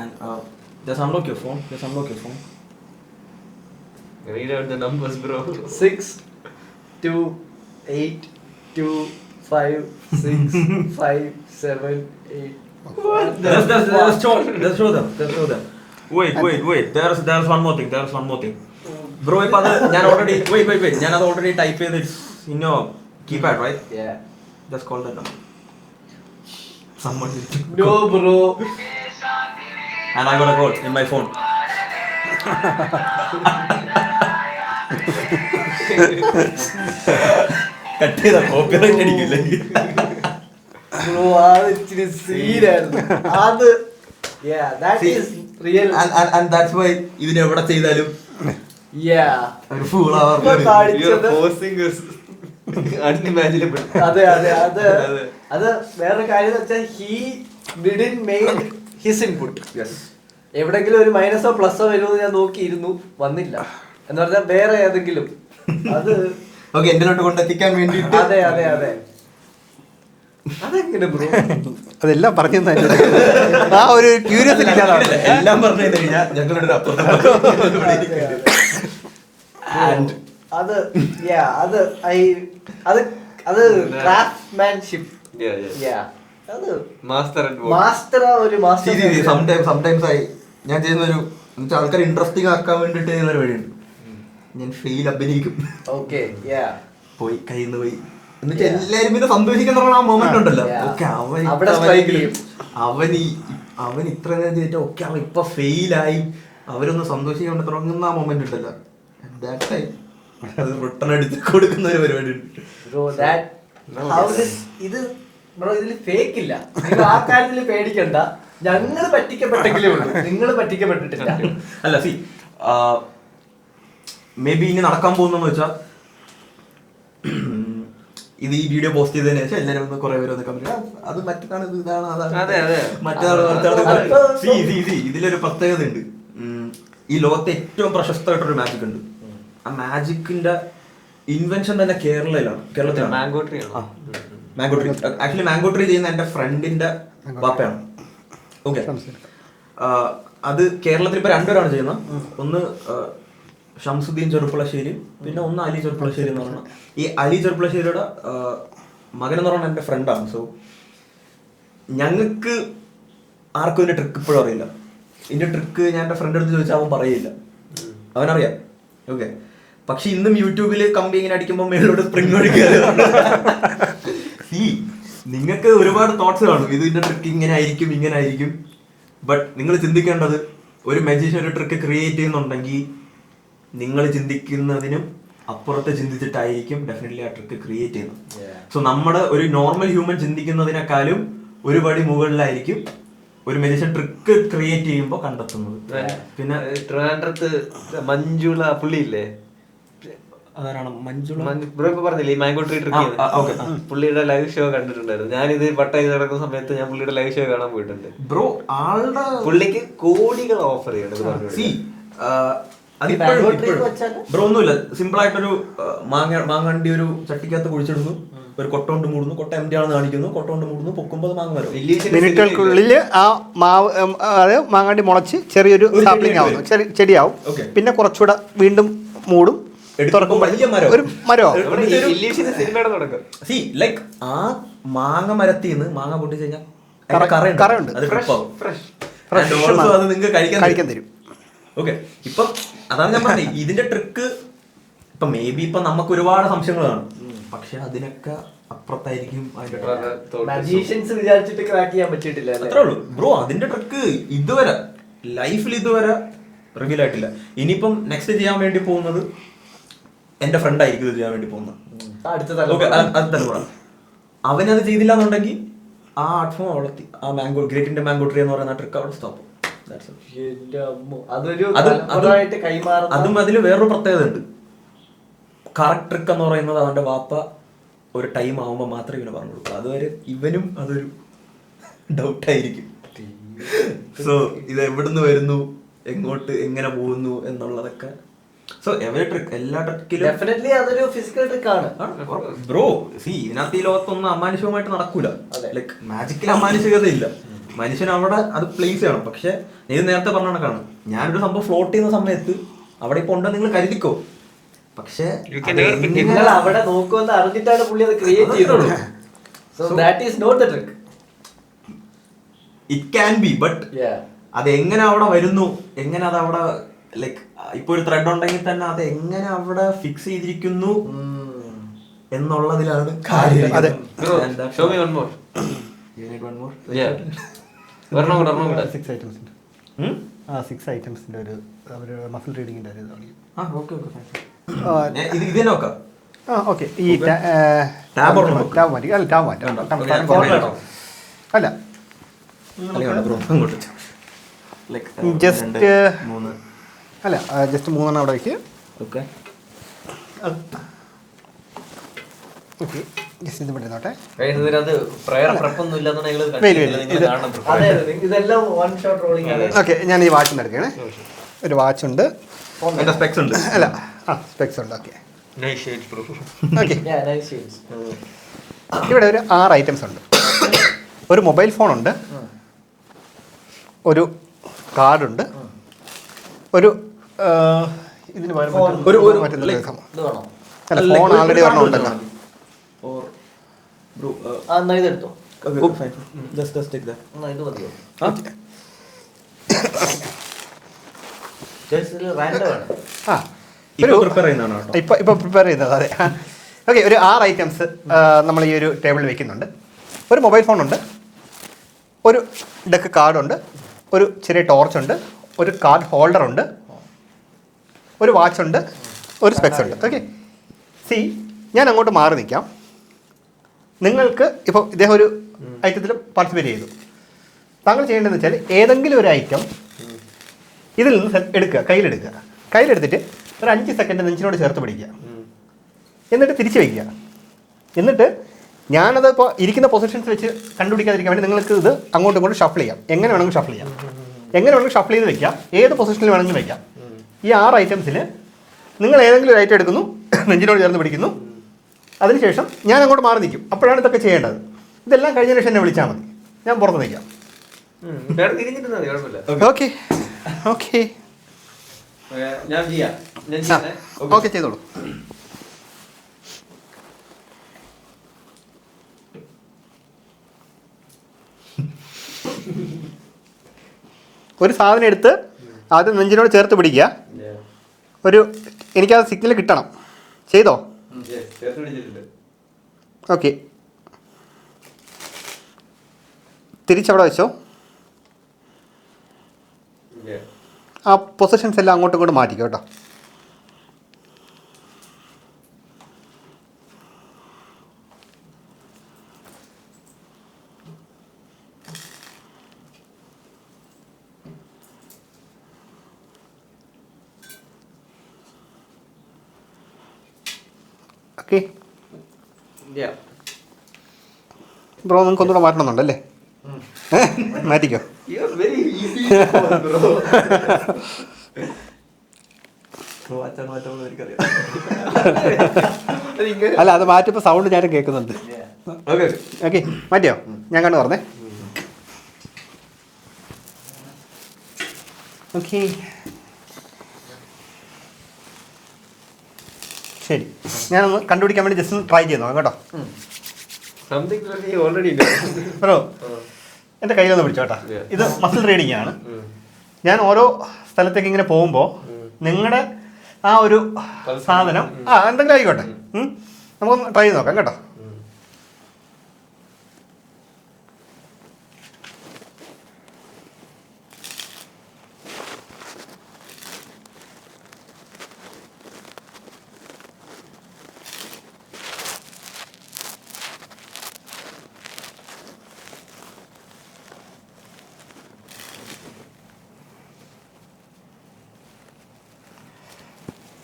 And just unlock your phone. Read out the numbers, bro. 6 2 8 2 5 6 5 7 8. Let's show them. Wait. There's one more thing. Bro, ipo adu ഞാൻ already wait. ഞാൻ അത് already type ചെയ്ത് in your keypad, right? Yeah. Just call that number. Someone will No, bro. and I got a call in my phone. Cut ചെയ്ത copyright അടിക്കില്ലേ? Bro, അത് ഇച്ചിരി സീനായിരുന്നു. അത് yeah, that See, is real. and that's why ഇതിനെ എവിടെ ചെയ്താലും Yeah. ഒരു fool ഇപ്പൊ ആവാറുണ്ട്. You are കാണിച്ചത് forcing us unimaginable. അതെ അത് വേറൊരു കാര്യം എന്ന് വെച്ചാൽ he didn't make his input. Yes. എവിടെങ്കിലും ഒരു മൈനസോ പ്ലസോ വരുമെന്ന് ഞാൻ നോക്കിയിരുന്നു, വന്നില്ല. എന്ന് പറഞ്ഞാൽ വേറെ ഏതെങ്കിലും അത് ഓക്കെ, എന്തിലോട്ട് കൊണ്ടെത്തിക്കാൻ വേണ്ടിയിട്ട് അതെ അതെങ്ങനെ ബ്രോ? അതെല്ലാം പറഞ്ഞു ആ ഒരു ക്യൂരിയോസിറ്റി ഇല്ലാതാണ്. എല്ലാം പറഞ്ഞു കഴിഞ്ഞാൽ ഞങ്ങളുടെ ഒരു അപ്പുറം അത് ക്രാഫ്റ്റ്മാൻഷിപ്പ്. Yeah. അത് Master at work. മാസ്റ്റർ ഒരു മാസ്റ്റർ. സംടൈംസ് ആയി ഞാൻ ചെയ്യുന്നൊരു ആൾക്കാർ ഇൻട്രസ്റ്റിംഗ് ആക്കാൻ വേണ്ടിട്ട് ചെയ്യുന്നൊരു വഴിയുണ്ട്. ഞാൻ ഫെയിൽ അഭിനയിക്കും. ഓക്കെ, പോയി കയ്യിൽ നിന്ന് പോയി എന്നിട്ട് എല്ലാരും പിന്നെ സന്തോഷിക്കുന്ന ആ മൊമെന്റ് ഉണ്ടല്ലോ. ഓക്കെ, അവൻ ഇത്ര നേരം ചെയ്തിട്ട് ഓക്കെ അവൻ ഇപ്പൊ ഫെയിലായി, അവരൊന്ന് സന്തോഷിക്കാൻ തുടങ്ങുന്ന ആ മൊമെന്റ് ഉണ്ടല്ലോ, അത് റിട്ടേൺ എടുത്ത് കൊടുക്കുന്ന ഒരു പരിപാടി ഉണ്ട്. ഇത് ബ്രോ ഇതിൽ ഫേക്ക് ഇല്ല. നിങ്ങൾ ആ കാര്യത്തിൽ പേടിക്കണ്ട. ഞങ്ങൾ പറ്റിക്കപ്പെട്ടെങ്കിലേ ഉള്ളൂ, നിങ്ങൾ പറ്റിക്കപ്പെട്ടിട്ടില്ല. അല്ല, സി മേ ബി ഇനി നടക്കാൻ പോകുന്നെന്ന് വെച്ചാൽ ഇത് ഈ വീഡിയോ പോസ്റ്റ് ചെയ്തതിനു ശേഷം എല്ലാവരും ഒന്ന് കുറെ പേര് കമന്റ് അത് മറ്റാണ് ഇതാണ് ഇതിലൊരു പ്രത്യേകത ഉണ്ട്. ഈ ലോകത്തെ ഏറ്റവും പ്രശസ്തമായിട്ടൊരു മാജിക് ഉണ്ട്. ആ മാജിക്കിന്റെ ഇൻവെൻഷൻ തന്നെ കേരളത്തിലാണ്. മാംഗോ ട്രീ ആണോ? Mango tree. Actually mango tree ചെയ്യുന്ന എൻ്റെ ഫ്രണ്ടിന്റെ വാപ്പയാണ്. ഓക്കെ, അത് കേരളത്തിൽ ഇപ്പൊ രണ്ടുപേരാണ് ചെയ്യുന്നത്. ഒന്ന് ഷംസുദ്ദീൻ ചെറുപ്പുളശ്ശേരി, പിന്നെ ഒന്ന് അലി ചെറുപ്പുളശ്ശേരി എന്ന് പറഞ്ഞാൽ. ഈ അലി ചെറുപ്പുളശ്ശേരിയുടെ മകൻ എന്ന് പറഞ്ഞാൽ എൻ്റെ ഫ്രണ്ടാണ്. സോ ഞങ്ങൾക്ക് ആർക്കും ഇതിന്റെ ട്രിക്ക് ഇപ്പോഴും അറിയില്ല. ഇതിന്റെ ട്രിക്ക് ഞാൻ എൻ്റെ ഫ്രണ്ട് അടുത്ത് ചോദിച്ചാൽ അവൻ പറയില്ല, അവനറിയാം. ഓക്കെ, പക്ഷെ ഇന്നും യൂട്യൂബിൽ കമ്പി ഇങ്ങനെ അടിക്കുമ്പോൾ മേളിലോട്ട് സ്പ്രിങ് ഒഴിക്കുക. നിങ്ങൾക്ക് ഒരുപാട് തോട്ട്സ് കാണും, ഇതിന്റെ ട്രിക്ക് ഇങ്ങനെ ആയിരിക്കും. ബട്ട് നിങ്ങൾ ചിന്തിക്കേണ്ടത്, ഒരു മജീഷ്യൻ ഒരു ട്രിക്ക് ക്രിയേറ്റ് ചെയ്യുന്നുണ്ടെങ്കിൽ നിങ്ങൾ ചിന്തിക്കുന്നതിനും അപ്പുറത്ത് ചിന്തിച്ചിട്ടായിരിക്കും ഡെഫിനറ്റ്ലി ആ ട്രിക്ക് ക്രിയേറ്റ് ചെയ്യുന്നത്. സോ നമ്മുടെ ഒരു നോർമൽ ഹ്യൂമൻ ചിന്തിക്കുന്നതിനേക്കാളും ഒരു പടി മുകളിലായിരിക്കും ഒരു മജീഷ്യൻ ട്രിക്ക് ക്രിയേറ്റ് ചെയ്യുമ്പോൾ കണ്ടെത്തുന്നത്. പിന്നെ ട്രിവാൻഡ്രത്ത് മഞ്ജുള പുള്ളിയില്ലേ, അതാരാണ് മഞ്ജുള? ബ്രോ ഇപ്പൊ പറഞ്ഞില്ലേ ഈ മാംഗോ ട്രീ ട്രിക്ക്, പുള്ളിയുടെ ലൈവ് ഷോ കണ്ടിട്ടുണ്ടായിരുന്നു. ഞാനിത് വട്ടായി നടക്കുന്ന സമയത്ത് ഞാൻ പുള്ളിയുടെ ലൈവ് ഷോ കാണാൻ പോയിട്ടുണ്ട്. ബ്രോ ആളുടെ പുള്ളിക്ക് കോടികൾ ഓഫർ ചെയ്യണത്. ബ്രോ ഒന്നുമില്ല, സിമ്പിൾ ആയിട്ടൊരു മാങ്ങണ്ടി ഒരു ചട്ടിക്കകത്ത് കുഴിച്ചിടുന്നു, ഒരു കൊട്ട കൊണ്ട് മൂടുന്നു, കൊട്ട എം ടി ആണെന്ന് കാണിക്കുന്നു, കൊട്ട കൊണ്ട് മൂടുന്നു, പൊക്കുമ്പോൾ അത് മാങ്ങ വരും. മിനിറ്റുകൾക്കുള്ളിൽ ആ മാവ് അതായത് മാങ്ങാണ്ടി മുളച്ച് ചെറിയൊരു സാപ്ലിംഗ് ആവുന്നു, ചെടിയാവും. പിന്നെ കുറച്ചുകൂടെ വീണ്ടും മൂടും, വലിയ ഒരു മരമാവും. ലൈക്ക് ആ മാങ്ങ മരത്തിൽ നിന്ന് മാങ്ങ പൊട്ടിച്ച് കഴിഞ്ഞാൽ കറയുണ്ട്, അത് നിങ്ങൾക്ക് കഴിക്കാൻ തരും. ഓക്കെ, ഇപ്പം അതാണ് ഞാൻ പറഞ്ഞത്, ഇതിന്റെ ട്രിക്ക് ഇപ്പൊ മേ ബി ഇപ്പൊ നമുക്ക് ഒരുപാട് സംശയങ്ങൾ കാണും, പക്ഷെ അതിനൊക്കെ അപ്പുറത്തായിരിക്കും മജീഷ്യൻസ് വിചാരിച്ചിട്ട് ക്രാക്ക് ചെയ്യാൻ പറ്റിയിട്ടില്ല. അത്രേ ഉള്ളൂ ബ്രോ. അതിന്റെ ട്രിക്ക് ഇതുവരെ ലൈഫിൽ റിവീൽ ആയിട്ടില്ല. ഇനിയിപ്പം നെക്സ്റ്റ് ചെയ്യാൻ വേണ്ടി പോകുന്നത് എന്റെ ഫ്രണ്ട് ആയിരിക്കും ഇത് ചെയ്യാൻ വേണ്ടി പോകുന്നത്. അടുത്ത തലമുറ. അവനത് ചെയ്തില്ല എന്നുണ്ടെങ്കിൽ ആ ആർട്ട് ഫോം വളർത്തി ആ ഗ്രേറ്റിന്റെ മാംഗോ ട്രീ എന്ന് പറയുന്ന ട്രിക്ക് അവിടെ സ്റ്റോപ്പ്. അതും അതിൽ വേറൊരു പ്രത്യേകത ഉണ്ട്. കറക്റ്റ് ട്രിക്ക് എന്ന് പറയുന്നത് അവന്റെ വാപ്പ ഒരു ടൈം ആവുമ്പോൾ മാത്രമേ ഇവനെ പറഞ്ഞു കൊടുക്കൂ. അതുവരെ ഇവനും അതൊരു ഡൗട്ടായിരിക്കും. സോ ഇത് എവിടുന്ന് വരുന്നു, എങ്ങോട്ട് എങ്ങനെ പോകുന്നു എന്നുള്ളതൊക്കെ. സോ എവറി ട്രിക്ക്, എല്ലാ ട്രിക്കിലും ഡെഫിനറ്റ്ലി അതൊരു ഫിസിക്കൽ ട്രിക്ക് ആണ് ബ്രോ. ഇതിനകത്ത് ഈ ലോകത്തൊന്നും അമാനുഷികമായിട്ട് നടക്കൂല. ലൈക്ക് മാജിക്കിൽ അമാനുഷികതയില്ല. മനുഷ്യൻ അവിടെ അത് പ്ലേസ് ചെയ്യണം. പക്ഷെ ഇത് നേരത്തെ പറഞ്ഞ കണക്കാണ്, ഞാനൊരു സംഭവം ഫ്ലോട്ട് ചെയ്യുന്ന സമയത്ത് അവിടെ ഇപ്പൊ ഉണ്ടെന്ന് നിങ്ങൾ കരുതിക്കോ, പക്ഷെ നിങ്ങൾ അവിടെ നോക്കുമെന്ന് അറിഞ്ഞിട്ടാണ് പുള്ളി അത് ക്രിയേറ്റ് ചെയ്തത്. So that is not the trick. It can be, but അത് എങ്ങനെ അവിടെ വരുന്നു, എങ്ങനെ അത് അവിടെ ലൈക്ക് ഇപ്പൊ ഒരു ത്രെഡ് ഉണ്ടെങ്കിൽ തന്നെ അത് എങ്ങനെ അവിടെ ഫിക്സ് ചെയ്തിരിക്കുന്നു എന്നുള്ളതിലാണ് കാര്യം. സിക്സ് ഐറ്റംസിന്റെ ഒരു മസിൽ റീഡിങ്ങിന്റെ ഒരു ഇത് നോക്കാം. ഓക്കെ, ഈ ടാബ് മാറ്റി അല്ല ടാബ് മാറ്റാം അല്ല ജസ്റ്റ് അല്ല ജസ്റ്റ് മൂന്നെണ്ണം അവിടെ വയ്ക്കുക. ഓക്കെ ഓക്കെ, ജസ്റ്റ് ഇത് വിടുന്നോട്ടെ. ഓക്കെ, ഞാൻ ഈ വാച്ച് എടുക്കണേ. ഒരു വാച്ച് ഉണ്ട്, സ്പെക്സ് ഉണ്ട്. അല്ല സ്പെക്സ് ഉണ്ട്. ഓക്കെ ഓക്കെ, ഇവിടെ ഒരു 6 ഐറ്റംസ് ഉണ്ട്. ഒരു മൊബൈൽ ഫോൺ ഉണ്ട്, ഒരു കാർഡുണ്ട്, ഒരു ഇതിന് അല്ല ഫോൺ ആൾറെഡി ഒരെണ്ണം ഉണ്ടല്ലോ. ഇതെടുത്തോ, ഇത് മതിയോ? ആ ഇപ്പൊ പ്രിപ്പയർ ചെയ്തത്. അതെ, ഓക്കെ. ഒരു 6 ഐറ്റംസ് നമ്മൾ ഈ ഒരു ടേബിളിൽ വെക്കുന്നുണ്ട്. ഒരു മൊബൈൽ ഫോണുണ്ട്, ഒരു ഡെക്ക് കാർഡുണ്ട്, ഒരു ചെറിയ ടോർച്ചുണ്ട്, ഒരു കാർഡ് ഹോൾഡറുണ്ട്, ഒരു വാച്ചുണ്ട്, ഒരു സ്പെക്സ് ഉണ്ട്. ഓക്കെ, ഞാൻ അങ്ങോട്ട് മാറി നിൽക്കാം. നിങ്ങൾക്ക് ഇപ്പോൾ ഇദ്ദേഹം ഒരു ഐറ്റത്തിൽ പാർട്ടിസിപ്പേറ്റ് ചെയ്തു. താങ്കൾ ചെയ്യേണ്ടതെന്ന് വെച്ചാൽ ഏതെങ്കിലും ഒരു ഐറ്റം ഇതിൽ നിന്ന് എടുക്കുക, കയ്യിലെടുത്തിട്ട് ഒരു 5 സെക്കൻഡ് നെഞ്ചിനോട് ചേർത്ത് പിടിക്കുക, എന്നിട്ട് തിരിച്ച് വയ്ക്കുക. എന്നിട്ട് ഞാനത് ഇപ്പോൾ ഇരിക്കുന്ന പൊസിഷൻസ് വെച്ച് കണ്ടുപിടിക്കാതിരിക്കാൻ വേണ്ടി നിങ്ങൾക്ക് ഇത് അങ്ങോട്ടും ഇങ്ങോട്ടും ഷഫിൾ ചെയ്യാം. എങ്ങനെ വേണമെങ്കിൽ ഷഫിൾ ചെയ്യാം, ഷഫിൾ ചെയ്ത് വെക്കാം. ഏത് പൊസിഷനിൽ വേണമെങ്കിലും വയ്ക്കാം. ഈ 6 ഐറ്റംസിൽ നിങ്ങൾ ഏതെങ്കിലും ഒരു ഐറ്റം എടുക്കുന്നു, നെഞ്ചിനോട് ചേർന്ന് പിടിക്കുന്നു. അതിനുശേഷം ഞാൻ അങ്ങോട്ട് മാറി നിൽക്കും. അപ്പോഴാണ് ഇതൊക്കെ ചെയ്യേണ്ടത്. ഇതെല്ലാം കഴിഞ്ഞ ശേഷം എന്നെ വിളിച്ചാൽ മതി, ഞാൻ പുറത്ത് നിൽക്കാം. ഓക്കെ ഓക്കെ ഞാൻ ചെയ്യാം. ഓക്കെ ചെയ്തോളൂ. ഒരു സാധനം എടുത്ത് ആദ്യം നെഞ്ചിനോട് ചേർത്ത് പിടിക്കുക. എനിക്കത് സിഗ്നൽ കിട്ടണം. ചെയ്തോ? ഓക്കെ, തിരിച്ചവിടെ വെച്ചോ. ആ പൊസിഷൻസ് എല്ലാം അങ്ങോട്ടും ഇങ്ങോട്ടും മാറ്റിക്കോ കേട്ടോ. ഓക്കെ ബ്രോ, നിങ്ങൾക്ക് ഒന്നുകൂടെ മാറ്റണമെന്നുണ്ടല്ലേ? മാറ്റിക്കോ. അല്ല, അത് മാറ്റിയപ്പോൾ സൗണ്ട് ഞാനും കേൾക്കുന്നുണ്ട്. ഓക്കെ, മാറ്റിയോ? ഞാൻ കണ്ടു പറഞ്ഞേ. ഓക്കെ ശരി, ഞാനൊന്ന് കണ്ടുപിടിക്കാൻ വേണ്ടി ജസ്റ്റ് ഒന്ന് ട്രൈ ചെയ്ത് നോക്കാം കേട്ടോ. ബ്രോ, എൻ്റെ കയ്യിലൊന്ന് പിടിച്ചോ കേട്ടോ. ഇത് മസിൽ റീഡിങ് ആണ്. ഞാൻ ഓരോ സ്ഥലത്തേക്ക് ഇങ്ങനെ പോകുമ്പോൾ നിങ്ങളുടെ ആ ഒരു സാധനം എന്തെങ്കിലും ആയിക്കോട്ടെ, നമുക്കൊന്ന് ട്രൈ ചെയ്ത് നോക്കാം കേട്ടോ.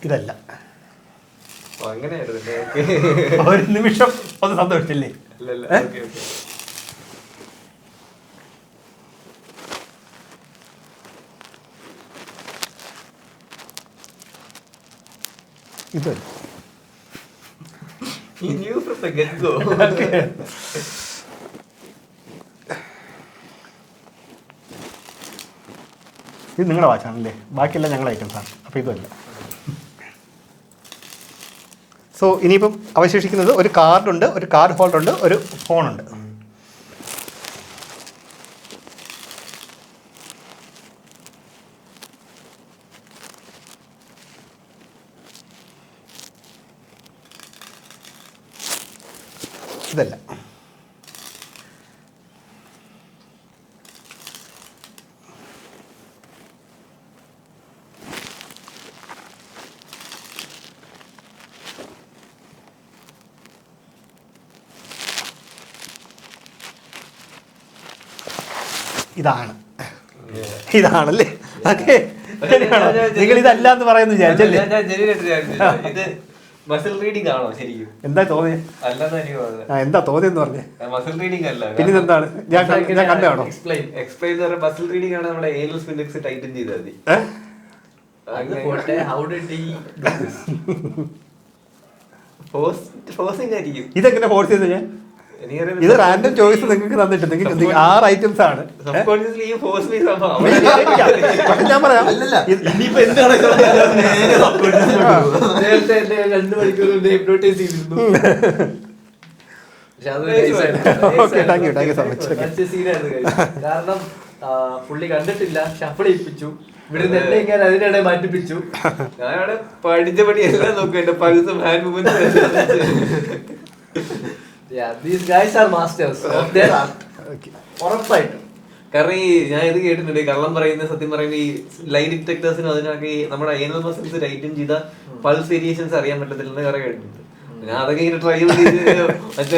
ഇതല്ല, ഒരു നിമിഷം ഒന്ന് സന്തോഷിച്ചില്ലേ? ഇതല്ല, ഇത് നിങ്ങളുടെ വാച്ചാണല്ലേ, ബാക്കിയെല്ലാം ഞങ്ങളുടെ ഐറ്റംസാണ്. അപ്പോൾ ഇതല്ല. സോ ഇനിയിപ്പം അവശേഷിക്കുന്നത് ഒരു കാർഡുണ്ട്, ഒരു കാർഡ് ഹോൾഡർ ഉണ്ട്, ഒരു ഫോണുണ്ട്. ഇതല്ല. ഇതാണല്ലേ? ഓക്കെ, നിങ്ങൾ ഇതല്ല എന്ന് പറയുന്നു വിചാരിച്ചല്ലേ? മസിൽ റീഡിംഗ് ആണോ ശരിക്കും? എന്താ തോന്നിയത്? എന്താ തോന്നിയെന്ന് പറഞ്ഞേ? മസിൽ റീഡിംഗ് അല്ല, പിന്നെ എന്താണ്? ഞാൻ കണ്ടാണോ? എക്സ്പ്ലെയിൻ മസിൽ റീഡിംഗ് ആണ്. നമ്മുടെ ഏലൽ സ്പിൻഡെക്സ് ടൈറ്റൻ ചെയ്താൽ മതി. ഇതെങ്ങനെ ഫോഴ്സ് ചെയ്ത്? ഞാൻ ഇത് റാൻഡം ചോയ്സ് നിങ്ങൾക്ക് തന്നിട്ടുണ്ട്. 6 ഐറ്റംസ് ആണ്. പക്ഷെ ഞാൻ പറയാം, കാരണം പുള്ളി കണ്ടിട്ടില്ല, ഷഫിൾ ചെയ്യിപ്പിച്ചു, ഇവിടുന്ന് എന്നെ ഇങ്ങനെ അതിനിടെ മാറ്റിപ്പിച്ചു. ഞാനവിടെ പഠിച്ച പണി എല്ലാം നോക്കും, എന്റെ പൾസും hand movement. These guys are masters of their art. ഉറപ്പായിട്ടും. കാരണം ഈ ഞാൻ ഇത് കേട്ടിട്ടുണ്ട്, കള്ളം പറയുന്ന സത്യം പറയുന്ന ഈ ലൈ ഡിറ്റക്ടേഴ്സിനും അതിനൊക്കെ ഈ നമ്മുടെ ഏനൽ മസിൽസ് ടൈറ്റൻ ചെയ്ത പൾസ് വേരിയേഷൻസ് അറിയാൻ പറ്റത്തില്ലെന്ന് കുറെ കേട്ടിട്ടുണ്ട്. ഞാൻ അതൊക്കെ ഇങ്ങനെ ട്രൈ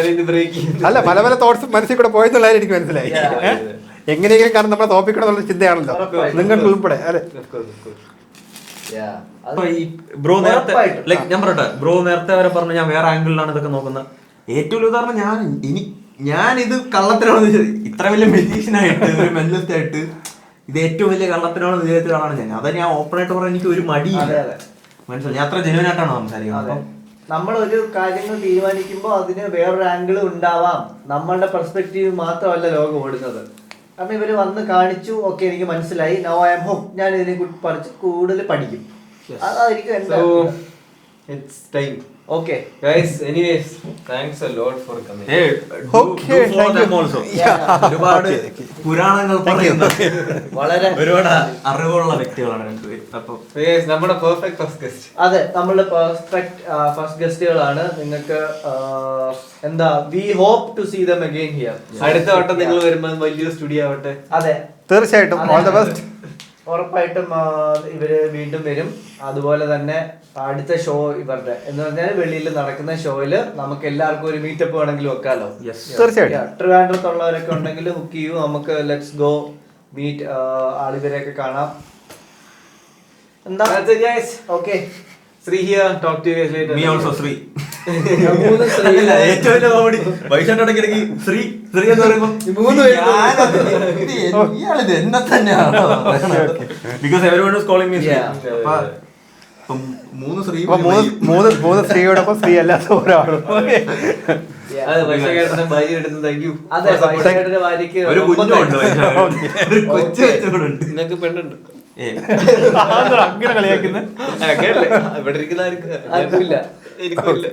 ചെയ്ത് ബ്രേക്ക് ചെയ്യുന്നു. അല്ല, പല പല തോട്ട്സ് മനസ്സിൽ കൂടെ പോയെന്നുള്ളത് എനിക്ക് മനസ്സിലായി. എങ്ങനെയെങ്കിലും കാരണം നമ്മളെ തോപ്പിക്കണം എന്നുള്ള ചിന്തയാണല്ലോ നിങ്ങൾക്ക് ഉൾപ്പെടെ. അല്ലെ, ബ്രോ നേരത്തെ ഞാൻ പറയട്ടെ, ബ്രോ നേരത്തെ വരെ പറഞ്ഞു ഞാൻ വേറെ ആംഗിളിലാണ് ഇതൊക്കെ നോക്കുന്നത്. ഏറ്റവും വലിയ ഉദാഹരണം ഞാൻ ഇത് കള്ളത്തിനാണെന്ന് ഇത്ര വലിയ മെജീഷ്യനായിട്ട് ഒരു മെന്റലിസ്റ്റ് ആയിട്ട് ഇത് ഏറ്റവും വലിയ കള്ളത്തിനാണെന്ന് വിചാരിച്ച ആളാണ് ഞാൻ. അതാ ഞാൻ ഓപ്പൺ ആയിട്ട് പറയാൻ എനിക്ക് ഒരു മടിയില്ല. മനസ്സിലായി, ഞാൻ അത്ര ജെനുവൻ ആയിട്ടാണ് സംസാരിക്കുന്നത്. അപ്പം നമ്മളൊരു കാര്യങ്ങൾ തീരുമാനിക്കുമ്പോൾ അതിന് വേറൊരു ആംഗിൾ ഉണ്ടാവാം. നമ്മളുടെ പെർസ്പെക്റ്റീവ് മാത്രമല്ല ലോകം ഓടുന്നത്. കാരണം ഇവര് വന്ന് കാണിച്ചു, ഓക്കെ എനിക്ക് മനസ്സിലായി, നൗ ഐ ആം ഹോം, ഞാൻ ഇതിനെ കുറിച്ച് കൂടുതൽ പഠിക്കും. അതായിരിക്കും എന്താ It's time. Okay Guys, anyways, thanks a lot for coming. Okay, thank you. ഒരുപാട് പുരാണങ്ങൾ പറയുന്ന വളരെ ഒരുപാട് അറിവുള്ള വ്യക്തികളാണ് രണ്ടുപേരും. അപ്പൊ Yes, നമ്മുടെ perfect first guest. അതെ, നമ്മളുടെ ഫസ്റ്റ് ഗസ്റ്റുകളാണ്. നിങ്ങൾക്ക് എന്താ, we hope to see them again here. അടുത്ത വട്ടം നിങ്ങൾ വരുമ്പോൾ വലിയൊരു സ്റ്റുഡിയോ ആവട്ടെ. അതെ, തീർച്ചയായിട്ടും ഓൾ ദ ബെസ്റ്റ്. ഉറപ്പായിട്ടും ഇവര് വീണ്ടും വരും. അതുപോലെ തന്നെ അടുത്ത ഷോ ഇവരുടെ എന്ന് പറഞ്ഞാൽ വെളിയിൽ നടക്കുന്ന ഷോയില് നമുക്ക് എല്ലാവർക്കും ഒരു മീറ്റപ്പ് വേണമെങ്കിൽ വെക്കാലോ. തീർച്ചയായിട്ടും ട്രിവാൻഡ്രത്തുള്ളവരൊക്കെ ഉണ്ടെങ്കിൽ ബുക്ക് ചെയ്യൂ, നമുക്ക് ലെറ്റ്സ് ഗോ മീറ്റ് ആളുകളെയൊക്കെ കാണാം. എന്താ okay, Sri here, talk to you guys later. me also Shri. മൂന്ന് സ്ത്രീ അല്ല, ഏറ്റവും വലിയ കോമഡി വൈശാന്റെ ഇടയ്ക്കിടയ്ക്ക് ശ്രീ ശ്രീ എന്ന് പറയുമ്പോൾ ഇയാളിത് എന്നെ തന്നെയാണ് because everyone is calling me Shri. അപ്പൊ മൂന്ന് ശ്രീ അപ്പൊ മൂന്ന് സ്ത്രീയോടൊപ്പം സ്ത്രീ അല്ലാത്ത ഒരാളും. അത് വൈശാഖേട്ടന്റെ ഭാര്യ എടുത്ത് thank you. അതെ, വൈശാഖേട്ടന്റെ ഭാര്യയ്ക്ക് ഒരു കുഞ്ഞുണ്ട് കൊച്ചു വെച്ചുകൂടുണ്ട്. നിങ്ങക്ക് പെണ്ണുണ്ട്. അങ്ങനെ കളിയാക്കുന്ന അങ്ങനെയല്ലേ? ഇവിടെ ഇരിക്കുന്ന ആർക്കുമില്ല. എനിക്കില്ല.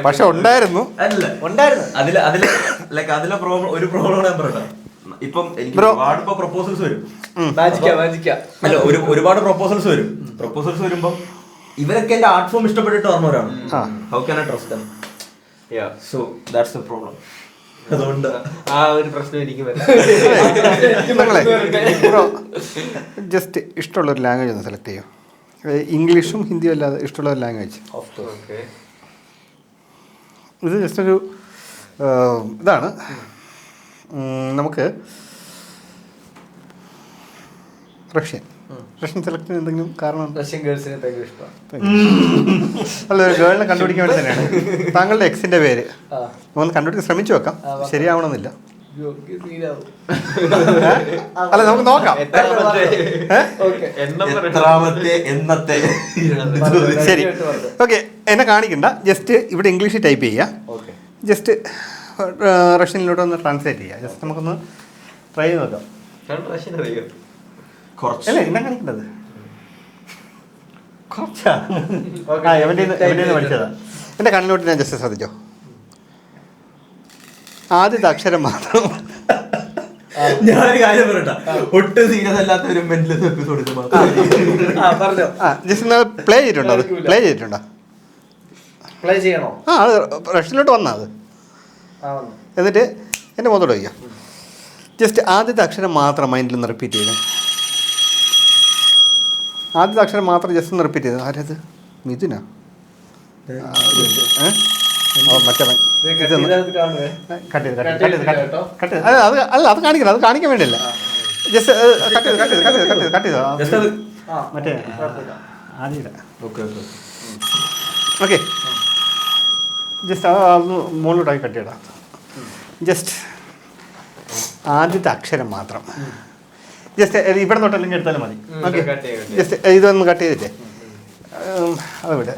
പക്ഷെ ഉണ്ടായിരുന്നു. അല്ല ഉണ്ടായിരുന്നു. അതിലെ പ്രോബ്ലം ഒരു പ്രോബ്ലം ഞാൻ പറയട്ടെ. ഇപ്പം എനിക്ക് ഒരുപാട് ഇപ്പൊ പ്രപ്പോസൽസ് വരും. അല്ല, ഒരുപാട് പ്രപ്പോസൽസ് വരും. പ്രപ്പോസൽസ് വരുമ്പോ ഇവരൊക്കെ എന്റെ ആർട്ട് ഫോം ഇഷ്ടപ്പെട്ടിട്ട് പറഞ്ഞവരാണ്. How can I trust them? So that's the problem. അതുകൊണ്ട് ആ ഒരു പ്രശ്നം എനിക്ക് നിങ്ങളെ ജസ്റ്റ് ഇഷ്ടമുള്ള ഒരു ലാംഗ്വേജ് ഒന്ന് സെലക്ട് ചെയ്യും. ഇംഗ്ലീഷും ഹിന്ദിയും അല്ലാതെ ഇഷ്ടമുള്ള ഒരു ലാംഗ്വേജ്. ഇത് ജസ്റ്റ് ഒരു ഇതാണ്. നമുക്ക് റഷ്യൻ സെലക്ട് ചെയ്യാൻ എന്തെങ്കിലും കാരണം? റഷ്യൻ ഗേൾസിനെ ഭയങ്കര ഇഷ്ടമാണ്. അല്ല, ഒരു ഗേളിനെ കണ്ടുപിടിക്കാൻ വേണ്ടി തന്നെയാണ്. താങ്കളുടെ എക്സിന്റെ പേര് ഒന്ന് കണ്ടുപിടിക്കാൻ ശ്രമിച്ചു വെക്കാം, ശരിയാവണമെന്നില്ല. അല്ല, നമുക്ക് നോക്കാം. എന്നത്തെ ശരി, ഓക്കെ. എന്നെ കാണിക്കണ്ട, ജസ്റ്റ് ഇവിടെ ഇംഗ്ലീഷിൽ ടൈപ്പ് ചെയ്യുക. ജസ്റ്റ് റഷ്യനിലോട്ട് ഒന്ന് ട്രാൻസ്ലേറ്റ് ചെയ്യുക. ജസ്റ്റ് നമുക്കൊന്ന് ട്രൈ ചെയ്ത് നോക്കാം. റഷ്യൻ അറിയോ? അല്ലേ എന്നെ കാണിക്കേണ്ടത് കുറച്ചാ എവൻ്റെ പഠിച്ചതാ. എൻ്റെ കണ്ണിലോട്ട് ഞാൻ ജസ്റ്റ് ശ്രദ്ധിച്ചോ. ആദ്യത്തെ അക്ഷരം മാത്രം. ഞാനൊരു കാര്യം പറയട്ടെ, ഒട്ടും സീരിയസ് അല്ലാത്ത ഒരു മെന്റൽ എപ്പിസോഡ് ജസ്റ്റ് പ്ലേ ചെയ്തിട്ടുണ്ടോ? അത് പ്ലേ ചെയ്തിട്ടുണ്ടോ? പ്ലേ ചെയ്യണോ? അത് റഷ്യനിലോട്ട് വന്നാ അത്. എന്നിട്ട് എൻ്റെ മുഖത്തോട്ട് വയ്ക്കാം. ജസ്റ്റ് ആദ്യത്തെ അക്ഷരം മാത്രം മൈൻഡിൽ നിന്ന് റിപ്പീറ്റ് ചെയ്തേ. ആദ്യത്തെ അക്ഷരം മാത്രം ജസ്റ്റ് ഒന്ന് റിപ്പീറ്റ് ചെയ്തത്. ആരത്? മിഥുനാ? മറ്റവൻ കട്ട് ചെയ്ത് അല്ല, അത് കാണിക്കില്ല, അത് കാണിക്കാൻ വേണ്ടിയല്ല. ജസ്റ്റ് കട്ട് ചെയ്തോ മറ്റേ ആദ്യം. ഓക്കെ, ജസ്റ്റ് അതൊന്ന് മുകളിലോട്ടായി കട്ട് ചെയ്യടാ. ജസ്റ്റ് ആദ്യത്തെ അക്ഷരം മാത്രം ജസ്റ്റ് ഇവിടെ തൊട്ട് അല്ലെങ്കിൽ എടുത്താലും മതി. ഓക്കെ, ജസ്റ്റ് ഇതൊന്ന് കട്ട് ചെയ്തിട്ടേ അത് വിട്.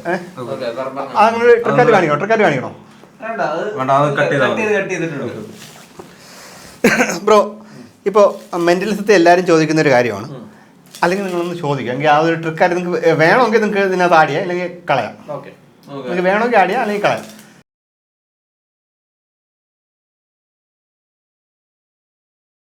അങ്ങനെ ട്രിക്കാറ്റ് കാണിക്കണോ? ബ്രോ, ഇപ്പോൾ മെൻ്റലിസത്തെ എല്ലാവരും ചോദിക്കുന്ന ഒരു കാര്യമാണ്. അല്ലെങ്കിൽ നിങ്ങളൊന്ന് ചോദിക്കുക, എങ്കിൽ ആ ഒരു ട്രിക്കായിട്ട് നിങ്ങൾക്ക് വേണമെങ്കിൽ നിങ്ങൾക്ക് ഇതിനകത്ത് ആഡ് ചെയ്യാം, അല്ലെങ്കിൽ കളയാം. നിങ്ങൾക്ക് വേണമെങ്കിൽ ആഡ് ചെയ്യാം, അല്ലെങ്കിൽ കളയാം.